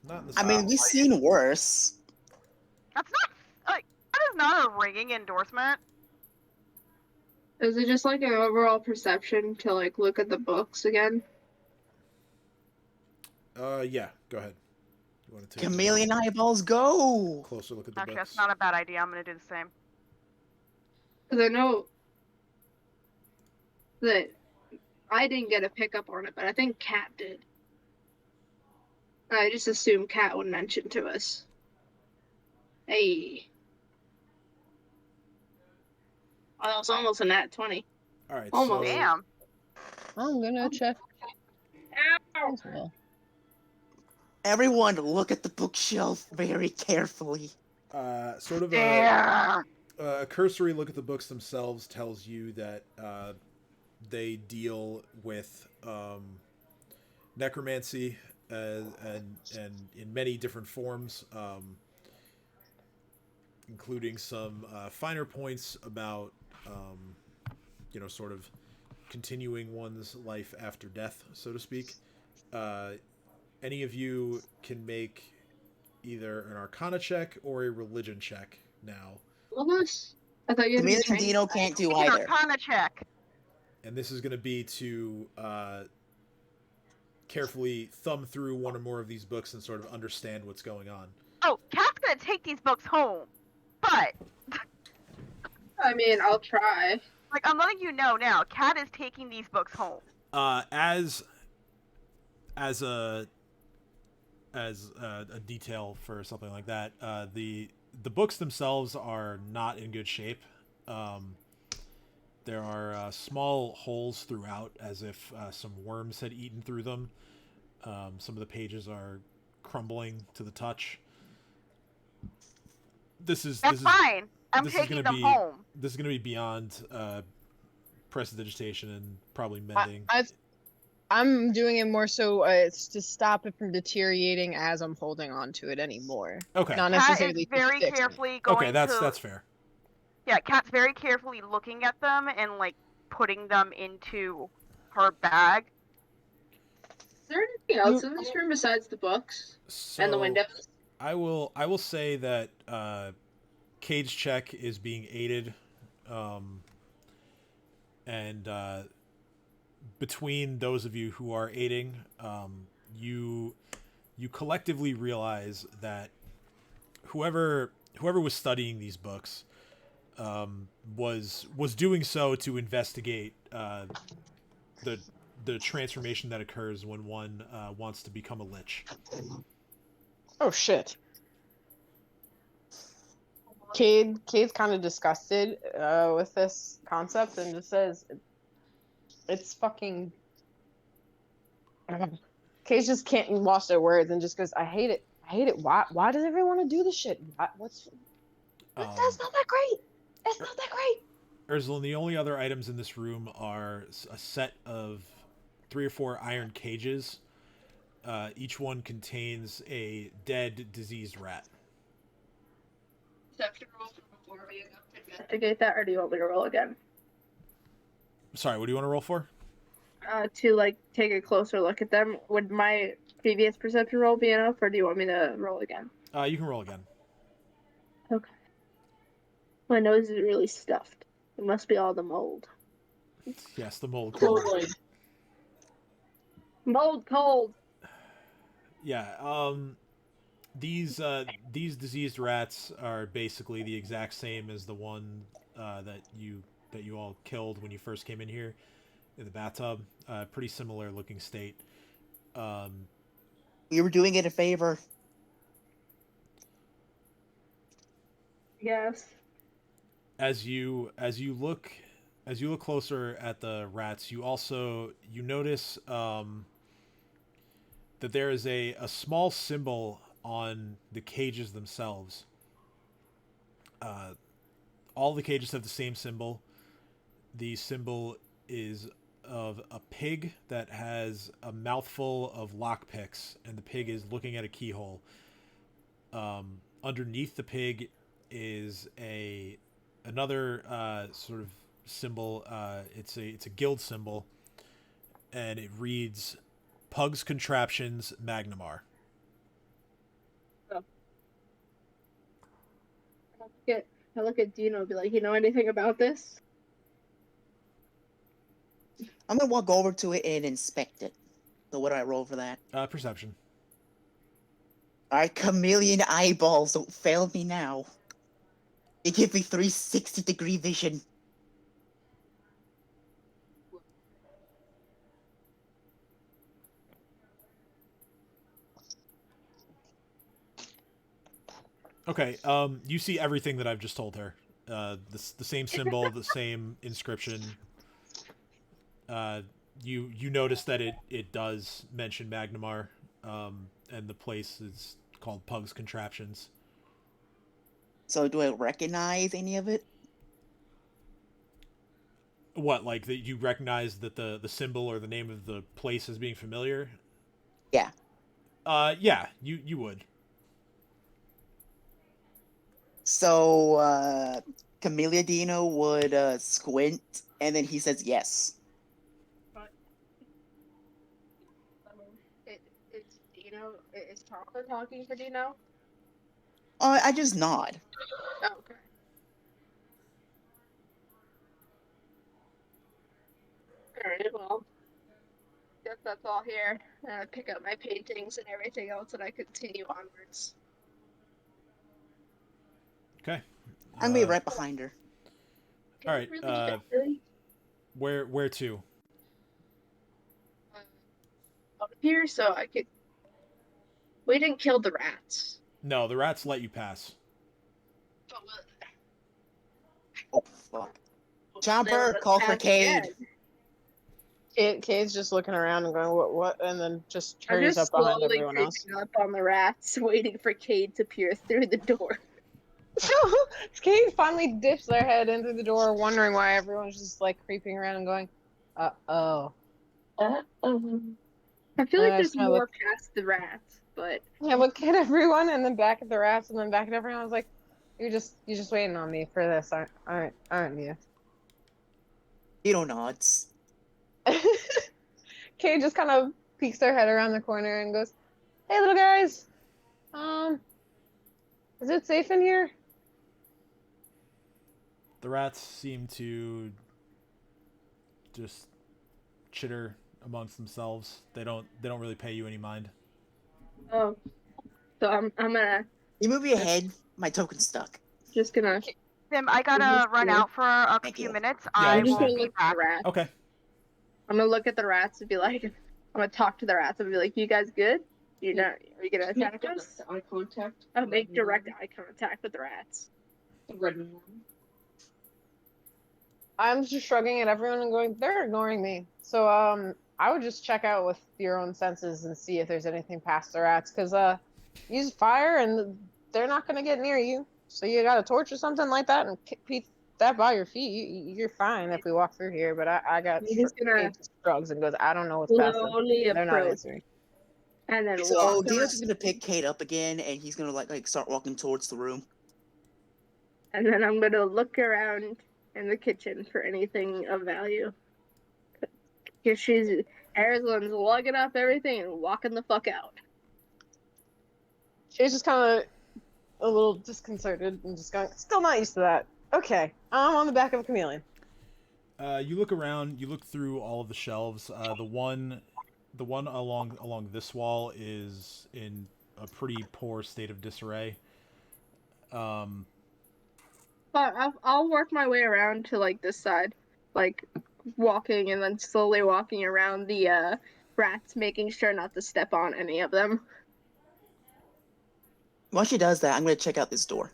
Not in the I mean, we've slightest. seen worse. That's not like that is not a ringing endorsement. Is it just like an overall perception to like look at the books again? Yeah. Go ahead. You want to take Chameleon eyeballs, go! a closer look at the Actually, books? that's not a bad idea. I'm gonna do the same. Because I know that I didn't get a pickup on it, but I think Kat did. I just assumed Kat would mention to us. Hey. Oh, that was almost a nat 20. All right. Almost. So Damn. I'm gonna check Ow! as well. Everyone, look at the bookshelf very carefully. sort of Damn. a cursory look at the books themselves tells you that they deal with necromancy and in many different forms, including some finer points about sort of continuing one's life after death, so to speak. Any of you can make either an Arcana check or a Religion check now, Almost? I thought you had to be Chameleon trained. Dino can't do An either. Arcana check. and this is going to be to carefully thumb through one or more of these books and sort of understand what's going on. Oh, Kat's gonna take these books home, but I mean, I'll try. like I'm letting you know now, Kat is taking these books home. As a detail for something like that, the books themselves are not in good shape. There are small holes throughout, as if some worms had eaten through them. Some of the pages are crumbling to the touch. That's fine. I'm taking them home. This is going to be beyond prestidigitation and probably mending. I'm doing it more so it's to stop it from deteriorating as I'm holding on to it anymore. Okay. Not Kat necessarily is very fix it. carefully going That's fair. Yeah, Kat's very carefully looking at them and like putting them into her bag. Is there anything else in this room besides the books and the windows? I will say that Cage check is being aided, and between those of you who are aiding, you collectively realize that whoever was studying these books was doing so to investigate the transformation that occurs when one wants to become a lich. Oh shit. Cade's kind of disgusted with this concept and just says, "It's fucking." Cade just can't wash their words and just goes, "I hate it. I hate it. Why does everyone want to do this shit? That's not that great. It's not that great." Ursula, the only other items in this room are a set of 3 or 4 iron cages. Each one contains a dead, diseased rat. Perception roll before we investigate that, or do you want me to roll again? Sorry, what do you want to roll for? To like take a closer look at them. Would my previous perception roll be enough, or do you want me to roll again? You can roll again. Okay. My nose is really stuffed. It must be all the mold. Yes, the mold. Totally. Mold cold. Yeah. These diseased rats are basically the exact same as the one that you all killed when you first came in here in the bathtub. Pretty similar looking state. We were doing it a favor. Yes. As you look closer at the rats, you notice that there is a small symbol on the cages themselves. All the cages have the same symbol. The symbol is of a pig that has a mouthful of lockpicks, and the pig is looking at a keyhole. Underneath the pig is another sort of symbol. It's a guild symbol, and it reads Pugs Contraptions Magnamar. I look at Dino and be like, you know anything about this? I'm gonna walk over to it and inspect it. So what do I roll for that? Perception. Alright, chameleon eyeballs, don't fail me now. They give me 360-degree vision. Okay, you see everything that I've just told her. The same symbol, the same inscription. You notice that it does mention Magnamar, and the place is called Pugs Contraptions. So do I recognize any of it? What, like that you recognize that the symbol or the name of the place as being familiar? Yeah. Yeah, you would. So, Camellia Dino would squint, and then he says yes. It's Dino. Is Tonka talking for Dino? I just nod. Oh, okay. Alright, well, guess that's all here. Pick up my paintings and everything else, and I continue onwards. Okay. I'm gonna be right behind her. All right. Really? Where to? Up here, so I could. We didn't kill the rats. No, the rats let you pass. But Oh fuck! Chomper, call for Cade. Cade's just looking around and going, what, and then just I'm hurries just up behind slowly everyone else. creeping up on the rats, waiting for Cade to peer through the door. Cade finally dips their head into the door, wondering why everyone's just like creeping around and going, uh-oh. Uh-oh. I feel like there's I more look- past the rats, but Yeah, look at everyone, and then back at the rats, and then back at everyone. I was like, you're just waiting on me for this, aren't you? Dino nods. Cade just kind of peeks their head around the corner and goes, "Hey, little guys, is it safe in here?" The rats seem to just chitter amongst themselves. They don't really pay you any mind. oh, so I'm gonna You move your head. My token's stuck. just gonna Tim, I gotta run out for a Thank few you. minutes. Yeah, I I'm just will gonna be look at back. the rats. Okay. I'm gonna look at the rats and be like, I'm gonna talk to the rats and be like, you guys good? You're not? Are you gonna attack us? Eye contact. I'll make direct eye contact with the rats. I'm just shrugging at everyone and going, "They're ignoring me." So I would just check out with your own senses and see if there's anything past the rats, because use fire and they're not gonna get near you. So you got a torch or something like that and keep that by your feet. You're fine if we walk through here. But I got He's gonna shrugs and goes, "I don't know what's past them. slowly They're not approach answering." and then So walk Dino's around. just gonna pick Cade up again, and he's gonna like start walking towards the room. And then I'm gonna look around in the kitchen for anything of value. Because Arizona's lugging up everything and walking the fuck out. She's just kind of a little disconcerted and just going, "Still not used to that." Okay, I'm on the back of a chameleon. You look around. You look through all of the shelves. The one along this wall is in a pretty poor state of disarray. I'll work my way around to like this side, like walking and then slowly walking around the rats, making sure not to step on any of them. While she does that, I'm gonna check out this door.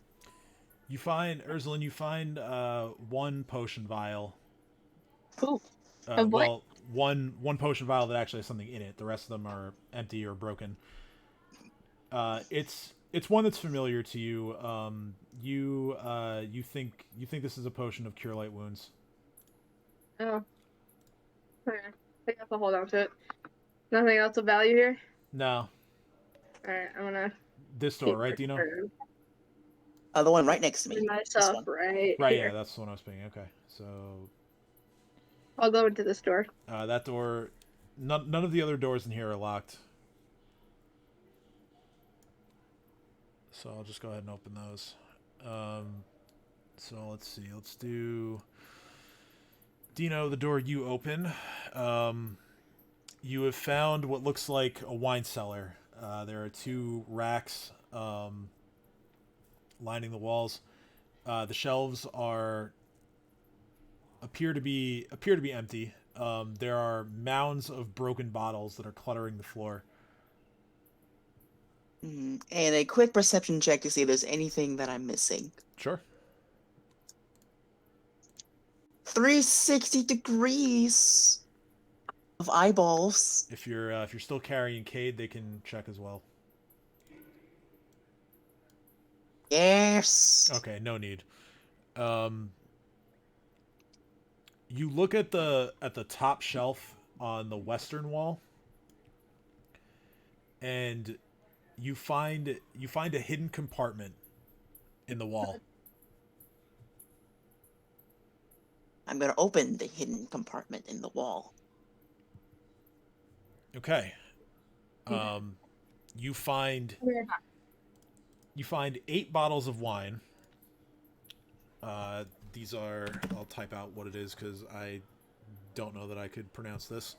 You find Ursuline. You find one potion vial. Ooh. Of what? Well, one potion vial that actually has something in it. The rest of them are empty or broken. It's one that's familiar to you. You think this is a potion of cure light wounds. Oh. Okay. I guess I'll hold on to it. Nothing else of value here? No, Alright, I'm gonna this door, right, Dino? The one right next to me. put This myself one. right Right, here. yeah, that's the one I was thinking. Okay, so I'll go into this door. that door none of the other doors in here are locked. So I'll just go ahead and open those. So let's see. Let's do Dino, the door you open. You have found what looks like a wine cellar. There are 2 racks lining the walls. The shelves appear to be empty. There are mounds of broken bottles that are cluttering the floor. And a quick perception check to see if there's anything that I'm missing. Sure. 360 degrees of eyeballs. If you're still carrying Cade, they can check as well. Yes. Okay, no need. You look at the top shelf on the western wall, and you find a hidden compartment in the wall. I'm gonna open the hidden compartment in the wall. Okay. You find 8 bottles of wine. These are, I'll type out what it is because I don't know that I could pronounce this.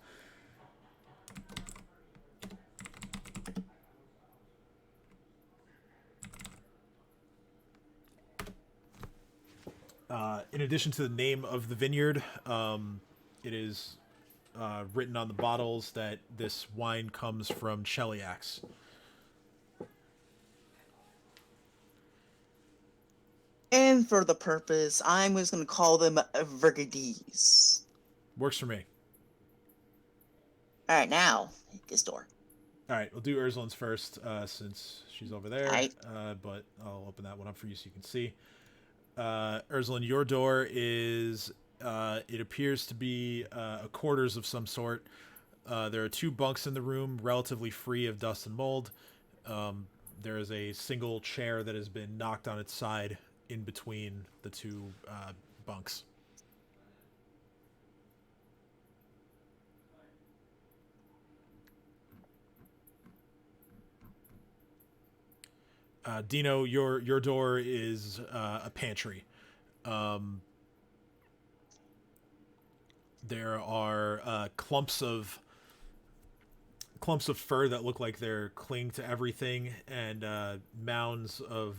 In addition to the name of the vineyard, it is written on the bottles that this wine comes from Cheliax. And for the purpose, I'm just gonna call them Vergades. Works for me. Alright, now, this door. Alright, we'll do Ursulin's first, since she's over there. Right. But I'll open that one up for you so you can see. Ursulin, your door is, it appears to be a quarters of some sort. There are 2 bunks in the room, relatively free of dust and mold. There is a single chair that has been knocked on its side in between the 2 bunks. Dino, your door is a pantry. There are clumps of fur that look like they're clinging to everything, and mounds of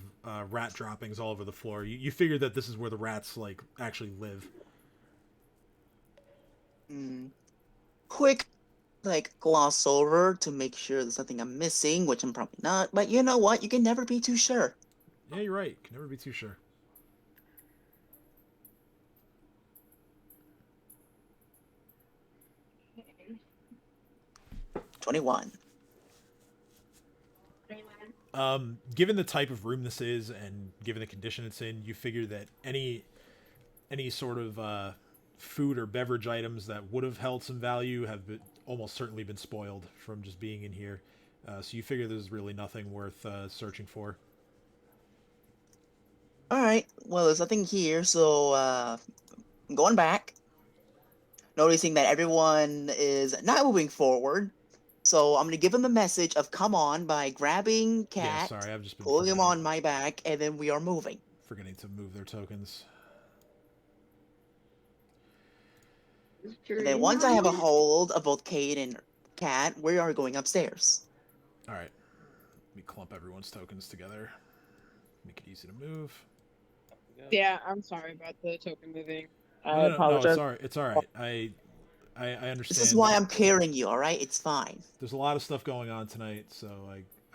rat droppings all over the floor. You figure that this is where the rats like actually live. Quick, gloss over to make sure there's nothing I'm missing, which I'm probably not. But you know what? You can never be too sure. Yeah, you're right. Can never be too sure. Okay. 21. Given the type of room this is, and given the condition it's in, you figure that any sort of food or beverage items that would have held some value have almost certainly been spoiled from just being in here. So you figure there's really nothing worth searching for. Alright, well, there's nothing here, so I'm going back. Noticing that everyone is not moving forward. So I'm going to give him the message of come on by grabbing Cat, Yeah, sorry, I've just been pulling him on my back, and then we are moving. Forgetting to move their tokens. And then once I have a hold of both Cade and Cat, we are going upstairs. Alright. Let me clump everyone's tokens together. Make it easy to move. Yeah, I'm sorry about the token moving. I apologize. No, it's alright. I understand. This is why I'm carrying you, alright? It's fine. There's a lot of stuff going on tonight, so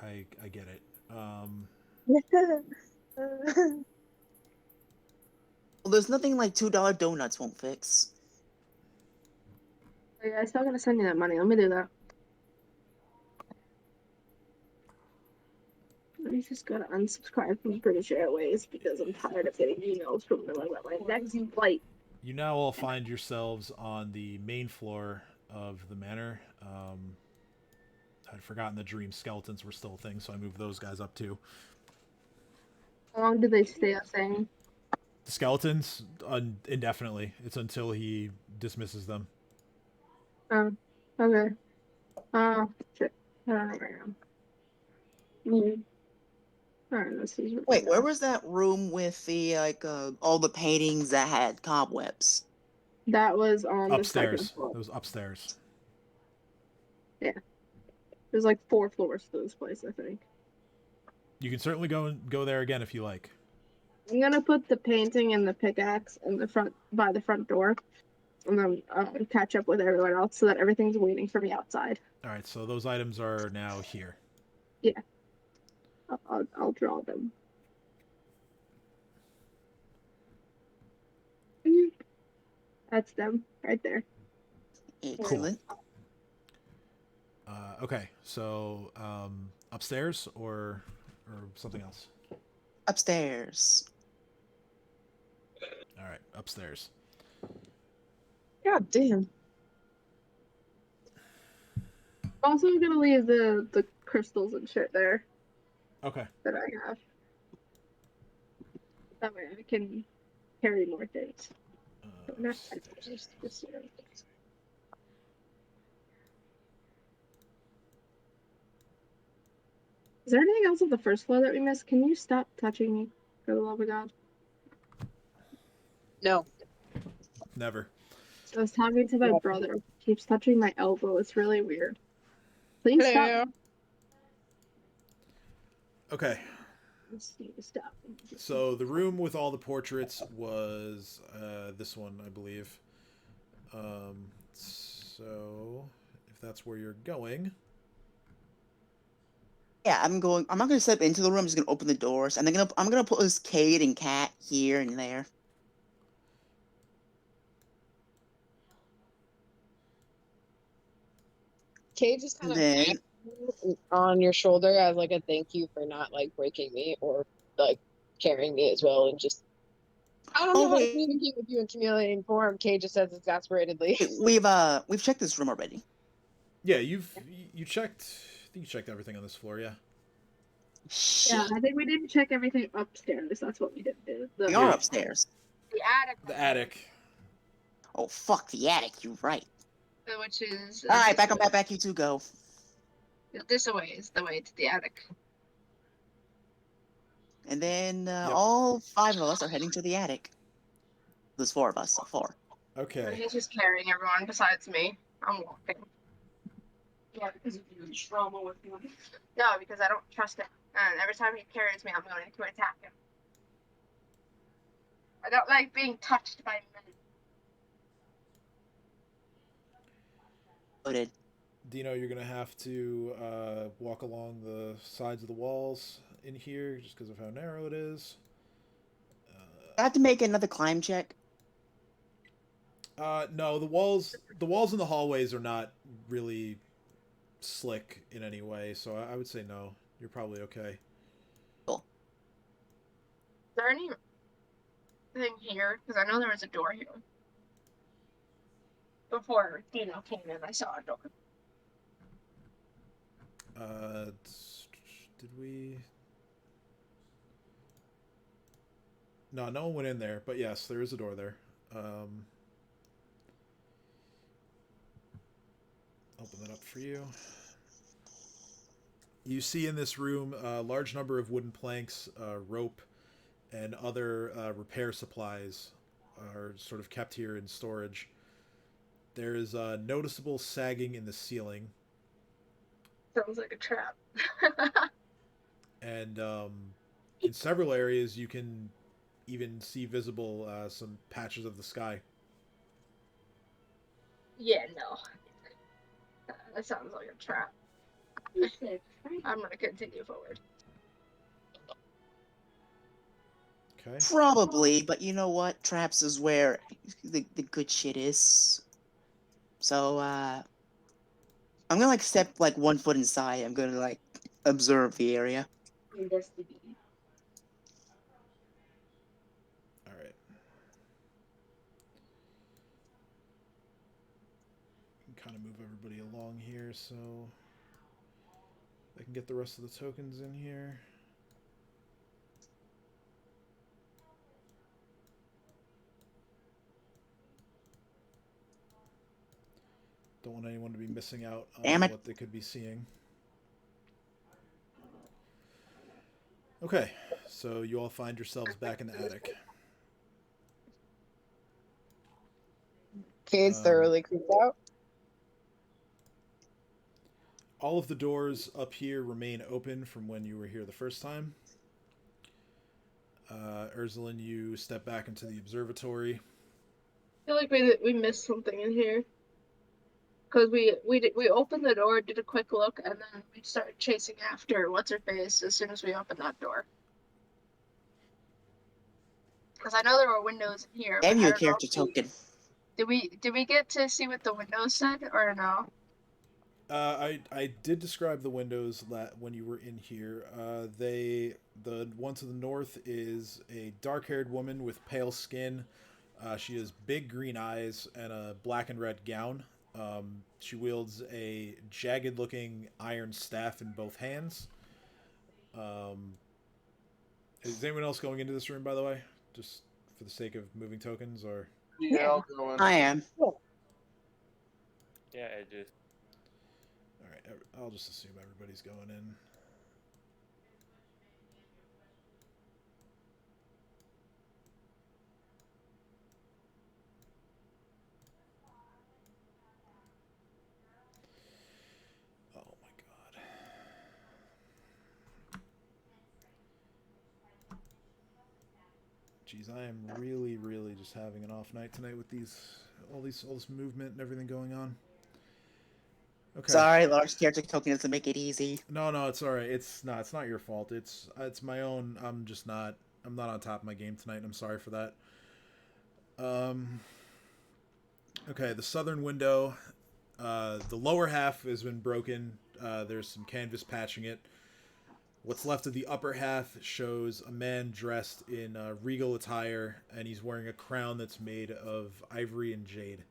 I get it. Well, there's nothing like $2 donuts won't fix. Yeah, I still gotta send you that money. Let me do that. Let me just go to unsubscribe from British Airways because I'm tired of getting emails from them about my next flight. You now all find yourselves on the main floor of the manor. I'd forgotten the dream skeletons were still a thing, so I moved those guys up too. How long do they stay up saying? The skeletons, indefinitely. It's until he dismisses them. Okay. Shit. I don't know where I am. Alright, this is what Wait, I where got. was that room with the all the paintings that had cobwebs? That was on the second Upstairs. floor. That was upstairs. Yeah. There's like 4 floors to this place, I think. You can certainly go there again if you like. I'm gonna put the painting and the pickaxe in the front by the front door, and then catch up with everyone else so that everything's waiting for me outside. All right, so those items are now here. Yeah, I'll draw them. That's them right there. Cool. Excellent. Okay, so upstairs or something else. Upstairs. All right, upstairs. God damn. Also, I'm gonna leave the crystals and shit there Okay. that I have. That way I can carry more things. Not Upstairs. just Is there anything else on the first floor that we missed? Can you stop touching me, for the love of God? No. Never. I was talking to my Yep. brother. He keeps touching my elbow. It's really weird. Please stop. Hello. Okay. Just need to stop. So the room with all the portraits was this one, I believe. So if that's where you're going. Yeah, I'm going. I'm not gonna step into the room. I'm just gonna open the doors, and I'm gonna put this Cade and Cat here and there. Kate just kind And of then pats you on your shoulder as like a thank you for not like breaking me or like carrying me as well, and just I don't know how to wait, communicate with you in chameleon form. Kate just says exasperatedly. we've checked this room already. Yeah, you checked. I think you checked everything on this floor. Yeah. Shit, Yeah, I think we didn't check everything upstairs. That's what we did. we are Yeah. upstairs. The attic. The attic. Oh fuck the attic. You're right. Which is All right, back. You two go. this way is the way to the attic. And then Yep. all 5 of us are heading to the attic. There's 4 of us, so 4. Okay. He's just carrying everyone besides me. I'm walking. Yeah, because of your trauma with him. No, because I don't trust him. And every time he carries me, I'm going to attack him. I don't like being touched by men. Loaded. Dino, you're gonna have to walk along the sides of the walls in here just because of how narrow it is. I have to make another climb check. No, the walls in the hallways are not really slick in any way, so I would say no. You're probably okay. Is there anything here? Because I know there was a door here. Before Dino came in, I saw a door. Did we? No, no one went in there, but yes, there is a door there. Open that up for you. You see in this room a large number of wooden planks, rope, and other repair supplies are sort of kept here in storage. There is a noticeable sagging in the ceiling. Sounds like a trap. And in several areas, you can even see visible some patches of the sky. Yeah, no. That sounds like a trap. I'm gonna continue forward. Okay. Probably, but you know what? Traps is where the good shit is. So I'm gonna like step like 1 foot inside. I'm gonna like observe the area. Investigate. All right. Kind of move everybody along here so I can get the rest of the tokens in here. Don't want anyone to be missing out on Damn it. what they could be seeing. Okay, so you all find yourselves back in the attic. Kate's thoroughly creeped out. All of the doors up here remain open from when you were here the first time. Ursulin, you step back into the observatory. I feel like we missed something in here. Because we opened the door, did a quick look, and then we started chasing after what's her face as soon as we opened that door. Because I know there were windows in here. Gave But you I a don't know character if token. did we get to see what the windows said or no? I did describe the windows when you were in here. The one to the north is a dark-haired woman with pale skin. She has big green eyes and a black and red gown. She wields a jagged-looking iron staff in both hands. Is anyone else going into this room, by the way? Just for the sake of moving tokens, or? Yeah, I'll go in. I am. Yeah, I just. Alright, I'll just assume everybody's going in. Oh my god. Jeez, I am really just having an off night tonight with all this movement and everything going on. Okay. Sorry, large character token doesn't make it easy. No, it's all right. It's not your fault. It's my own. I'm not on top of my game tonight, and I'm sorry for that. Okay, the southern window, the lower half has been broken. There's some canvas patching it. What's left of the upper half shows a man dressed in regal attire, and he's wearing a crown that's made of ivory and jade.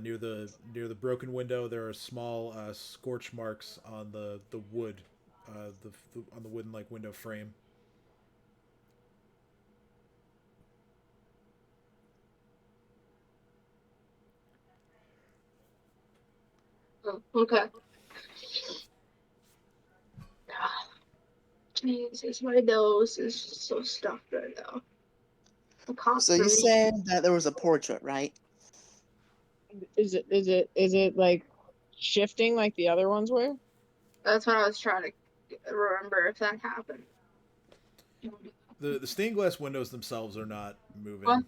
Near the broken window, there are small scorch marks on the wood, on the wooden like window frame. Oh, okay. Jesus, my nose is so stuffed right now. I can't So you breathe. said that there was a portrait, right? Is it like shifting like the other ones were? That's what I was trying to remember if that happened. The stained glass windows themselves are not moving. What?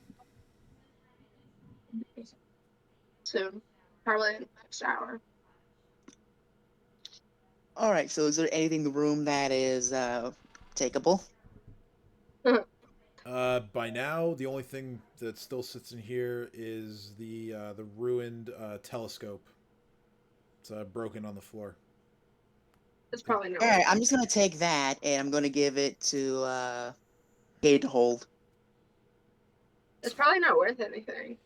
Soon, probably in the next hour. All right. So is there anything in the room that is takeable? By now, the only thing that still sits in here is the ruined telescope. It's broken on the floor. It's probably no. All right. I'm just gonna take that and I'm gonna give it to Kate to hold. It's probably not worth anything.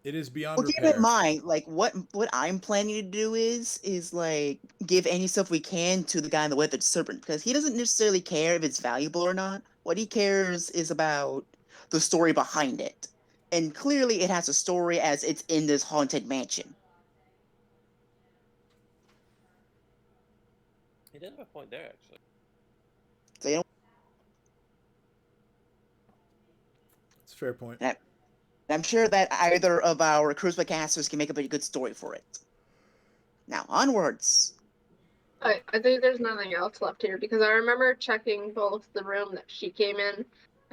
It is beyond Well, keep repair. in mind, like what I'm planning to do is like give any stuff we can to the guy in the weathered serpent because he doesn't necessarily care if it's valuable or not. What he cares is about the story behind it, and clearly it has a story as it's in this haunted mansion. He does have a point there, actually. So you know, It's a fair point. and I'm sure that either of our charisma casters can make up a good story for it. Now onwards. I think there's nothing else left here because I remember checking both the room that she came in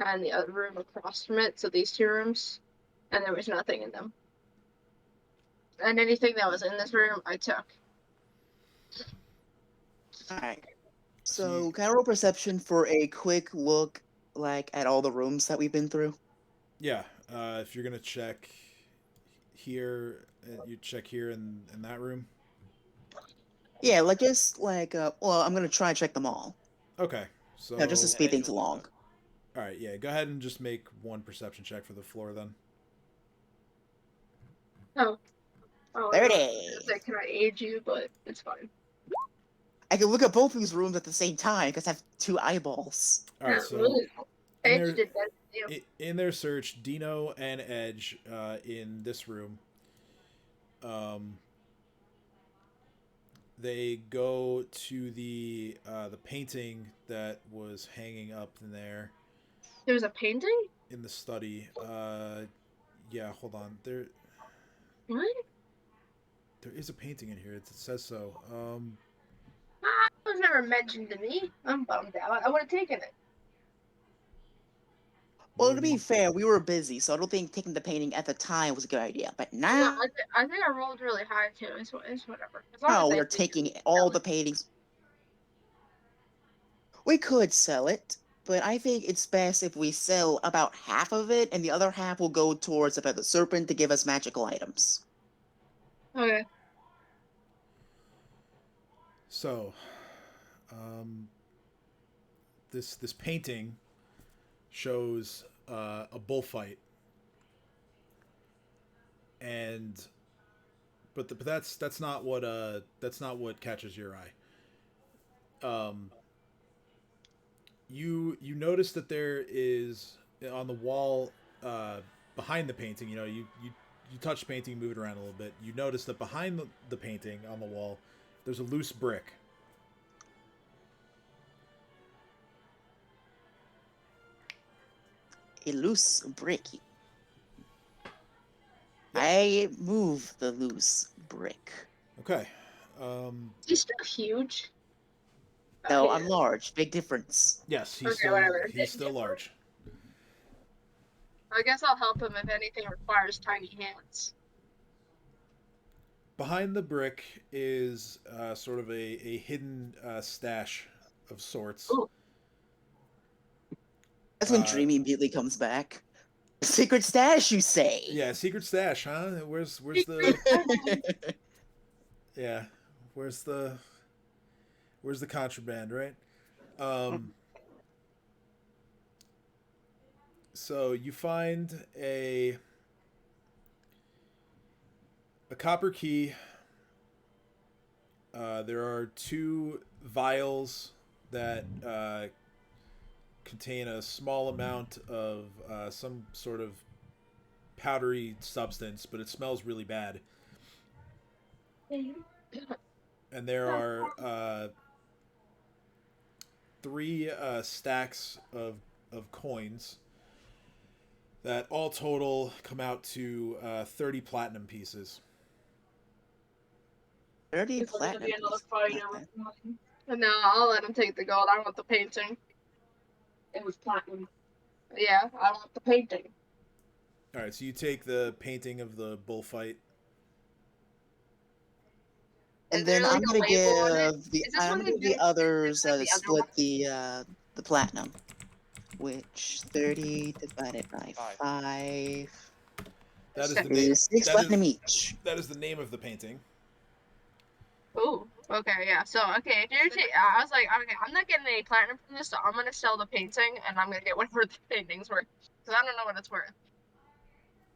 and the other room across from it, so these two rooms, and there was nothing in them. And anything that was in this room, I took. All right. So can I roll perception for a quick look, like at all the rooms that we've been through? Yeah. If you're gonna check here, you check here in that room. Yeah, like just like well, I'm gonna try and check them all. Okay. So. No, just to Yeah, speed Edge things will do along. that. All right. Yeah. Go ahead and just make one perception check for the floor then. Oh, There it I is. was like, can I aid you? But it's fine. I can look at both these rooms at the same time because I have two eyeballs. All right. Yeah, So. really. in Edge their- did better than you. In their search, Dino and Edge in this room they go to the painting that was hanging up in there There's a painting? in the study. Yeah, hold on. What? There is a painting in here. It says so. Ah, it was never mentioned to me. I'm bummed out. I would have taken it. Well, to be fair, we were busy, so I don't think taking the painting at the time was a good idea. But No, now, I think I rolled really high too. It's whatever. As long as oh, they we're taking all the paintings. We could sell it, but I think it's best if we sell about half of it, and the other half will go towards about the serpent to give us magical items. Okay. So, this painting shows a bullfight, but that's not what catches your eye. You notice that there is on the wall behind the painting. You touch the painting, move it around a little bit. You notice that behind the painting on the wall, there's a loose brick. A loose brick. I move the loose brick. Okay. He's still huge. No, yeah. I'm large. Big difference. Yes, Whatever. he's still large. I guess I'll help him if anything requires tiny hands. Behind the brick is sort of a hidden stash of sorts. Ooh. That's when Dreamy immediately comes back. Secret stash, you say? Yeah, secret stash, huh? Where's the yeah? Where's the contraband, right? So you find a copper key. There are 2 vials that contain a small amount of some sort of powdery substance, but it smells really bad. And there are 3 stacks of coins that all total come out to 30 platinum pieces. 30 platinum. No, I'll let him take the gold. I want the painting. It was platinum. Yeah, I want the painting. All right, so you take the painting of the bullfight. And then I'm gonna give the others split the platinum, which 30 divided by 5. That is the name. 6 platinum each. That is the name of the painting. Ooh, okay, yeah. So, okay, I was like, okay, I'm not getting any platinum from this, so I'm gonna sell the painting, and I'm gonna get whatever the painting's worth, because I don't know what it's worth.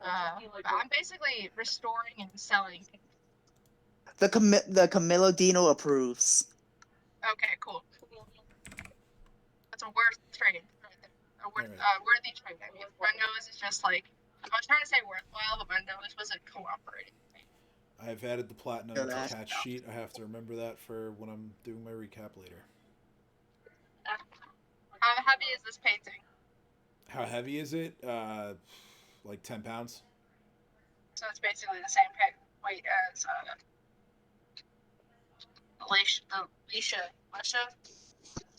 I'm basically restoring and selling. The Camillo Dino approves. Okay, cool. That's a worth trade right there. A worthy trade. I mean, my nose is just like, I was trying to say worthwhile, but my nose wasn't cooperating. I've added the platinum to catch sheet. I have to remember that for when I'm doing my recap later. How heavy is this painting? How heavy is it? Like 10 pounds. So it's basically the same weight as Alicia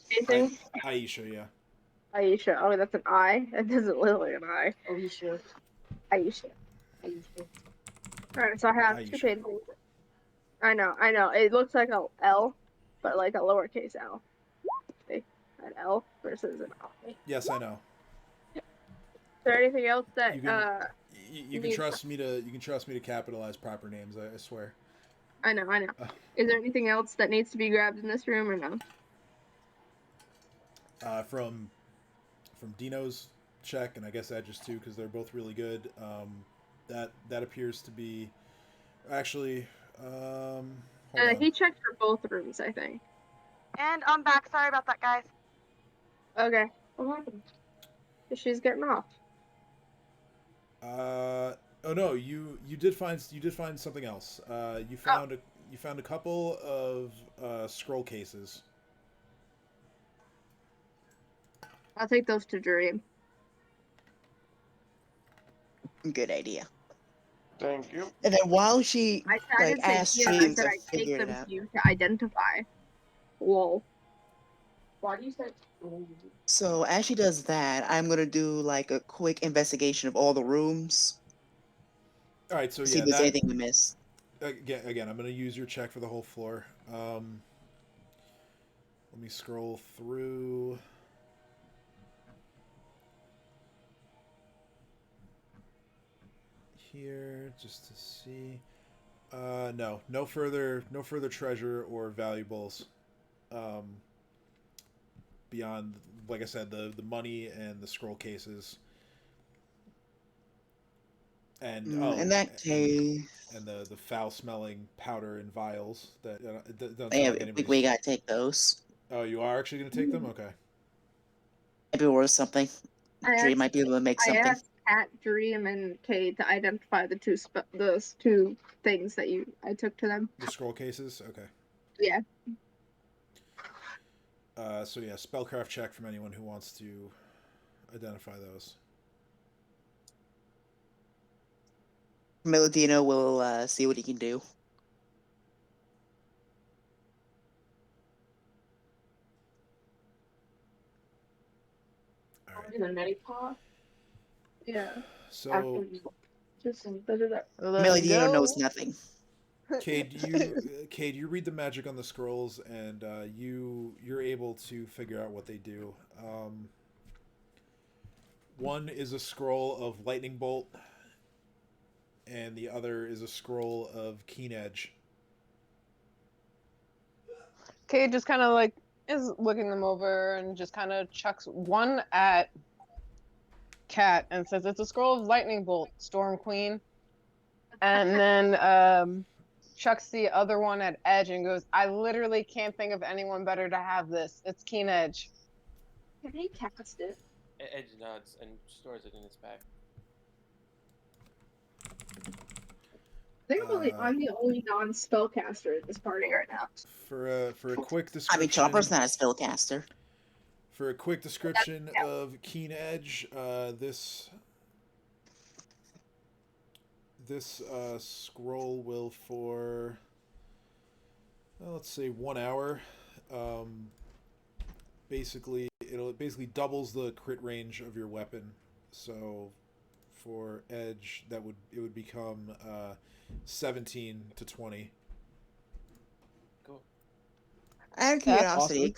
painting. Aisha, yeah. Aisha. Oh, that's an I. That doesn't look like an I. Aisha. Alright, so I have 2 paintings. I know. It looks like a L, but like a lowercase L. An L versus an I. Yes, I know. Is there anything else that you can trust me to capitalize proper names, I swear. I know. Is there anything else that needs to be grabbed in this room or no? From Dino's check, and I guess Edge's too, because they're both really good. That appears to be actually. He checked for both rooms, I think. And I'm back. Sorry about that, guys. Okay. What happened? She's getting off. Oh no, you did find something else. You found a couple of scroll cases. I'll take those to Dream. Good idea. Thank you. And then while she I didn't say asks here. I Dream said to I take figure it them out. to you to identify. Whoa. Why do you say? So as she does that, I'm gonna do like a quick investigation of all the rooms. All right, so See yeah, if there's that anything we missed. again, I'm gonna use your check for the whole floor. Let me scroll through. Here just to see. No further treasure or valuables. Beyond, like I said, the money and the scroll cases. And In that case, and the foul smelling powder and vials that don't sound yeah, like anybody's. we gotta take those. Oh, you are actually gonna take them? Okay. Maybe worth something. Dream might be able to make I something. asked Cat, Dream, and Kate to identify those two things that I took to them. The scroll cases? Okay. Yeah. So yeah, spellcraft check from anyone who wants to identify those. Melodino will see what he can do. All right. In the neti pot. Yeah. So Melodino knows nothing. Cade, you read the magic on the scrolls, and you're able to figure out what they do. One is a scroll of lightning bolt, and the other is a scroll of keen edge. Kate just kind of like is looking them over and just kind of chucks one at Cat and says, "It's a scroll of lightning bolt, Storm Queen," and then chucks the other one at Edge and goes, "I literally can't think of anyone better to have this. It's Keen Edge." Can he cast it? Edge nods and stores it in his bag. I think I'm the only non-spellcaster in this party right now. For a quick I description. mean, Chopper's not a spellcaster. For a quick description of Keen Edge, this scroll will for let's say 1 hour. Basically, it doubles the crit range of your weapon. So for Edge, it would become 17 to 20. Cool. Out of That's curiosity,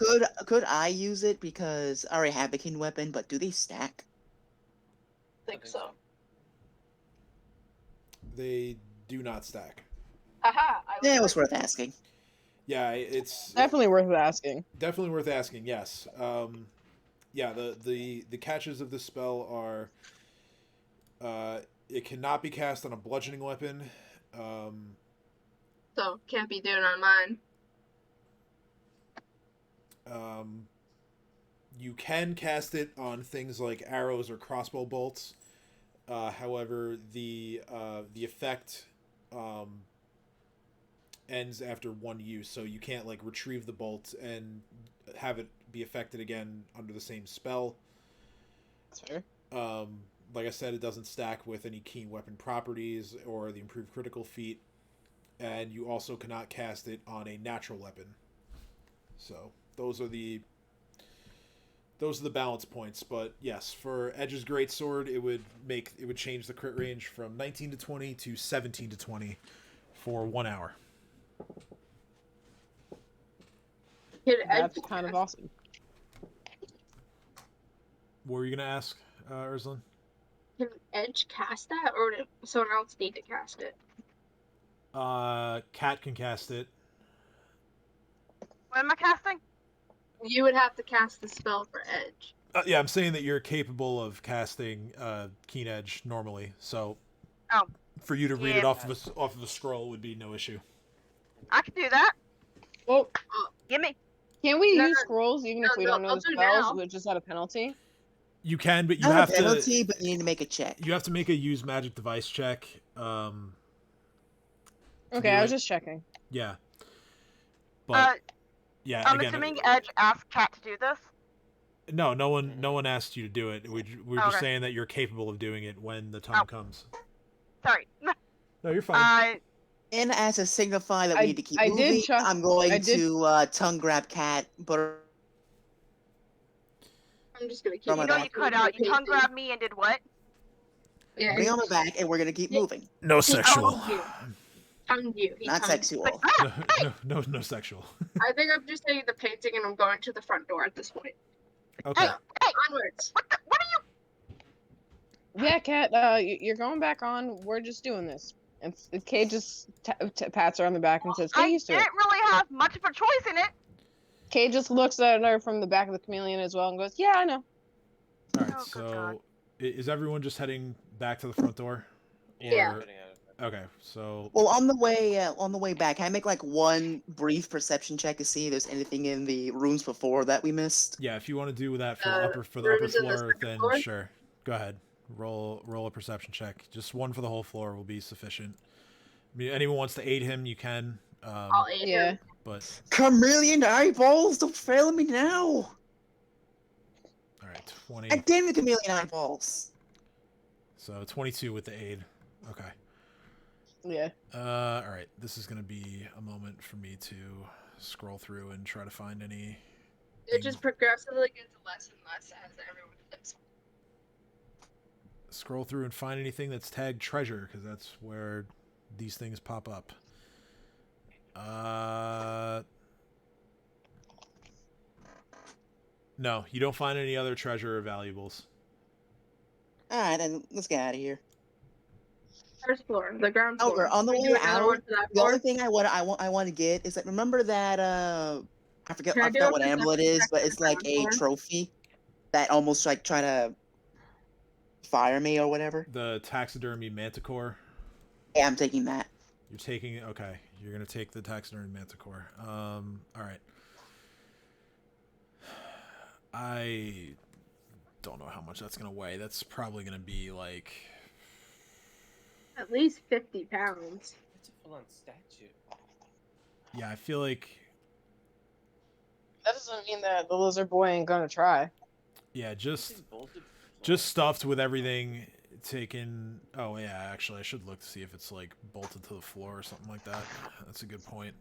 could I use it because I already have a king weapon, but do they stack? I think so. They do not stack. Haha. Yeah, it was worth asking. Yeah, it's Definitely worth asking. definitely worth asking. Yes. Yeah. The catches of this spell are it cannot be cast on a bludgeoning weapon. So can't be doing on mine. You can cast it on things like arrows or crossbow bolts. However, the effect ends after one use, so you can't like retrieve the bolt and have it be affected again under the same spell. That's fair. Like I said, it doesn't stack with any keen weapon properties or the improved critical feat, and you also cannot cast it on a natural weapon. So those are the balance points. But yes, for Edge's greatsword, it would change the crit range from 19 to 20 to 17 to 20 for 1 hour. That's kind of awesome. What were you gonna ask, Urslan? Can Edge cast that, or does someone else need to cast it? Cat can cast it. What am I casting? You would have to cast the spell for Edge. Yeah, I'm saying that you're capable of casting Keen Edge normally, so for you to read it off of a scroll would be no issue. I can do that. Well, Gimme. can we use scrolls even if we don't know the spells? We're just at a penalty. You can, but you Not have a to. penalty, but you need to make a check. You have to make a use magic device check. Okay, do I was it. just checking. Yeah. But yeah, I'm again, assuming Edge asked Cat to do this. no one asked you to do it. We're just Okay. saying that you're capable of doing it when the time comes. Sorry. No, you're fine. And as a signify that we need to keep I did moving, chuck- I'm going I did- to tongue grab Cat, but I'm just gonna keep. You know you cut out. You tongue grabbed me and did what? Yeah. bring on my back, and we're gonna keep moving. No sexual. Tongued you. He Not tongued sexual. No sexual. I think I'm just taking the painting and I'm going to the front door at this point. Okay. Onwards. What are you? Yeah, Cat, you're going back on. We're just doing this. And Kay just pats her on the back and says, "Get I used to it." didn't really have much of a choice in it. Kay just looks at her from the back of the chameleon as well and goes, "Yeah, I know." All right. So, is everyone just heading back to the front door? Yeah. Okay. So. Well, on the way back, can I make like one brief perception check to see if there's anything in the rooms before that we missed? Yeah, if you want to do that for the upper rooms in the floor, second then floor? sure. Go ahead. Roll a perception check. Just one for the whole floor will be sufficient. I mean, anyone wants to aid him, you can. I'll aid him. But Chameleon eyeballs! Don't fail me now! all right, 20. And damn the chameleon eyeballs! So 22 with the aid. Okay. Yeah. All right. This is gonna be a moment for me to scroll through and try to find any. It just progressively gets less and less as everyone flips. Scroll through and find anything that's tagged treasure, because that's where these things pop up. No, you don't find any other treasure or valuables. Alright, then let's get out of here. First floor, the ground floor. Over on the We way do another out, one to that the floor? only thing I want to get is that remember that I forget Can I do a what amulet perception is, check but on it's the like ground a floor? trophy that almost like trying to fire me or whatever. The taxidermy manticore. Yeah, I'm taking that. You're taking okay. You're gonna take the taxidermy manticore. All right. I don't know how much that's gonna weigh. That's probably gonna be like At least 50 pounds. It's a full-on statue. yeah. I feel like That doesn't mean that the lizard boy ain't gonna try. yeah. It's bolted. Just stuffed with everything taken. Oh yeah, actually, I should look to see if it's like bolted to the floor or something like that. That's a good point.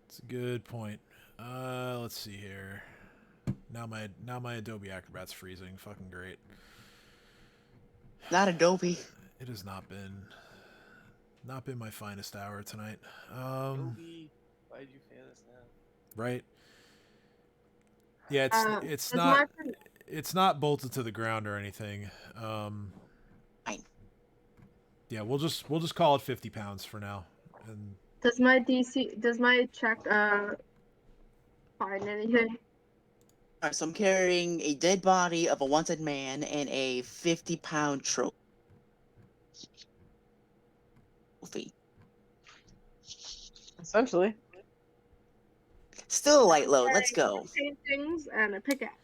It's a good point. Let's see here. Now my Adobe Acrobat's freezing. Fucking great. Not Adobe. It has not been my finest hour tonight. Toby, why'd you fail us now? Right. Yeah, it's that's not my- it's not bolted to the ground or anything. Fine. Yeah, we'll just call it 50 pounds for now. And Does my check find anything? Alright, so I'm carrying a dead body of a wanted man and a 50-pound trophy. Essentially. Still a light load. Let's go. Paintings and a pickaxe.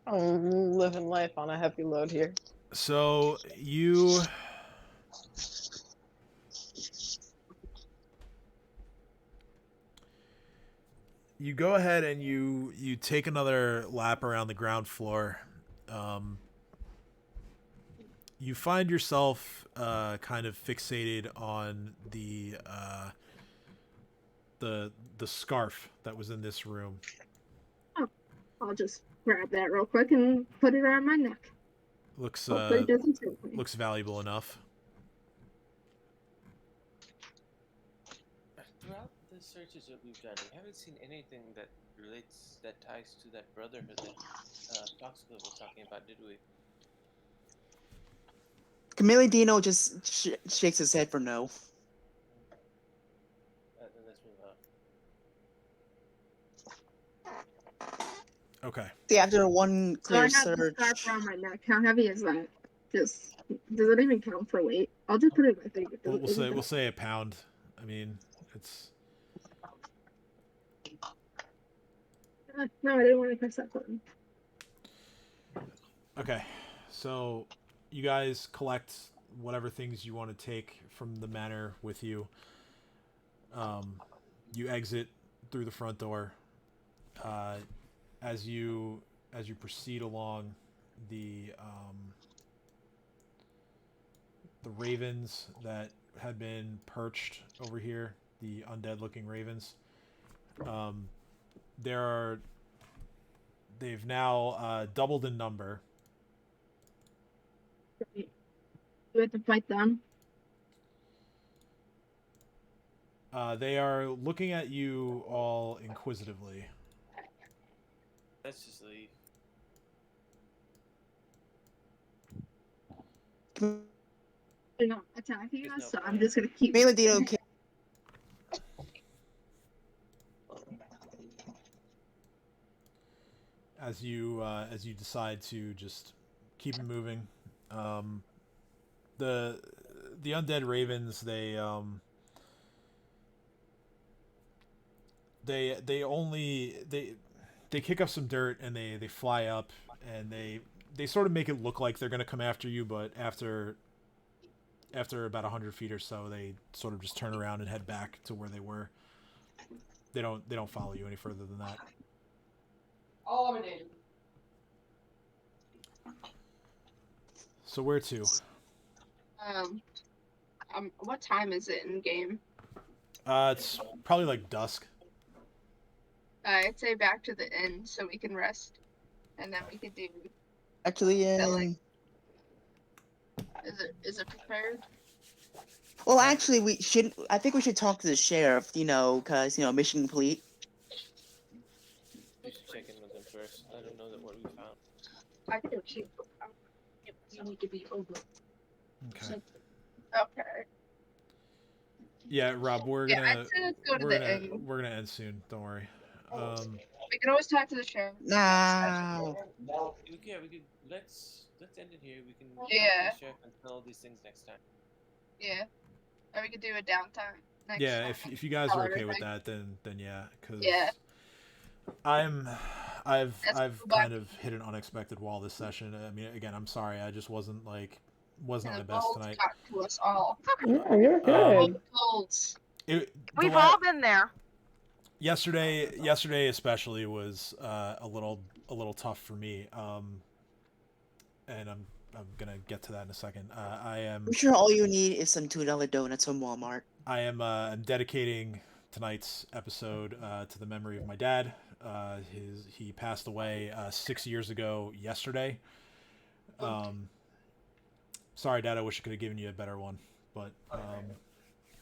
I'm living life on a heavy load here. so you go ahead and you take another lap around the ground floor. You find yourself kind of fixated on the scarf that was in this room. I'll just grab that real quick and put it around my neck. Looks Hopefully it doesn't choke me. looks valuable enough. Throughout the searches that we've done, we haven't seen anything that ties to that brotherhood that Foxglove was talking about, did we? Camille Dino just shakes his head for no. Then let's move on. Okay. See, after one So I clear have the search, scarf around my neck. How heavy is that? Does it even count for weight? I'll just put it in my thing. We'll say a pound. I mean, it's No, I didn't want to press that button. Okay, so you guys collect whatever things you want to take from the manor with you. You exit through the front door. Uh, as you proceed along, the ravens that had been perched over here, the undead-looking ravens, they've now doubled in number. Do we have to fight them? They are looking at you all inquisitively. Let's just leave. They're not attacking There's us, no so I'm point. just gonna keep. Mainly Dino can As you decide to just keep it moving, the undead ravens, they kick up some dirt and they fly up and they sort of make it look like they're going to come after you, but after about 100 feet or so, they sort of just turn around and head back to where they were. They don't follow you any further than that. So where to? What time is it in game? It's probably like dusk. I'd say back to the inn so we can rest, and then we could do. actually. Is it prepared? Well, actually, we should. I think we should talk to the sheriff. Because mission complete. We should check in with them first. I don't know what we found. I think you need to be over. Okay. Okay. Yeah, Rob, we're Yeah, gonna I'd say let's go to the inn. we're gonna end soon. Don't worry. We can always talk to the sheriff. Nah. We could let's end it here. We can talk Yeah. to the sheriff and tell these things next time. Yeah. Or we could do a downtime. Next Yeah, time. if you guys Call are okay with everything. that, then yeah, because Yeah. I've Let's go kind back. of hit an unexpected wall this session. I mean, again, I'm sorry. I just wasn't at The my best balls tonight. got to us all. Yeah, you're good. Balls. We've all been there. Yesterday especially was a little tough for me. And I'm gonna get to that in a second. I'm sure all you need is some $2 donuts from Walmart. I'm dedicating tonight's episode to the memory of my dad. He passed away 6 years ago yesterday. Sorry, Dad. I wish I could have given you a better one, but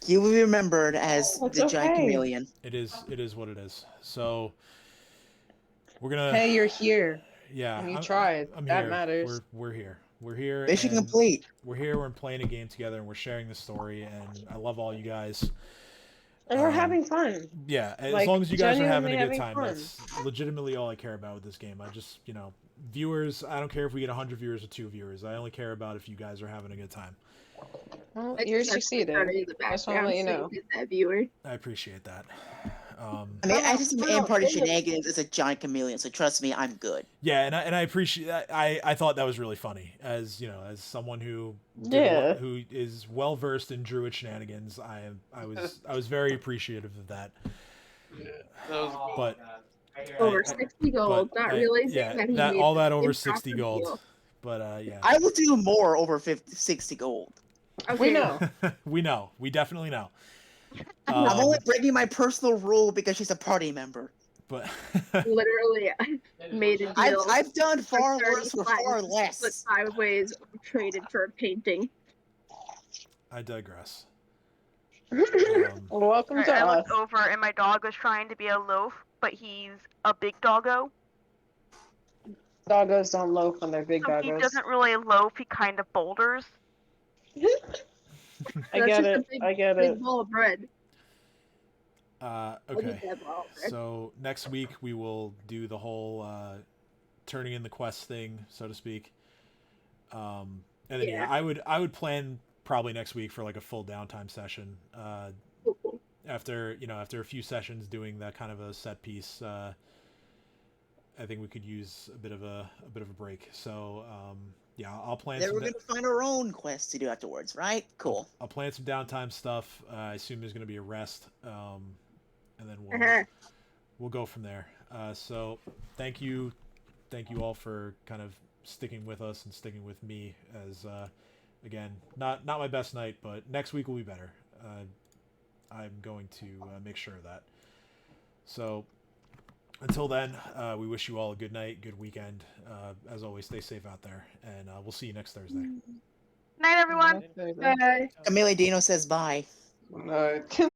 You will be remembered as That's the giant okay. chameleon. it is what it is. So we're gonna. Hey, you're here. Yeah, And you tried. I'm That here. matters. We're here. We're here. Mission and complete. We're here. We're playing a game together, and we're sharing the story. And I love all you guys. And we're having fun. Yeah, as Like, long as you guys are having genuinely a good having time, fun. that's legitimately all I care about with this game. I just, viewers. I don't care if we get 100 viewers or 2 viewers. I only care about if you guys are having a good time. Well, Like, you're that's succeeding. part of the Just want to let you background, so know. get that viewer. I appreciate that. I mean, I just am part of shenanigans as a giant chameleon, so trust me, I'm good. Yeah, and I appreciate that. I thought that was really funny. As as someone who Yeah. who is well versed in druid shenanigans, I was very appreciative of that. But Over 60 gold, but not I- realizing yeah, that he that made all the that over improper 60 gold. deal. But yeah, I will do more over 60 gold. Okay. We know. we know. We definitely know. I'm only breaking my personal rule because she's a party member. But Literally, I made a deal. I've done far for worse for far 35, less. Split sideways, traded for a painting. I digress. Welcome to I us. looked over and my dog was trying to be a loaf, but he's a big doggo. Doggos don't loaf when they're big So he doggos. doesn't really loaf, he kind of boulders. I That's get just a it. big- I get Big it. bowl of bread. Okay. that ball of bread. So next week we will do the whole turning in the quest thing, so to speak. And then Yeah. I would plan probably next week for like a full downtime session. Cool. After a few sessions doing that kind of a set piece, I think we could use a bit of a break. So yeah, I'll plan Then some. we're gonna find our own quests to do afterwards, right? Cool. I'll plan some downtime stuff. I assume there's going to be a rest, and then Uh-huh. we'll go from there. So thank you all for kind of sticking with us and sticking with me as again not my best night, but next week will be better. I'm going to make sure of that. So until then, we wish you all a good night, good weekend. As always, stay safe out there, and we'll see you next Thursday. Night, everyone. Bye. Camille Dino says bye. Good night.